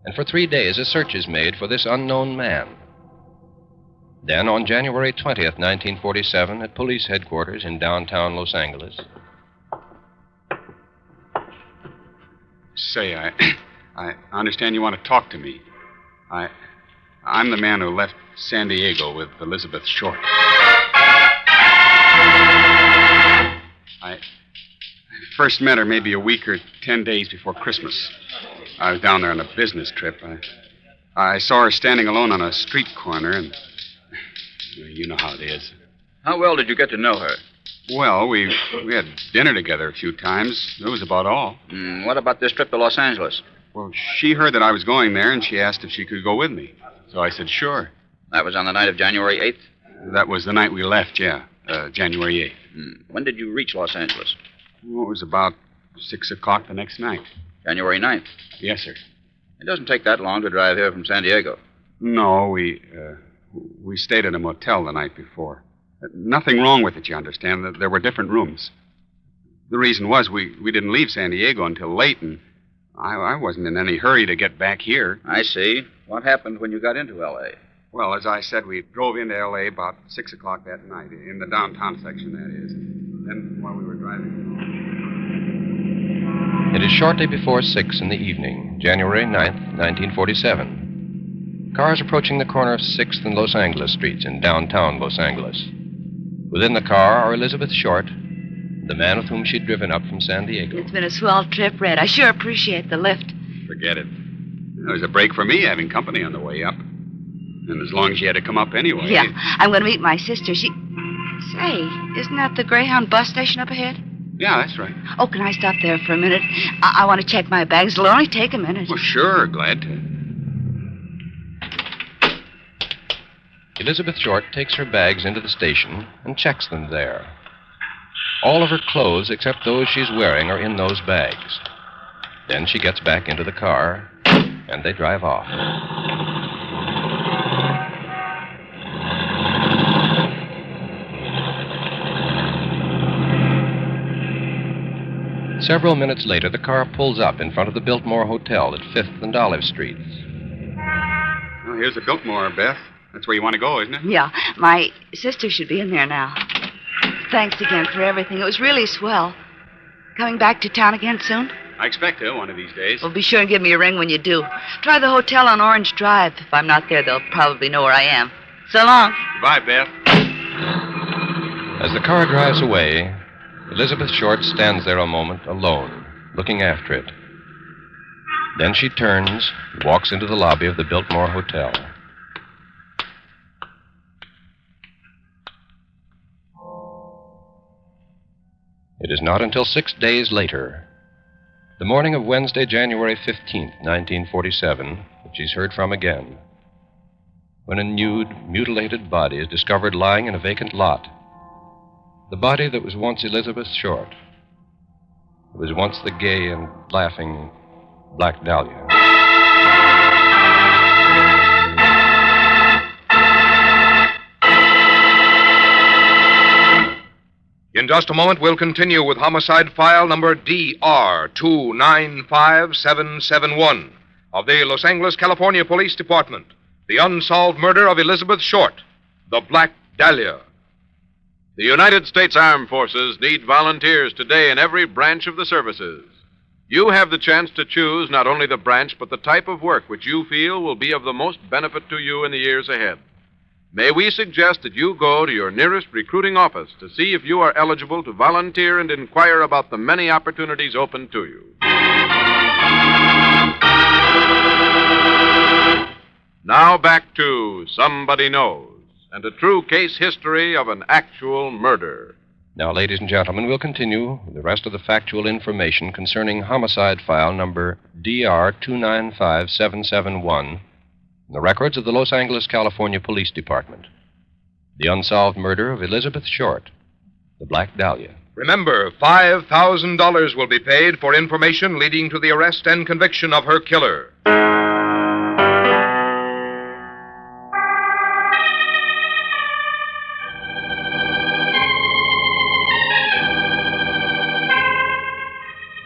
And for 3 days, a search is made for this unknown man. Then, on January 20th, 1947, at police headquarters in downtown Los Angeles... Say, I understand you want to talk to me. I'm the man who left San Diego with Elizabeth Short. I first met her maybe a week or 10 days before Christmas. I was down there on a business trip. I saw her standing alone on a street corner, and you know how it is. How well did you get to know her? Well, we had dinner together a few times. That was about all. What about this trip to Los Angeles? Well, she heard that I was going there, and she asked if she could go with me. So I said, sure. That was on the night of January 8th? That was the night we left, yeah. January 8th. When did you reach Los Angeles? Well, it was about 6 o'clock the next night. January 9th? Yes, sir. It doesn't take that long to drive here from San Diego. No, we stayed at a motel the night before. Nothing wrong with it, you understand. There were different rooms. The reason was we didn't leave San Diego until late, and I wasn't in any hurry to get back here. I see. What happened when you got into L.A.? Well, as I said, we drove into L.A. about 6 o'clock that night, in the downtown section, that is. Then, while we were driving... It is shortly before 6 in the evening, January 9th, 1947. Cars approaching the corner of 6th and Los Angeles streets in downtown Los Angeles. Within the car are Elizabeth Short, the man with whom she'd driven up from San Diego. It's been a swell trip, Red. I sure appreciate the lift. Forget it. It was a break for me having company on the way up. And as long as you had to come up anyway. Yeah, I'm going to meet my sister. Say, isn't that the Greyhound bus station up ahead? Yeah, that's right. Oh, can I stop there for a minute? I want to check my bags. It'll only take a minute. Well, sure, glad to. Elizabeth Short takes her bags into the station and checks them there. All of her clothes, except those she's wearing, are in those bags. Then she gets back into the car, and they drive off. Several minutes later, the car pulls up in front of the Biltmore Hotel at 5th and Olive Streets. Well, here's the Biltmore, Beth. That's where you want to go, isn't it? Yeah, my sister should be in there now. Thanks again for everything. It was really swell. Coming back to town again soon? I expect to, one of these days. Well, be sure and give me a ring when you do. Try the hotel on Orange Drive. If I'm not there, they'll probably know where I am. So long. Goodbye, Beth. As the car drives away, Elizabeth Short stands there a moment alone, looking after it. Then she turns and walks into the lobby of the Biltmore Hotel. It is not until 6 days later, the morning of Wednesday, January 15th, 1947, that she's heard from again, when a nude, mutilated body is discovered lying in a vacant lot. The body that was once Elizabeth Short. It was once the gay and laughing Black Dahlia. In just a moment, we'll continue with homicide file number DR295771 of the Los Angeles, California Police Department, The unsolved murder of Elizabeth Short, the Black Dahlia. The United States Armed Forces need volunteers today in every branch of the services. You have the chance to choose not only the branch, but the type of work which you feel will be of the most benefit to you in the years ahead. May we suggest that you go to your nearest recruiting office to see if you are eligible to volunteer and inquire about the many opportunities open to you. Now back to Somebody Knows, and a true case history of an actual murder. Now, ladies and gentlemen, we'll continue with the rest of the factual information concerning homicide file number DR295771, the records of the Los Angeles, California Police Department. The unsolved murder of Elizabeth Short, the Black Dahlia. Remember, $5,000 will be paid for information leading to the arrest and conviction of her killer.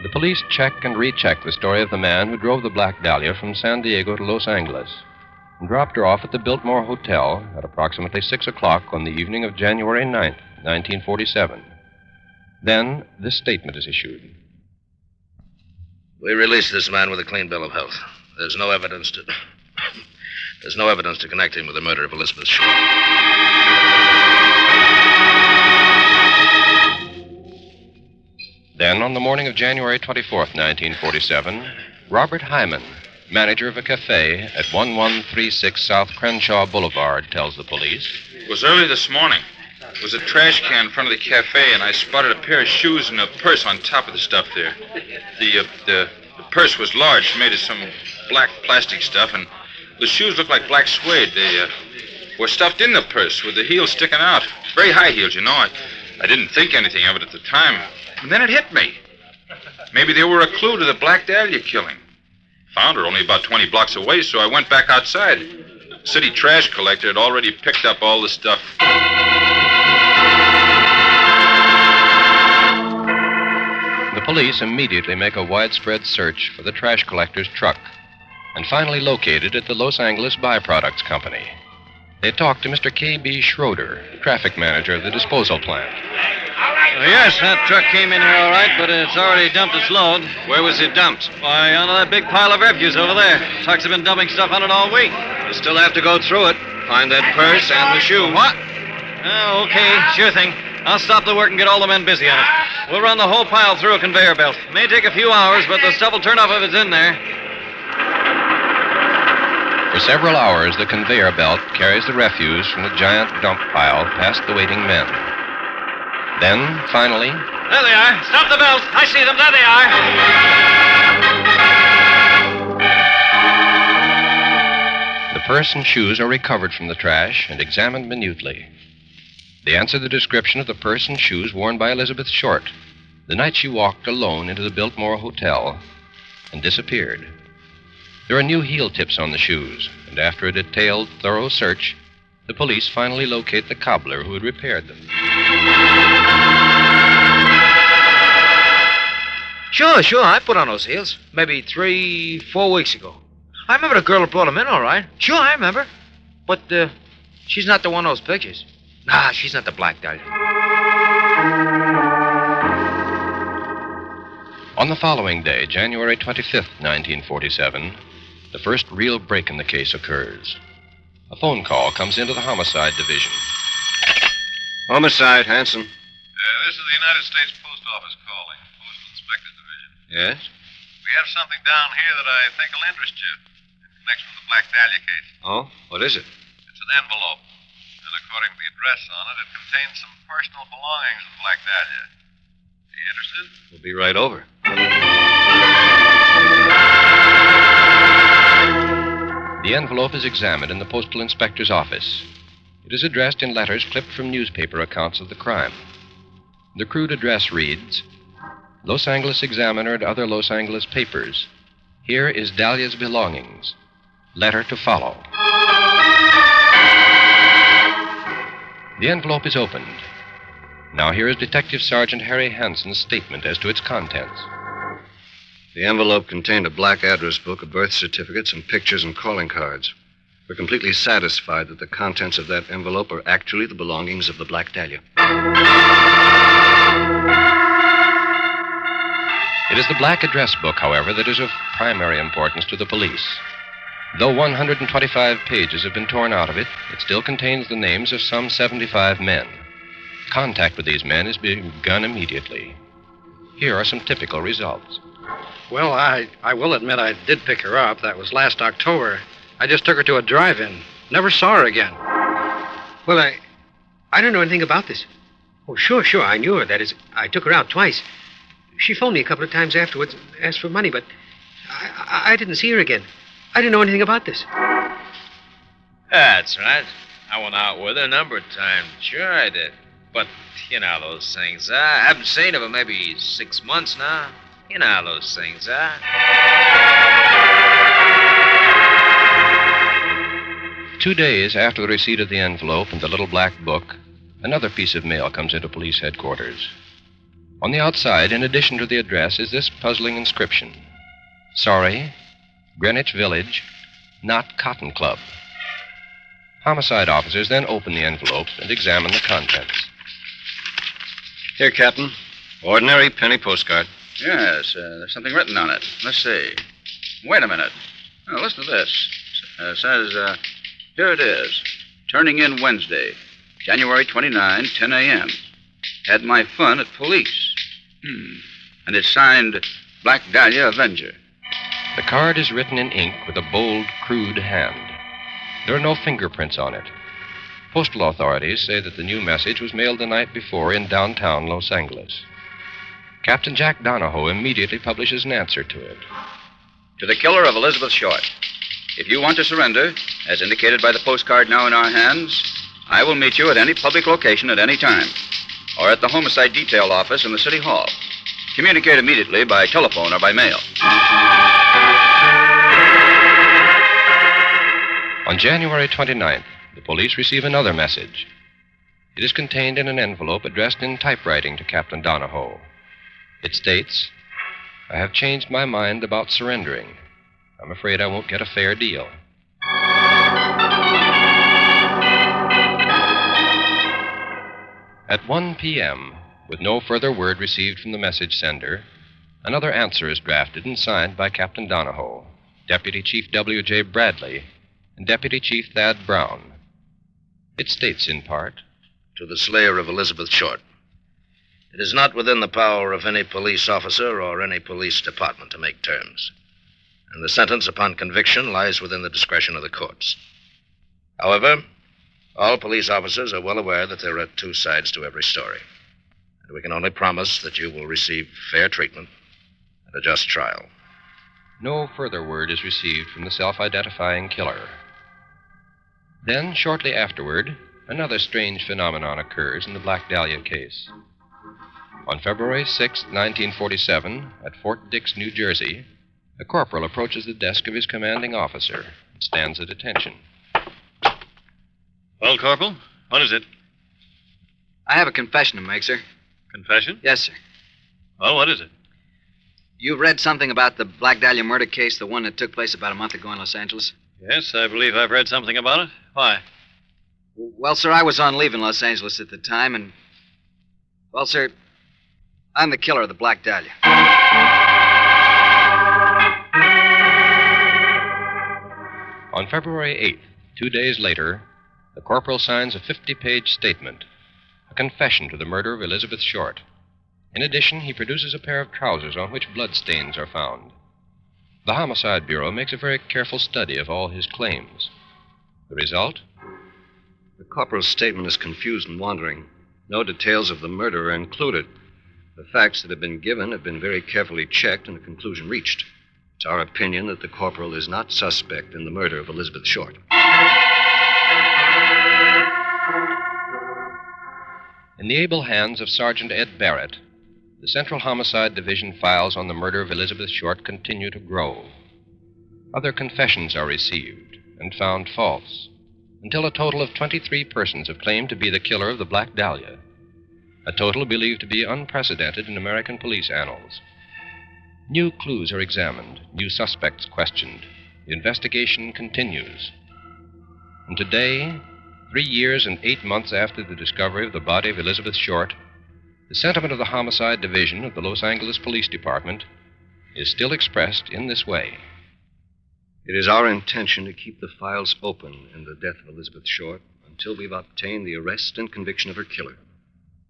The police check and recheck the story of the man who drove the Black Dahlia from San Diego to Los Angeles and dropped her off at the Biltmore Hotel at approximately 6 o'clock on the evening of January 9th, 1947. Then this statement is issued. We released this man with a clean bill of health. There's no evidence to connect him with the murder of Elizabeth Short. Then, on the morning of January 24th, 1947, Robert Hyman, manager of a cafe at 1136 South Crenshaw Boulevard, tells the police. It was early this morning. There was a trash can in front of the cafe, and I spotted a pair of shoes and a purse on top of the stuff there. The purse was large, made of some black plastic stuff, and the shoes looked like black suede. They were stuffed in the purse with the heels sticking out. Very high heels, you know. I didn't think anything of it at the time. And then it hit me. Maybe they were a clue to the Black Dahlia killing. Found her only about 20 blocks away, so I went back outside. The city trash collector had already picked up all the stuff. The police immediately make a widespread search for the trash collector's truck and finally locate it at the Los Angeles Byproducts Company. They talk to Mr. K.B. Schroeder, traffic manager of the disposal plant. Yes, that truck came in here all right, but it's already dumped its load. Where was it dumped? Why, onto that big pile of refuse over there. Trucks have been dumping stuff on it all week. You still have to go through it. Find that purse and the shoe. What? Oh, okay, sure thing. I'll stop the work and get all the men busy on it. We'll run the whole pile through a conveyor belt. May take a few hours, but the stuff will turn up if it's in there. For several hours, the conveyor belt carries the refuse from the giant dump pile past the waiting men. Then, finally... There they are. Stop the belt. I see them. There they are. The purse and shoes are recovered from the trash and examined minutely. They answer the description of the purse and shoes worn by Elizabeth Short the night she walked alone into the Biltmore Hotel and disappeared. There are new heel tips on the shoes, and after a detailed, thorough search, the police finally locate the cobbler who had repaired them. Sure. I put on those heels. Maybe 3-4 weeks ago. I remember the girl who brought them in, all right. Sure, I remember. But, she's not the one in those pictures. Nah, she's not the Black Dahlia. On the following day, January 25th, 1947, the first real break in the case occurs. A phone call comes into the homicide division. Homicide, Hanson. This is the United States Post Office calling. Postal Inspector Division. Yes? We have something down here that I think will interest you in connection with the Black Dahlia case. Oh, what is it? It's an envelope. And according to the address on it, it contains some personal belongings of the Black Dahlia. Are you interested? We'll be right over. The envelope is examined in the postal inspector's office. It is addressed in letters clipped from newspaper accounts of the crime. The crude address reads, Los Angeles Examiner and other Los Angeles papers. Here is Dahlia's belongings. Letter to follow. The envelope is opened. Now here is Detective Sergeant Harry Hanson's statement as to its contents. The envelope contained a black address book, a birth certificate, some pictures, and calling cards. We're completely satisfied that the contents of that envelope are actually the belongings of the Black Dahlia. It is the black address book, however, that is of primary importance to the police. Though 125 pages have been torn out of it, it still contains the names of some 75 men. Contact with these men is begun immediately. Here are some typical results. Well, I will admit I did pick her up. That was last October. I just took her to a drive-in. Never saw her again. Well, I don't know anything about this. Oh, sure, I knew her. That is, I took her out twice. She phoned me a couple of times afterwards and asked for money, but I didn't see her again. I didn't know anything about this. That's right. I went out with her a number of times. Sure I did. But, you know how those things are. I haven't seen her for maybe 6 months now. You know how those things are. 2 days after the receipt of the envelope and the little black book, another piece of mail comes into police headquarters. On the outside, in addition to the address, is this puzzling inscription: Sorry, Greenwich Village, not Cotton Club. Homicide officers then open the envelope and examine the contents. Here, Captain. Ordinary penny postcard. Yes, there's something written on it. Let's see. Wait a minute. Now, listen to this. It says, here it is. Turning in Wednesday, January 29, 10 a.m. Had my fun at police. And it's signed Black Dahlia Avenger. The card is written in ink with a bold, crude hand. There are no fingerprints on it. Postal authorities say that the new message was mailed the night before in downtown Los Angeles. Captain Jack Donahoe immediately publishes an answer to it. To the killer of Elizabeth Short. If you want to surrender, as indicated by the postcard now in our hands, I will meet you at any public location at any time, or at the homicide detail office in the city hall. Communicate immediately by telephone or by mail. On January 29th, the police receive another message. It is contained in an envelope addressed in typewriting to Captain Donahoe. It states, I have changed my mind about surrendering. I'm afraid I won't get a fair deal. At 1 p.m., with no further word received from the message sender, another answer is drafted and signed by Captain Donahoe, Deputy Chief W.J. Bradley, and Deputy Chief Thad Brown. It states in part, To the slayer of Elizabeth Short. It is not within the power of any police officer or any police department to make terms, and the sentence upon conviction lies within the discretion of the courts. However, all police officers are well aware that there are two sides to every story, and we can only promise that you will receive fair treatment and a just trial. No further word is received from the self-identifying killer. Then, shortly afterward, another strange phenomenon occurs in the Black Dahlia case. On February 6, 1947, at Fort Dix, New Jersey, a corporal approaches the desk of his commanding officer and stands at attention. Well, Corporal, what is it? I have a confession to make, sir. Confession? Yes, sir. Well, what is it? You read something about the Black Dahlia murder case, the one that took place about a month ago in Los Angeles? Yes, I believe I've read something about it. Why? Well, sir, I was on leave in Los Angeles at the time, and... Well, sir, I'm the killer of the Black Dahlia. On February 8th, 2 days later, the corporal signs a 50-page statement, a confession to the murder of Elizabeth Short. In addition, he produces a pair of trousers on which bloodstains are found. The Homicide Bureau makes a very careful study of all his claims. The result? The corporal's statement is confused and wandering. No details of the murder are included. The facts that have been given have been very carefully checked and a conclusion reached. It's our opinion that the corporal is not suspect in the murder of Elizabeth Short. In the able hands of Sergeant Ed Barrett, the Central Homicide Division files on the murder of Elizabeth Short continue to grow. Other confessions are received and found false, until a total of 23 persons have claimed to be the killer of the Black Dahlia, a total believed to be unprecedented in American police annals. New clues are examined, new suspects questioned. The investigation continues. And today, 3 years and 8 months after the discovery of the body of Elizabeth Short, the sentiment of the Homicide Division of the Los Angeles Police Department is still expressed in this way. It is our intention to keep the files open in the death of Elizabeth Short until we've obtained the arrest and conviction of her killer.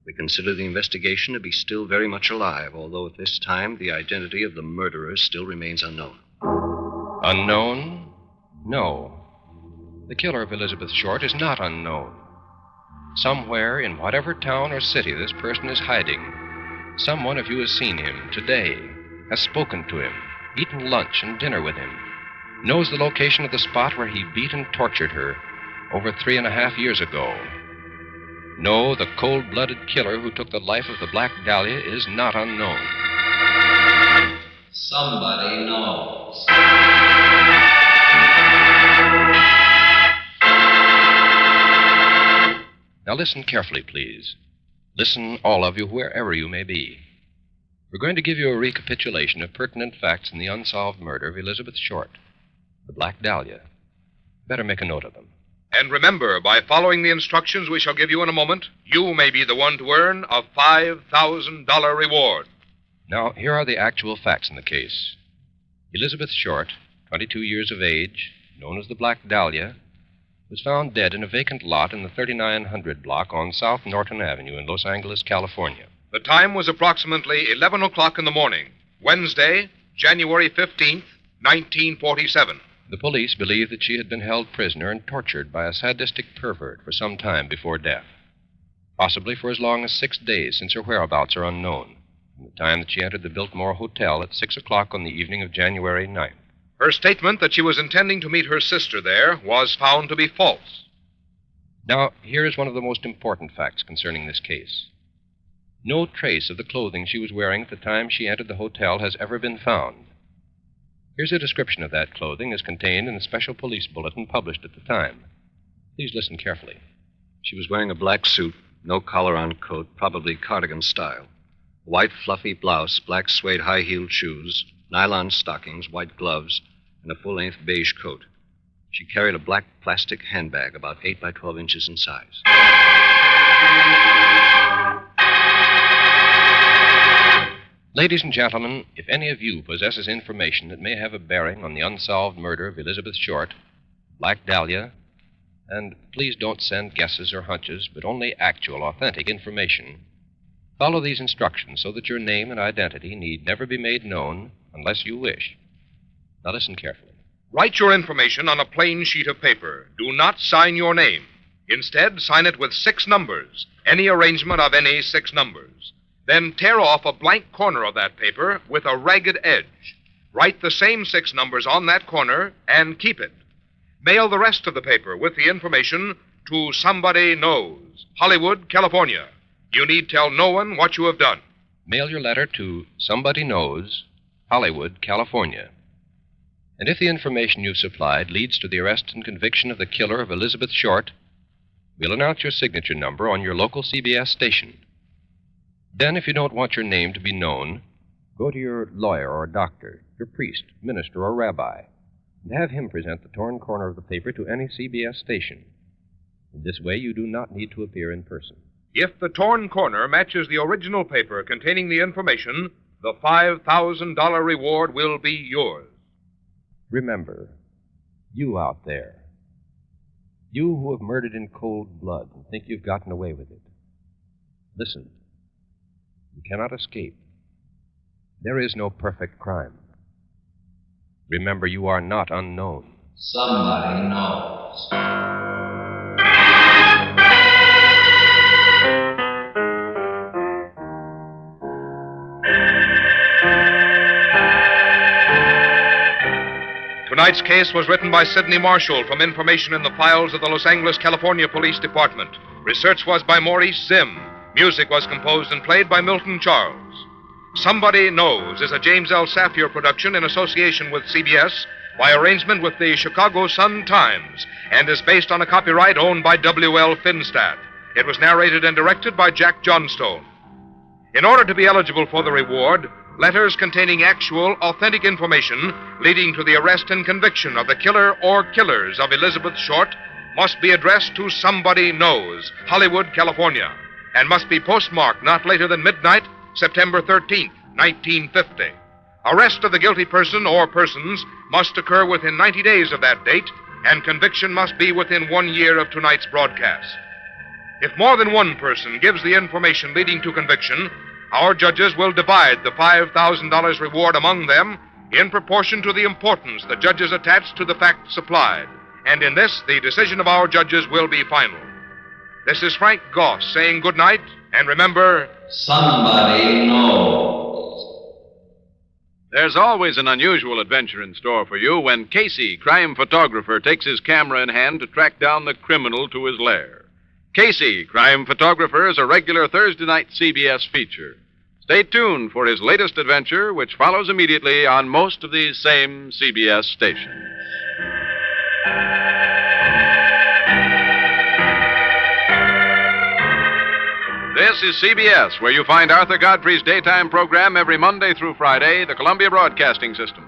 We consider the investigation to be still very much alive, although at this time the identity of the murderer still remains unknown. Unknown? No. The killer of Elizabeth Short is not unknown. Somewhere in whatever town or city this person is hiding, someone of you has seen him today, has spoken to him, eaten lunch and dinner with him, knows the location of the spot where he beat and tortured her over 3.5 years ago. No, the cold-blooded killer who took the life of the Black Dahlia is not unknown. Somebody knows. Now listen carefully, please. Listen, all of you, wherever you may be. We're going to give you a recapitulation of pertinent facts in the unsolved murder of Elizabeth Short, the Black Dahlia. Better make a note of them. And remember, by following the instructions we shall give you in a moment, you may be the one to earn a $5,000 reward. Now, here are the actual facts in the case. Elizabeth Short, 22 years of age, known as the Black Dahlia, was found dead in a vacant lot in the 3900 block on South Norton Avenue in Los Angeles, California. The time was approximately 11 o'clock in the morning, Wednesday, January 15th, 1947. The police believe that she had been held prisoner and tortured by a sadistic pervert for some time before death, possibly for as long as 6 days, since her whereabouts are unknown, from the time that she entered the Biltmore Hotel at 6 o'clock on the evening of January 9th. Her statement that she was intending to meet her sister there was found to be false. Now, here is one of the most important facts concerning this case. No trace of the clothing she was wearing at the time she entered the hotel has ever been found. Here's a description of that clothing as contained in a special police bulletin published at the time. Please listen carefully. She was wearing a black suit, no collar on coat, probably cardigan style. White fluffy blouse, black suede high-heeled shoes, nylon stockings, white gloves, and a full-length beige coat. She carried a black plastic handbag about 8 by 12 inches in size. Ladies and gentlemen, if any of you possesses information that may have a bearing on the unsolved murder of Elizabeth Short, Black Dahlia, and please don't send guesses or hunches, but only actual, authentic information, follow these instructions so that your name and identity need never be made known unless you wish. Now listen carefully. Write your information on a plain sheet of paper. Do not sign your name. Instead, sign it with 6 numbers, any arrangement of any 6 numbers. Then tear off a blank corner of that paper with a ragged edge. Write the same 6 numbers on that corner and keep it. Mail the rest of the paper with the information to Somebody Knows, Hollywood, California. You need tell no one what you have done. Mail your letter to Somebody Knows, Hollywood, California. And if the information you've supplied leads to the arrest and conviction of the killer of Elizabeth Short, we'll announce your signature number on your local CBS station. Then, if you don't want your name to be known, go to your lawyer or doctor, your priest, minister, or rabbi, and have him present the torn corner of the paper to any CBS station. In this way, you do not need to appear in person. If the torn corner matches the original paper containing the information, the $5,000 reward will be yours. Remember, you out there, you who have murdered in cold blood and think you've gotten away with it, listen. You cannot escape. There is no perfect crime. Remember, you are not unknown. Somebody knows. Tonight's case was written by Sidney Marshall from information in the files of the Los Angeles, California Police Department. Research was by Maurice Zim. Music was composed and played by Milton Charles. Somebody Knows is a James L. Safier production in association with CBS by arrangement with the Chicago Sun-Times and is based on a copyright owned by W.L. Finstadt. It was narrated and directed by Jack Johnstone. In order to be eligible for the reward, letters containing actual, authentic information leading to the arrest and conviction of the killer or killers of Elizabeth Short must be addressed to Somebody Knows, Hollywood, California, and must be postmarked not later than midnight, September 13th, 1950. Arrest of the guilty person or persons must occur within 90 days of that date, and conviction must be within 1 year of tonight's broadcast. If more than one person gives the information leading to conviction, our judges will divide the $5,000 reward among them in proportion to the importance the judges attach to the facts supplied. And in this, the decision of our judges will be final. This is Frank Goss saying good night, and remember, somebody knows. There's always an unusual adventure in store for you when Casey, crime photographer, takes his camera in hand to track down the criminal to his lair. Casey, crime photographer, is a regular Thursday night CBS feature. Stay tuned for his latest adventure, which follows immediately on most of these same CBS stations. This is CBS, where you find Arthur Godfrey's daytime program every Monday through Friday, the Columbia Broadcasting System.